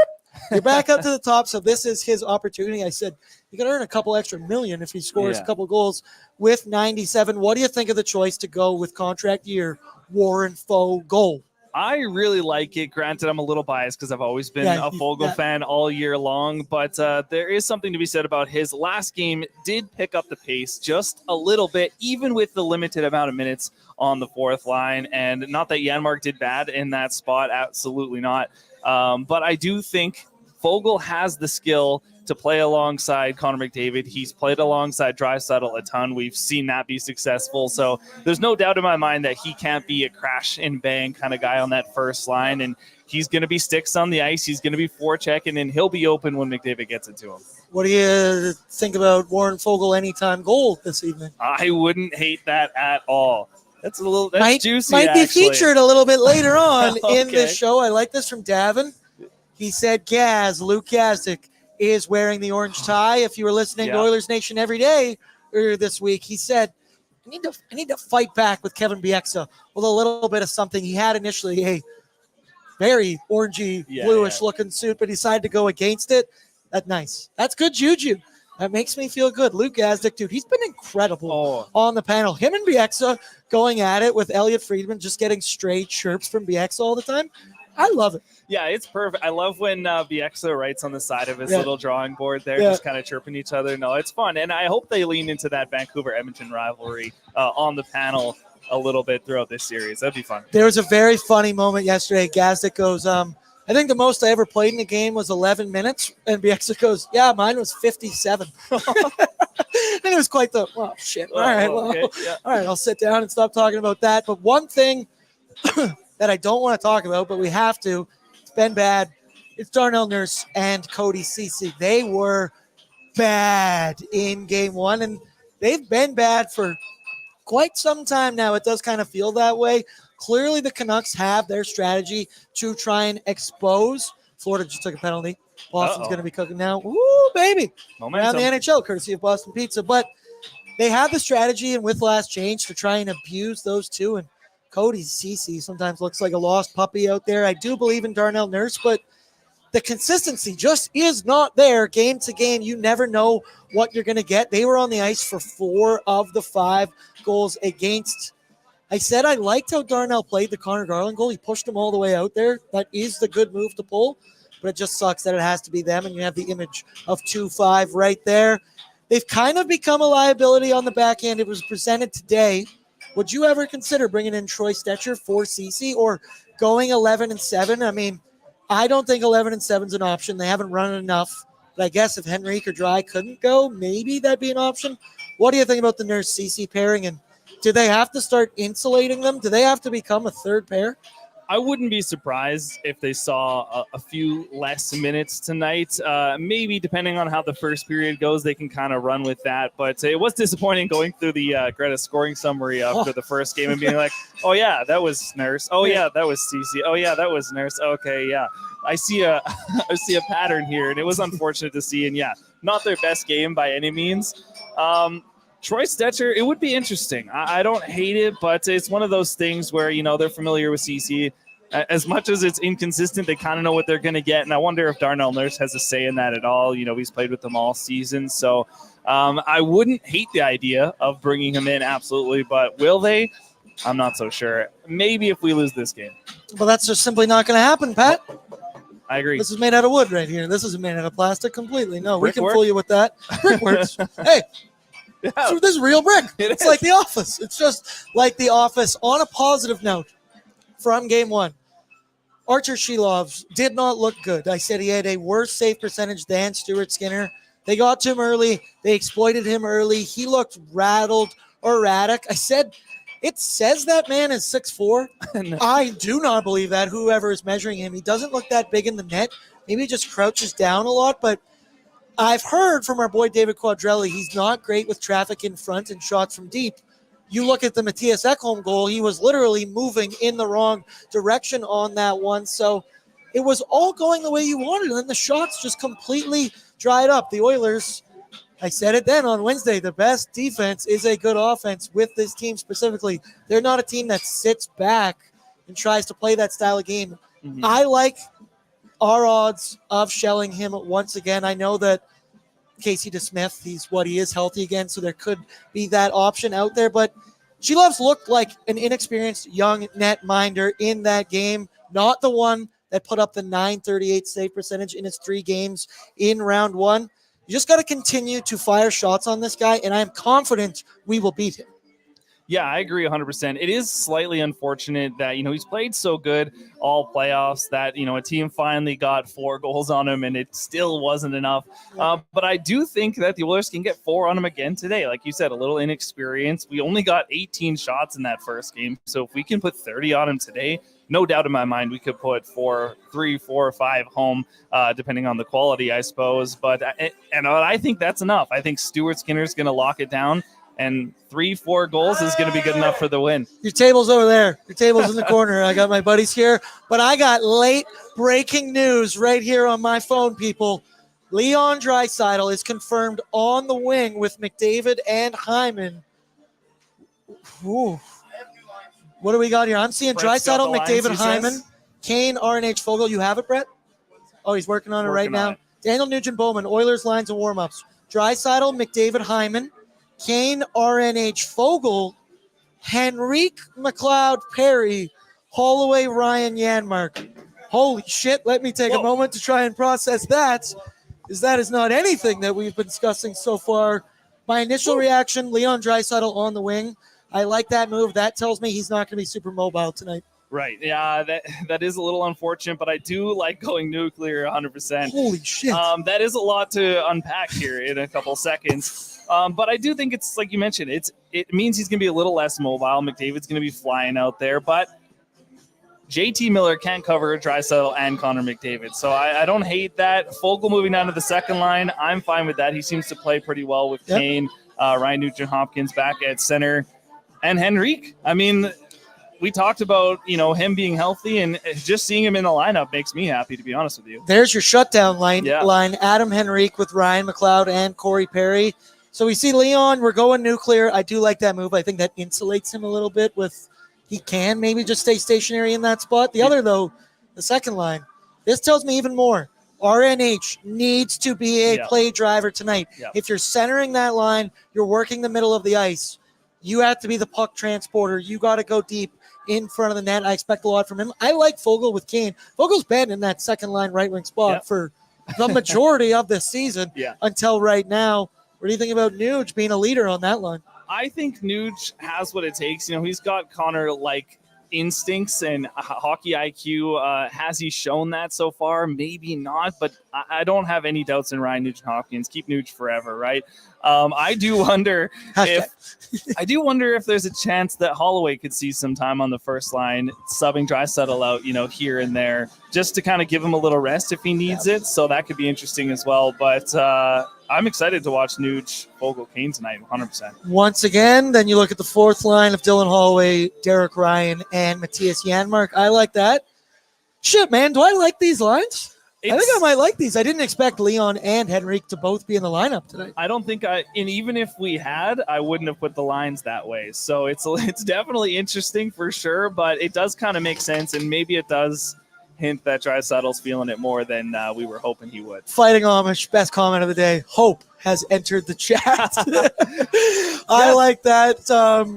you're back up to the top. So this is his opportunity. I said you can earn a couple extra million if he scores a couple goals with 97. What do you think of the choice to go with contract year Warren Foegele?
I really like it. Granted, I'm a little biased because I've always been a Foegele fan all year long, but there is something to be said about his last game. Did pick up the pace just a little bit, even with the limited amount of minutes on the fourth line. And not that Janmark did bad in that spot, absolutely not. But I do think Foegele has the skill to play alongside Connor McDavid. He's played alongside Draisaitl a ton. We've seen that be successful. So there's no doubt in my mind that he can't be a crash and bang kind of guy on that first line. And he's going to be sticks on the ice. He's going to be forechecking, and he'll be open when McDavid gets it to him.
What do you think about Warren Foegele anytime goal this evening?
I wouldn't hate that at all. That's a little juicy.
Might be
actually
featured a little bit later on
Okay.
in this show. I like this from Davin. He said Luke Gazdic is wearing the orange tie. If you were listening to Oilers Nation every day earlier this week, he said, I need to fight back with Kevin Bieksa with a little bit of something. He had initially a very orangey, bluish looking suit, but decided to go against it. That's nice. That's good juju. That makes me feel good. Luke Gazdic, dude, he's been incredible on the panel. Him and Bieksa going at it with Elliot Friedman, just getting straight chirps from Bieksa all the time. I love it.
Yeah, it's perfect. I love when Bieksa writes on the side of his little drawing board there, just kind of chirping each other. No, it's fun. And I hope they lean into that Vancouver-Edmonton rivalry on the panel a little bit throughout this series. That'd be fun.
There was a very funny moment yesterday. Gazdic goes, I think the most I ever played in a game was 11 minutes. And Bieksa goes, yeah, mine was 57. And it was quite the, oh, shit. All right, all right, I'll sit down and stop talking about that. But one thing that I don't want to talk about, but we have to, it's been bad. It's Darnell Nurse and Cody Ceci. They were bad in game one, and they've been bad for quite some time now. It does kind of feel that way. Clearly, the Canucks have their strategy to try and expose. Florida just took a penalty. Boston's going to be cooking now. Ooh, baby. Around the NHL, courtesy of Boston Pizza. But they have the strategy and with last change to try and abuse those two. And Cody Ceci sometimes looks like a lost puppy out there. I do believe in Darnell Nurse, but the consistency just is not there game to game. You never know what you're going to get. They were on the ice for 4 of the 5 goals against. I said I liked how Darnell played the Connor Garland goal. He pushed him all the way out there. That is the good move to pull, but it just sucks that it has to be them, and you have the image of 2-5 right there. They've kind of become a liability on the back end. It was presented today. Would you ever consider bringing in Troy Stetcher for Ceci or going 11-7? I mean, I don't think 11-7 is an option. They haven't run it enough. But I guess if Henrique or Dry couldn't go, maybe that'd be an option. What do you think about the Nurse Ceci pairing? And do they have to start insulating them? Do they have to become a third pair?
I wouldn't be surprised if they saw a few less minutes tonight. Maybe depending on how the first period goes, they can kind of run with that. But it was disappointing going through the GRETA scoring summary after the first game and being like, oh, yeah, that was Nurse. Oh, yeah, that was Ceci. Oh, yeah, that was Nurse. Okay, yeah. I see a pattern here, and it was unfortunate to see. And, yeah, not their best game by any means. Troy Stetcher, it would be interesting. I don't hate it, but it's one of those things where, you know, they're familiar with Ceci. As much as it's inconsistent, they kind of know what they're going to get. And I wonder if Darnell Nurse has a say in that at all. You know, he's played with them all season. So I wouldn't hate the idea of bringing him in, absolutely. But will they? I'm not so sure. Maybe if we lose this game.
Well, that's just simply not going to happen, Pat.
I agree.
This is made out of wood right here. This isn't made out of plastic completely. No, we can
Brickwork?
fool you with that. Brickworks. Hey.
Yeah.
So this is real brick. It's like The Office. It's just like The Office. On a positive note from game one, Archer Sheelov did not look good. I said he had a worse save percentage than Stuart Skinner. They got to him early. They exploited him early. He looked rattled or erratic. I said, it says that man is 6'4".
No.
I do not believe that, whoever is measuring him. He doesn't look that big in the net. Maybe he just crouches down a lot, but I've heard from our boy David Quadrelli, he's not great with traffic in front and shots from deep. You look at the Matthias Ekholm goal, he was literally moving in the wrong direction on that one. So it was all going the way you wanted, and then the shots just completely dried up. The Oilers, I said it then on Wednesday, the best defense is a good offense with this team specifically. They're not a team that sits back and tries to play that style of game. Mm-hmm. I like our odds of shelling him once again. I know that Casey DeSmith, he's what he is, healthy again, so there could be that option out there, but Sheloves looked like an inexperienced young netminder in that game, not the one that put up the .938 save percentage in his 3 games in round 1. You just got to continue to fire shots on this guy, and I am confident we will beat him.
Yeah, I agree 100%. It is slightly unfortunate that, he's played so good all playoffs that, a team finally got 4 goals on him and it still wasn't enough. But I do think that the Oilers can get 4 on him again today. Like you said, a little inexperienced. We only got 18 shots in that first game. So if we can put 30 on him today, no doubt in my mind, we could put 3, 4, 5 home, depending on the quality, I suppose. But I think that's enough. I think Stuart Skinner's going to lock it down. And 3, 4 goals is going to be good enough for the win.
Your table's over there. Your table's in the corner. I got my buddies here. But I got late breaking news right here on my phone, people. Leon Draisaitl is confirmed on the wing with McDavid and Hyman. Ooh. What do we got here? I'm seeing Draisaitl, McDavid, Hyman, Kane, RNH, Fogle. You have it, Brett? Oh, he's working on it right now. Daniel Nugent-Bowman, Oilers lines and warm-ups. Draisaitl, McDavid, Hyman, Kane, RNH, Fogle, Henrique, McLeod, Perry, Holloway, Ryan, Janmark. Holy shit, let me take a moment to try and process that, because that is not anything that we've been discussing so far. My initial reaction, Leon Draisaitl on the wing. I like that move. That tells me he's not going to be super mobile tonight.
Right. Yeah, that is a little unfortunate, but I do like going nuclear 100%.
Holy shit.
That is a lot to unpack here in a couple seconds. But I do think it's like you mentioned, it means he's going to be a little less mobile. McDavid's going to be flying out there, but JT Miller can't cover Draisaitl and Connor McDavid. So I don't hate that. Fogle moving down to the second line, I'm fine with that. He seems to play pretty well with Kane, Ryan Nugent-Hopkins back at center, and Henrique. I mean, we talked about, him being healthy, and just seeing him in the lineup makes me happy, to be honest with you.
There's your shutdown line. Adam Henrique with Ryan McLeod and Corey Perry. So we see Leon, we're going nuclear. I do like that move. I think that insulates him a little bit he can maybe just stay stationary in that spot. The other, though, the second line, this tells me even more. RNH needs to be a play driver tonight. If you're centering that line, you're working the middle of the ice. You have to be the puck transporter. You got to go deep in front of the net. I expect a lot from him. I like Fogle with Kane. Fogle's been in that second line right wing spot for the majority of this season until right now. What do you think about Nuge being a leader on that line?
I think Nuge has what it takes. He's got Connor-like instincts and hockey IQ. Has he shown that so far? Maybe not, but I don't have any doubts in Ryan Nugent-Hopkins. Keep Nuge forever, right? I do wonder if there's a chance that Holloway could see some time on the first line, subbing Draisaitl out, here and there, just to kind of give him a little rest if he needs it. So that could be interesting as well. But I'm excited to watch Nuge, Fogle, Kane tonight, 100%.
Once again, then you look at the fourth line of Dylan Holloway, Derek Ryan, and Matthias Janmark. I like that. Shit, man, do I like these lines? I think I might like these. I didn't expect Leon and Henrique to both be in the lineup tonight.
I don't think and even if we had, I wouldn't have put the lines that way. So it's definitely interesting for sure, but it does kind of make sense, and maybe it does hint that Draisaitl's feeling it more than we were hoping he would.
Fighting Amish, best comment of the day. Hope has entered the chat. I like that.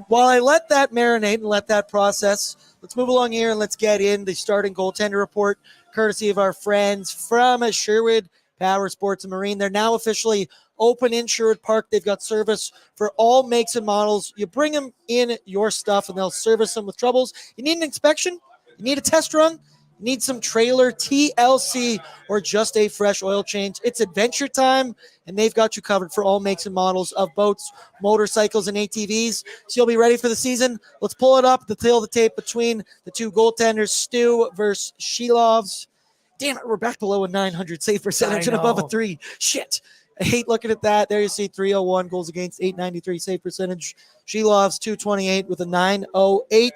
While I let that marinate and let that process, let's move along here and let's get in the starting goaltender report, courtesy of our friends from Sherwood Power Sports and Marine. They're now officially open in Sherwood Park. They've got service for all makes and models. You bring them in your stuff and they'll service them with troubles. You need an inspection? You need a test run? You need some trailer, TLC, or just a fresh oil change? It's adventure time, and they've got you covered for all makes and models of boats, motorcycles, and ATVs. So you'll be ready for the season. Let's pull it up, the tail of the tape between the two goaltenders, Stu versus Shelovs. Damn it, we're back below a 900 save percentage and above a 3. Shit. I hate looking at that. There you see 301 goals against, 893 save percentage. Shelovs 228 with a 908.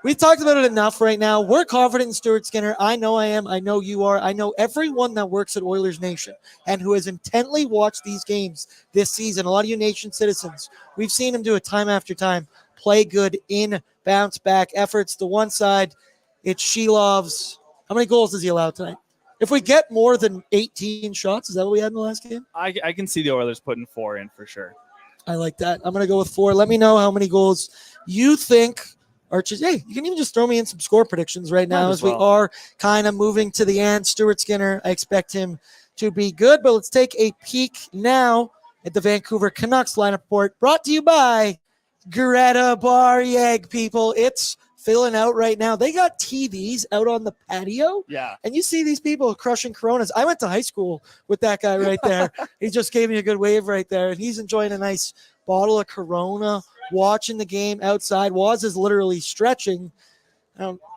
We've talked about it enough right now. We're confident in Stuart Skinner. I know I am. I know you are. I know everyone that works at Oilers Nation and who has intently watched these games this season. A lot of you Nation citizens, we've seen him do it time after time. Play good in bounce back efforts. The one side, it's Shelovs. How many goals does he allow tonight? If we get more than 18 shots, is that what we had in the last game?
I can see the Oilers putting 4 in for sure.
I like that. I'm going to go with 4. Let me know how many goals you think are just, hey, you can even just throw me in some score predictions right now as we are kind of moving to the end. Stuart Skinner, I expect him to be good, but let's take a peek now at the Vancouver Canucks lineup report brought to you by GRETA Bar Yeg, people. It's filling out right now. They got TVs out on the patio.
Yeah.
And you see these people crushing Coronas. I went to high school with that guy right there. He just gave me a good wave right there. And he's enjoying a nice bottle of Corona, watching the game outside. Waz is literally stretching.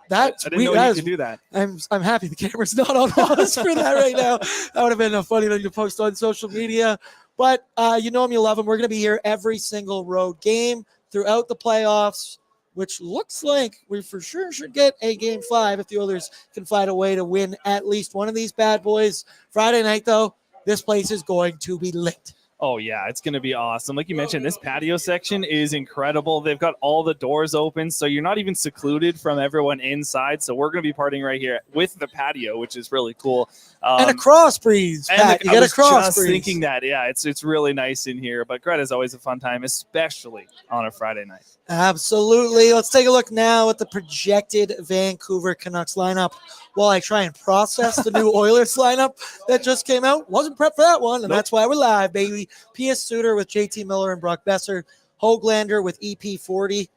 That's
I didn't know you could do that.
I'm happy the camera's not on Waz for that right now. That would have been a funny thing to post on social media. But you know him, you love him. We're going to be here every single road game throughout the playoffs, which looks like we for sure should get a Game 5 if the Oilers can find a way to win at least one of these bad boys. Friday night, though, this place is going to be lit.
Oh, yeah, it's going to be awesome. Like you mentioned, this patio section is incredible. They've got all the doors open, so you're not even secluded from everyone inside. So we're going to be partying right here with the patio, which is really cool.
And a cross breeze, Pat. You got a cross breeze.
Thinking that, yeah, it's really nice in here. But GRETA is always a fun time, especially on a Friday night.
Absolutely. Let's take a look now at the projected Vancouver Canucks lineup while I try and process the new Oilers lineup that just came out. Wasn't prepped for that one, and that's why we're live, baby. P.S. Suter with JT Miller and Brock Besser. Hoaglander with EP40.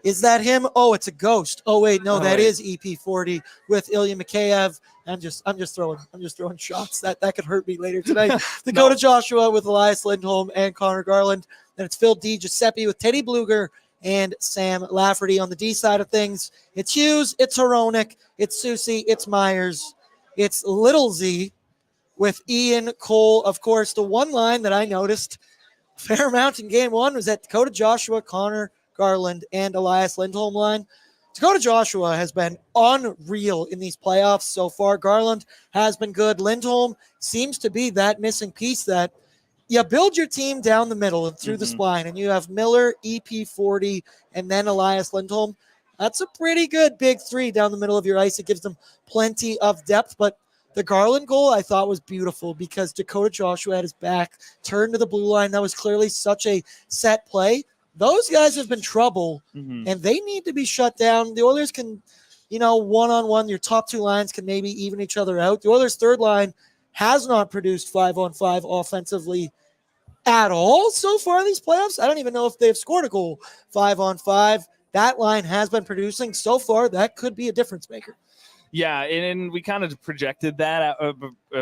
Is that him? Oh, it's a ghost. Oh, wait, no, that is EP40 with Ilya Mikheyev. I'm just throwing shots. That could hurt me later tonight. Dakota Joshua with Elias Lindholm and Connor Garland. Then it's Phil D. Giuseppe with Teddy Bluger and Sam Lafferty on the D side of things. It's Hughes, it's Hronek, it's Susie, it's Myers, it's Little Z with Ian Cole. Of course, the one line that I noticed a fair amount in game 1 was that Dakota Joshua, Connor Garland, and Elias Lindholm line. Dakota Joshua has been unreal in these playoffs so far. Garland has been good. Lindholm seems to be that missing piece that you build your team down the middle and through the spine, and you have Miller, EP40, and then Elias Lindholm. That's a pretty good big 3 down the middle of your ice. It gives them plenty of depth, but the Garland goal I thought was beautiful because Dakota Joshua had his back turned to the blue line. That was clearly such a set play. Those guys have been trouble, and they need to be shut down. The Oilers can, one-on-one, your top 2 lines can maybe even each other out. The Oilers' third line has not produced 5-on-5 offensively at all so far in these playoffs. I don't even know if they've scored a goal 5-on-5. That line has been producing so far. That could be a difference maker.
Yeah, and we kind of projected that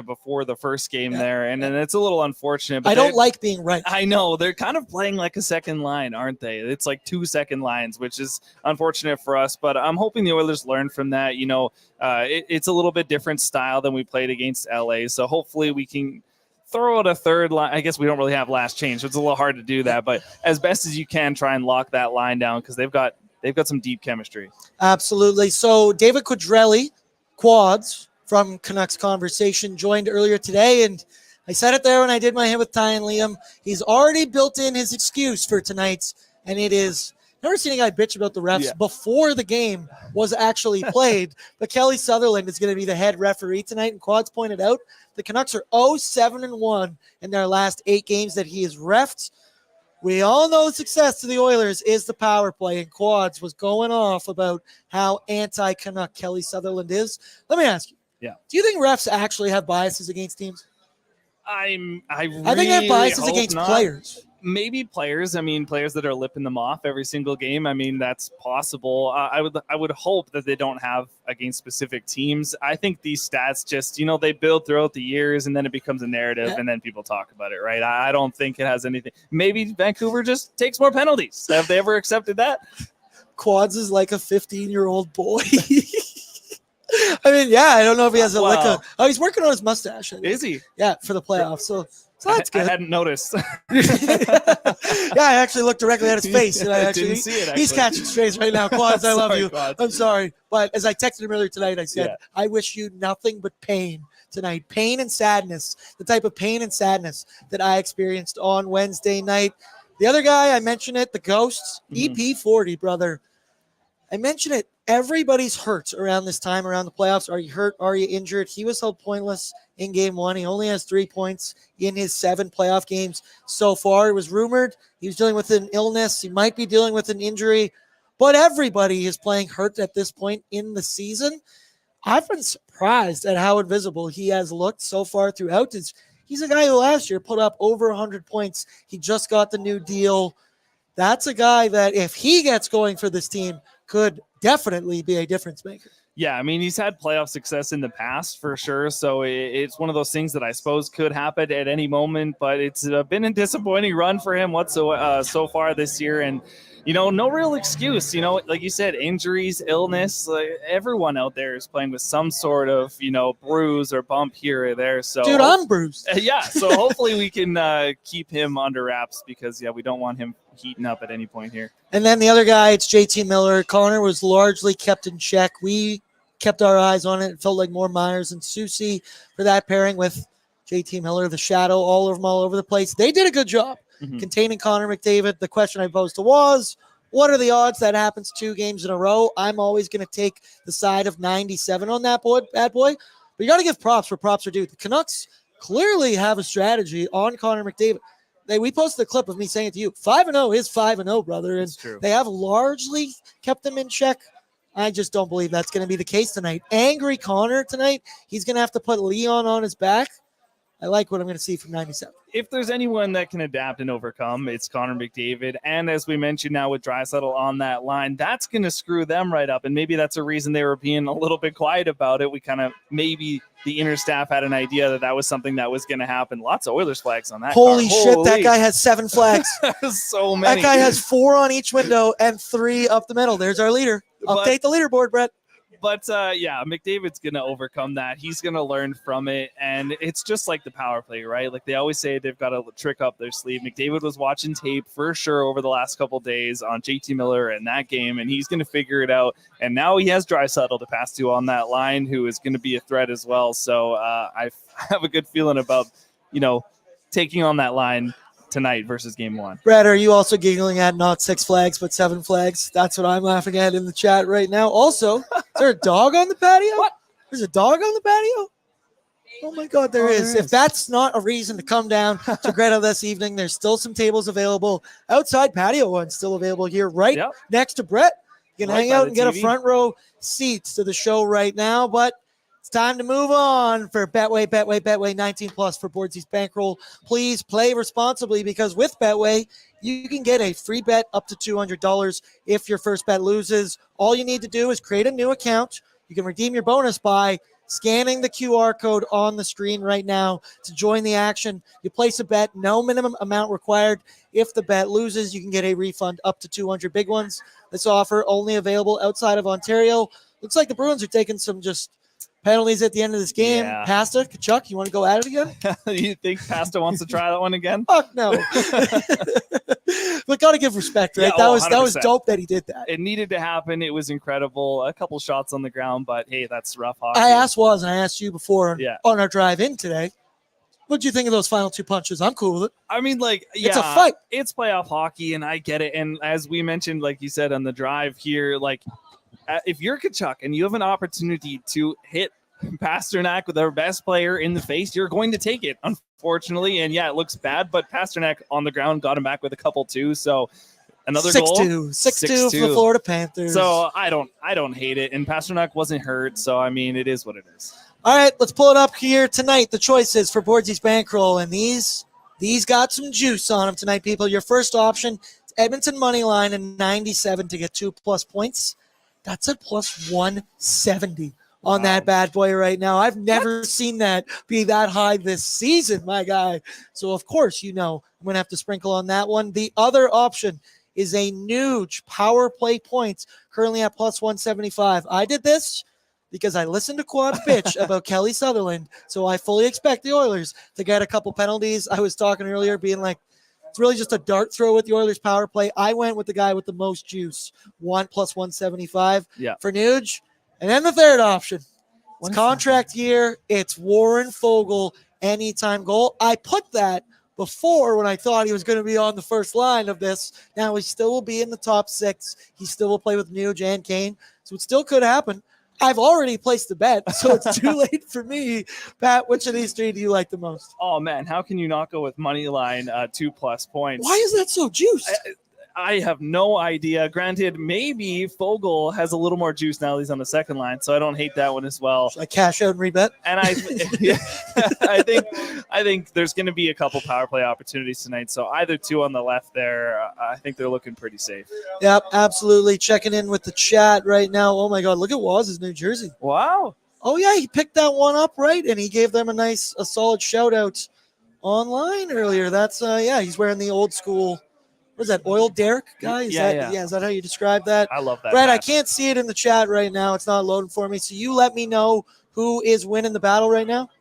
before the first game there, and then it's a little unfortunate. But
I don't like being right.
I know. They're kind of playing like a second line, aren't they? It's like 2 second lines, which is unfortunate for us, but I'm hoping the Oilers learn from that. It's a little bit different style than we played against LA, so hopefully we can throw out a third line. I guess we don't really have last change, so it's a little hard to do that, but as best as you can, try and lock that line down because they've got some deep chemistry.
Absolutely. So David Quadrelli, Quads from Canucks Conversation, joined earlier today, and I said it there when I did my hit with Ty and Liam. He's already built in his excuse for tonight's, and it is, never seen a guy bitch about the refs before the game was actually played, but Kelly Sutherland is going to be the head referee tonight, and Quads pointed out the Canucks are 0-7-1 in their last 8 games that he has refed. We all know the success to the Oilers is the power play, and Quads was going off about how anti-Canuck Kelly Sutherland is. Let me ask you, do you think refs actually have biases against teams?
I
think they have biases against players.
Maybe players. I mean, players that are lipping them off every single game. I mean, that's possible. I would hope that they don't have against specific teams. I think these stats just, they build throughout the years and then it becomes a narrative and then people talk about it, right? I don't think it has anything. Maybe Vancouver just takes more penalties. Have they ever accepted that?
Quads is like a 15-year-old boy. I mean, I don't know if he has he's working on his mustache.
Is he?
Yeah, for the playoffs. So that's good.
I hadn't noticed.
I actually looked directly at his face, and I
didn't see it.
He's catching strays right now. Quads, I love you.
Quads.
I'm sorry, but as I texted him earlier tonight, I said, I wish you nothing but pain tonight. Pain and sadness, the type of pain and sadness that I experienced on Wednesday night. The other guy, I mentioned it, the Ghosts, EP40, brother. I mentioned it. Everybody's hurt around this time, around the playoffs. Are you hurt? Are you injured? He was held pointless in game one. He only has 3 points in his 7 playoff games so far. It was rumored he was dealing with an illness. He might be dealing with an injury, but everybody is playing hurt at this point in the season. I've been surprised at how invisible he has looked so far throughout. He's a guy who last year put up over 100 points. He just got the new deal. That's a guy that if he gets going for this team could definitely be a difference maker.
Yeah, I mean, he's had playoff success in the past for sure. So it's one of those things that I suppose could happen at any moment, but it's been a disappointing run for him so far this year. And, no real excuse, like you said, injuries, illness, everyone out there is playing with some sort of, bruise or bump here or there. So,
dude, I'm bruised.
Yeah. So hopefully we can keep him under wraps because, we don't want him heating up at any point here.
And then the other guy, it's JT Miller. Connor was largely kept in check. We kept our eyes on it. It felt like more Myers and Susie for that pairing with JT Miller, the shadow, all over the place. They did a good job containing Connor McDavid. The question I posed to was, what are the odds that happens 2 games in a row? I'm always going to take the side of 97 on that bad boy. But you got to give props where props are due. The Canucks clearly have a strategy on Connor McDavid. We posted a clip of me saying it to you. 5-0 is 5-0, brother. And
true.
They have largely kept them in check. I just don't believe that's going to be the case tonight. Angry Connor tonight. He's going to have to put Leon on his back. I like what I'm going to see from 97.
If there's anyone that can adapt and overcome, it's Connor McDavid. And as we mentioned now with Draisaitl on that line, that's going to screw them right up. And maybe that's a reason they were being a little bit quiet about it. We kind of, maybe the inner staff had an idea that was something that was going to happen. Lots of Oilers flags on that
Holy
car.
shit, that guy has 7 flags.
So many.
That guy has 4 on each window and 3 up the middle. There's our leader. Update the leaderboard, Brett.
But, McDavid's going to overcome that. He's going to learn from it. And it's just like the power play, right? Like they always say they've got a trick up their sleeve. McDavid was watching tape for sure over the last couple of days on JT Miller and that game, and he's going to figure it out. And now he has Draisaitl to pass to on that line, who is going to be a threat as well. So I have a good feeling about, taking on that line tonight versus game 1.
Brad, are you also giggling at not 6 flags, but 7 flags? That's what I'm laughing at in the chat right now. Also, is there a dog on the patio? What? There's a dog on the patio? Oh my God, there is. If that's not a reason to come down to GRETA this evening, there's still some tables available. Outside patio one's still available here right next to Brett. You can hang out and get a front row seats to the show right now, but it's time to move on for Betway 19 plus for BORDZY's bankroll. Please play responsibly because with Betway, you can get a free bet up to $200 if your first bet loses. All you need to do is create a new account. You can redeem your bonus by scanning the QR code on the screen right now to join the action. You place a bet, no minimum amount required. If the bet loses, you can get a refund up to 200 big ones. This offer only available outside of Ontario. Looks like the Bruins are taking some just penalties at the end of this game.
Yeah.
Pasta, Kachuk, you want to go at it again?
You think Pasta wants to try that one again?
Fuck no. But got to give respect, right?
Yeah,
that was dope that he did that.
It needed to happen. It was incredible. A couple shots on the ground, but hey, that's rough hockey.
I asked and I asked you before on our drive in today. What'd you think of those final 2 punches? I'm cool with it.
I mean,
it's a fight.
It's playoff hockey, and I get it. And as we mentioned, like you said on the drive here, if you're Kachuk and you have an opportunity to hit Pasternak with our best player in the face, you're going to take it, unfortunately. And it looks bad, but Pasternak on the ground got him back with a couple too. So another
6-2.
goal.
6-2 for the Florida Panthers.
So I don't hate it. And Pasternak wasn't hurt. So I mean, it is what it is.
All right, let's pull it up here tonight. The choices for BORDZY's bankroll, and these got some juice on them tonight, people. Your first option, Edmonton money line and 97 to get 2+ points. That's at plus 170 on that bad boy right now. I've never seen that be that high this season, my guy. So, of course, I'm going to have to sprinkle on that one. The other option is a Nuge power play points, currently at plus 175. I did this because I listened to Quad bitch about Kelly Sutherland, so I fully expect the Oilers to get a couple penalties. I was talking earlier being like, it's really just a dart throw with the Oilers power play. I went with the guy with the most juice, plus 175 for Nuge. And then the third option, it's contract year. It's Warren Fogle anytime goal. I put that before when I thought he was going to be on the first line of this. Now he still will be in the top 6. He still will play with Nuge and Kane. So it still could happen. I've already placed the bet, so it's too late for me. Pat, which of these three do you like the most?
Oh, man, how can you not go with money line 2+ points?
Why is that so juiced?
I have no idea. Granted, maybe Fogle has a little more juice now that he's on the second line, so I don't hate that one as well.
Should I cash out and rebet?
And I think there's going to be a couple power play opportunities tonight. So either two on the left there, I think they're looking pretty safe.
Yep, absolutely. Checking in with the chat right now. Oh my God, look at Waz's New Jersey.
Wow.
Oh yeah, he picked that one up right, and he gave them a solid shout out online earlier. That's he's wearing the old school. What is that, oil Derek guy? Is that how you describe that?
I love that.
Brett, I can't see it in the chat right now. It's not loading for me. So you let me know who is winning the battle right now.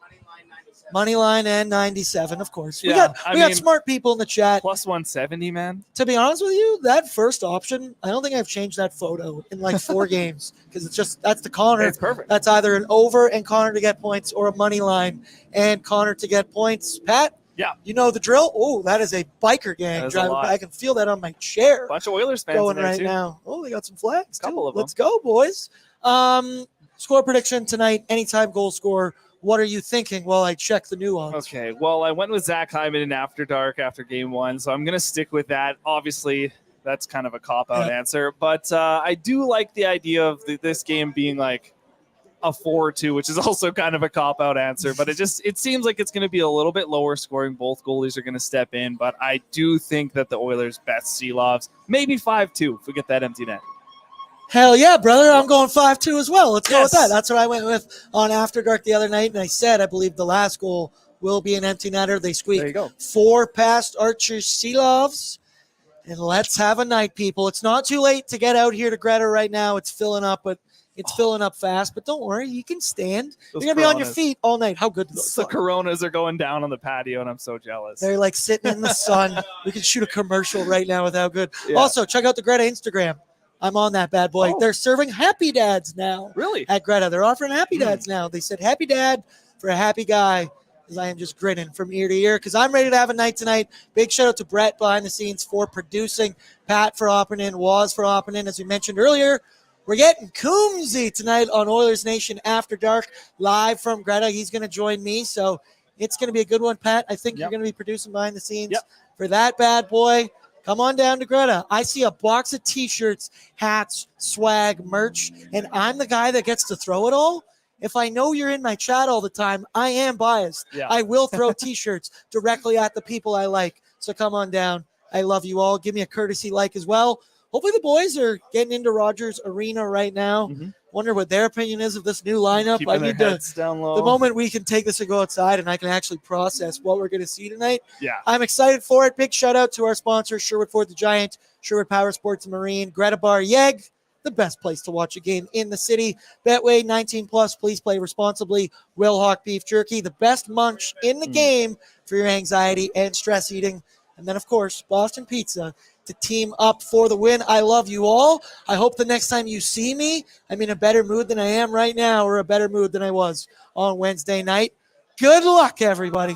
Moneyline and 97, of course. We got smart people in the chat.
Plus 170, man.
To be honest with you, that first option, I don't think I've changed that photo in like 4 games because that's the Connor.
It's perfect.
That's either an over and Connor to get points or a money line and Connor to get points. Pat?
Yeah.
You know the drill? Oh, that is a biker gang driving by. I can feel that on my chair.
Bunch of Oilers fans
going
in there
right
too.
Now. Oh, they got some flags.
Couple of them.
Let's go, boys. Score prediction tonight, anytime goal scorer. What are you thinking while I check the nuance?
Okay, well, I went with Zach Hyman in After Dark after game 1, so I'm going to stick with that. Obviously, that's kind of a cop-out answer, but I do like the idea of this game being like a 4-2, which is also kind of a cop-out answer, but it seems like it's going to be a little bit lower scoring. Both goalies are going to step in, but I do think that the Oilers' best Seelovs, maybe 5-2 if we get that empty net.
Hell yeah, brother. I'm going 5-2 as well. Let's go with that. That's what I went with on After Dark the other night, and I said I believe the last goal will be an empty netter. They squeaked 4 past Archer Seelovs, and let's have a night, people. It's not too late to get out here to GRETA right now. It's filling up, but it's filling up fast, but don't worry, you can stand. You're going to be on your feet all night. How good is
the Coronas are going down on the patio, and I'm so jealous.
They're like sitting in the sun. We could shoot a commercial right now with how good.
Yeah.
Also, check out the GRETA Instagram. I'm on that bad boy. They're serving Happy Dads now.
Really?
At GRETA. They're offering Happy Dads now. They said Happy Dad for a happy guy. Because I am just grinning from ear to ear because I'm ready to have a night tonight. Big shout out to Brett behind the scenes for producing, Pat for hopping in, Waz for hopping in. As we mentioned earlier, we're getting Coombsy tonight on Oilers Nation After Dark, live from GRETA. He's going to join me, so it's going to be a good one, Pat. I think you're going to be producing behind the scenes for that bad boy. Come on down to GRETA. I see a box of T-shirts, hats, swag, merch, and I'm the guy that gets to throw it all. If I know you're in my chat all the time, I am biased.
Yeah.
I will throw T-shirts directly at the people I like. So come on down. I love you all. Give me a courtesy like as well. Hopefully the boys are getting into Rogers Arena right now. Wonder what their opinion is of this new lineup.
Keeping
I
their
need to,
heads down low.
the moment we can take this and go outside and I can actually process what we're going to see tonight.
Yeah.
I'm excited for it. Big shout out to our sponsors, Sherwood Ford the Giant, Sherwood Power Sports and Marine, GRETA Bar Yegg, the best place to watch a game in the city. Betway 18 plus, please play responsibly. Will Hawk Beef Jerky, the best munch in the game for your anxiety and stress eating. And then, of course, Boston Pizza to team up for the win. I love you all. I hope the next time you see me, I'm in a better mood than I am right now, or a better mood than I was on Wednesday night. Good luck, everybody.